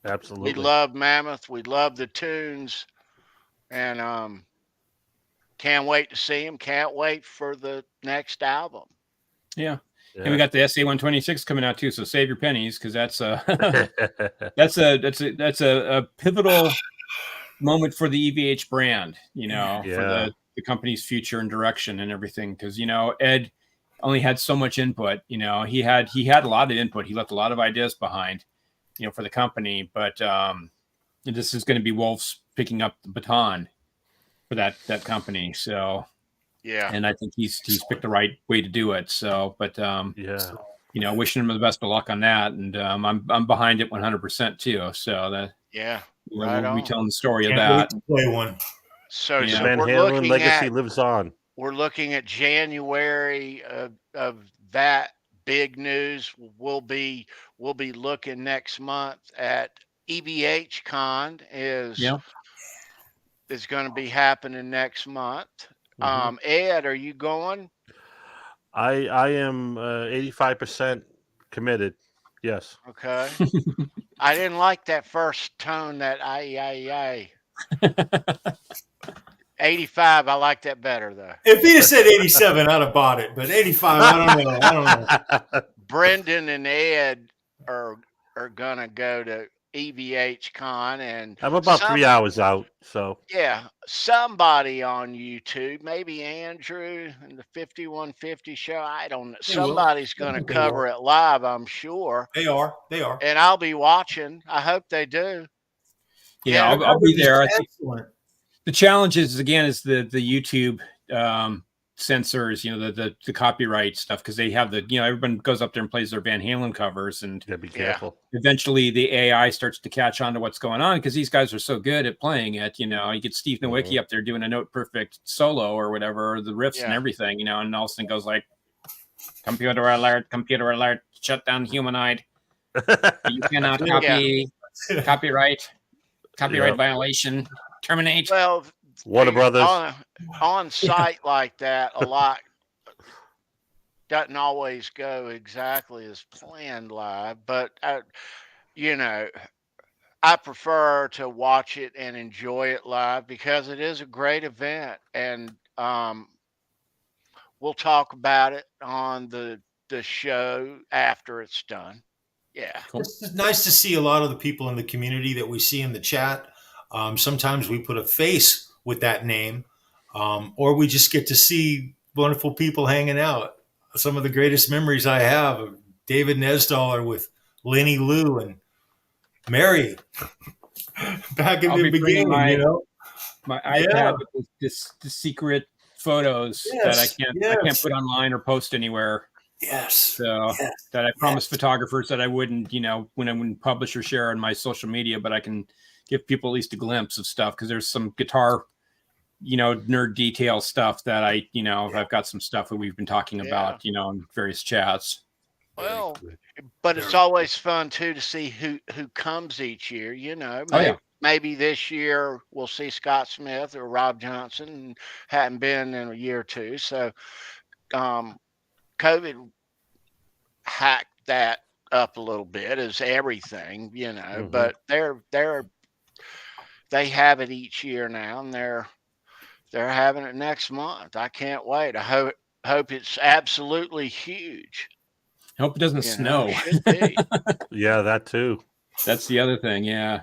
Absolutely. we love Mammoth, we love the tunes, and can't wait to see him. Can't wait for the next album. Yeah. And we got the SA126 coming out too, so save your pennies because that's a pivotal moment for the EVH brand, you know, for the company's future and direction and everything. Because you know, Ed only had so much input. You know, he had a lot of input. He left a lot of ideas behind, you know, for the company. But this is going to be Wolf's picking up the baton for that company. So. Yeah, and I think he's picked the right way to do it. So, but you know, wishing him the best of luck on that, and I'm behind it 100% too. So that we'll be telling the story of that. Play one. So, so Van we're Halen legacy lives on. We're looking at January of that big news. We'll be looking next month at EVH Con is going to be happening next month. Ed, are you going? I am 85% committed. Yes. Okay. I didn't like that first tone, that I. 85, I like that better though. If he'd have said 87, I'd have bought it. But 85, I don't know. Brendan and Ed are gonna go to EVH Con, and I'm about 3 hours out, so yeah, somebody on YouTube, maybe Andrew and the 5150 show, I don't know, somebody's going to cover it live, I'm sure. They are, and I'll be watching. I hope they do. Yeah, I'll be there. I think the challenge is the YouTube censors, you know, the copyright stuff, because they have everyone goes up there and plays their Van Halen covers, and be careful. Eventually the AI starts to catch on to what's going on, because these guys are so good at playing it. You know, you get Steve Nowicki up there doing a note perfect solo or whatever, or the riffs and everything, you know, and all of a sudden goes like, computer alert, shut down humanoid. You cannot copyright violation, terminate. Well, Warner Brothers on site like that, a lot doesn't always go exactly as planned live, but you know, I prefer to watch it and enjoy it live because it is a great event, and we'll talk about it on the show after it's done. Yeah, cool. It's nice to see a lot of the people in the community that we see in the chat. Sometimes we put a face with that name, or we just get to see wonderful people hanging out. Some of the greatest memories I have of David Nesdaller with Lenny Lou and Mary back in the beginning. My iPad with this secret photos that I can't put online or post anywhere. That I promised photographers that I wouldn't, you know, when I wouldn't publish or share on my social media, but I can give people at least a glimpse of stuff, because there's some guitar, nerd detail stuff that I've got some stuff that we've been talking about, in various chats. Well, but it's always fun too to see who comes each year. Maybe this year we'll see Scott Smith or Rob Johnson. Hadn't been in a year or two, so COVID hacked that up a little bit, as everything, But they have it each year now, and they're having it next month. I can't wait. I hope it's absolutely huge. I hope it doesn't snow. It should be. Yeah, that too. That's the other thing. Yeah.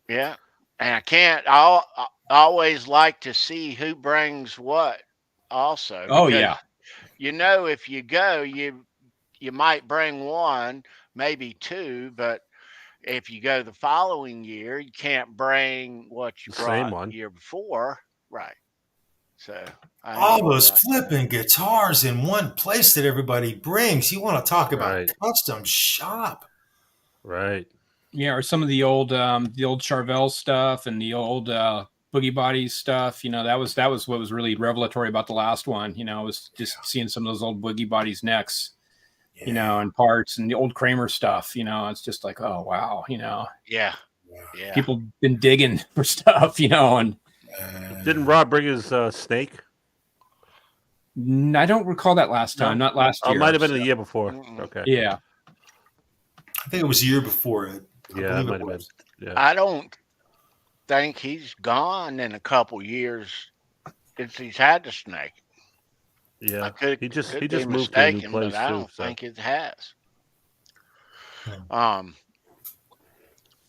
Yeah. And I always like to see who brings what also. Oh, yeah. If you go, you might bring one, maybe two, but if you go the following year, you can't bring what you brought the year before. Right. So all those flipping guitars in one place that everybody brings. You want to talk about custom shop. Right. Yeah, or some of the old Charvel stuff and the old Boogie Bodies stuff. That was what was really revelatory about the last one. Was just seeing some of those old Boogie Bodies necks, and parts, and the old Kramer stuff. It's just like, oh wow, Yeah. People been digging for stuff, and didn't Rob bring his snake? I don't recall that last time. Not last year. It might have been the year before. Okay. Yeah. I think it was the year before it. Yeah, it might have been. Yeah. I don't think he's gone in a couple years since he's had the snake. Yeah, he just moved to a new place I too. don't think it has.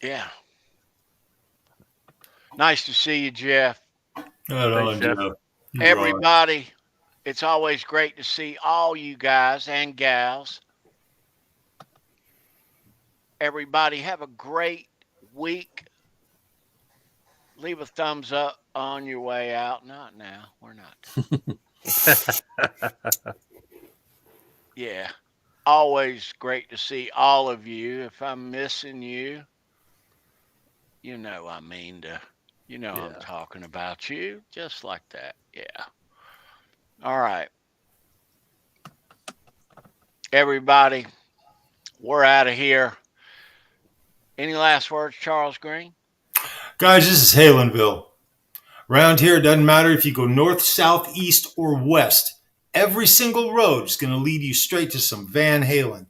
Yeah. Nice to see you, Jeff. Thanks, Jeff. Everybody, it's always great to see all you guys and gals. Everybody, have a great week. Leave a thumbs up on your way out. Not now. We're not. Yeah. Always great to see all of you. If I'm missing you, I mean to. I'm talking about you, just like that. Yeah. All right. Everybody, we're out of here. Any last words, Charles Greene? Guys, this is Halenville. Around here, it doesn't matter if you go north, south, east, or west. Every single road is going to lead you straight to some Van Halen.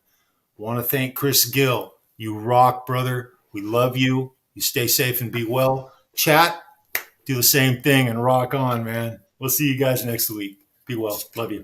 Want to thank Chris Gill. You rock, brother. We love you. You stay safe and be well. Chat, do the same thing and rock on, man. We'll see you guys next week. Be well. Love you.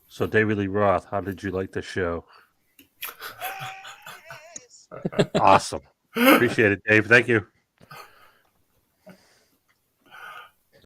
So, David Lee Roth, how did you like the show? Awesome. Appreciate it, Dave. Thank you.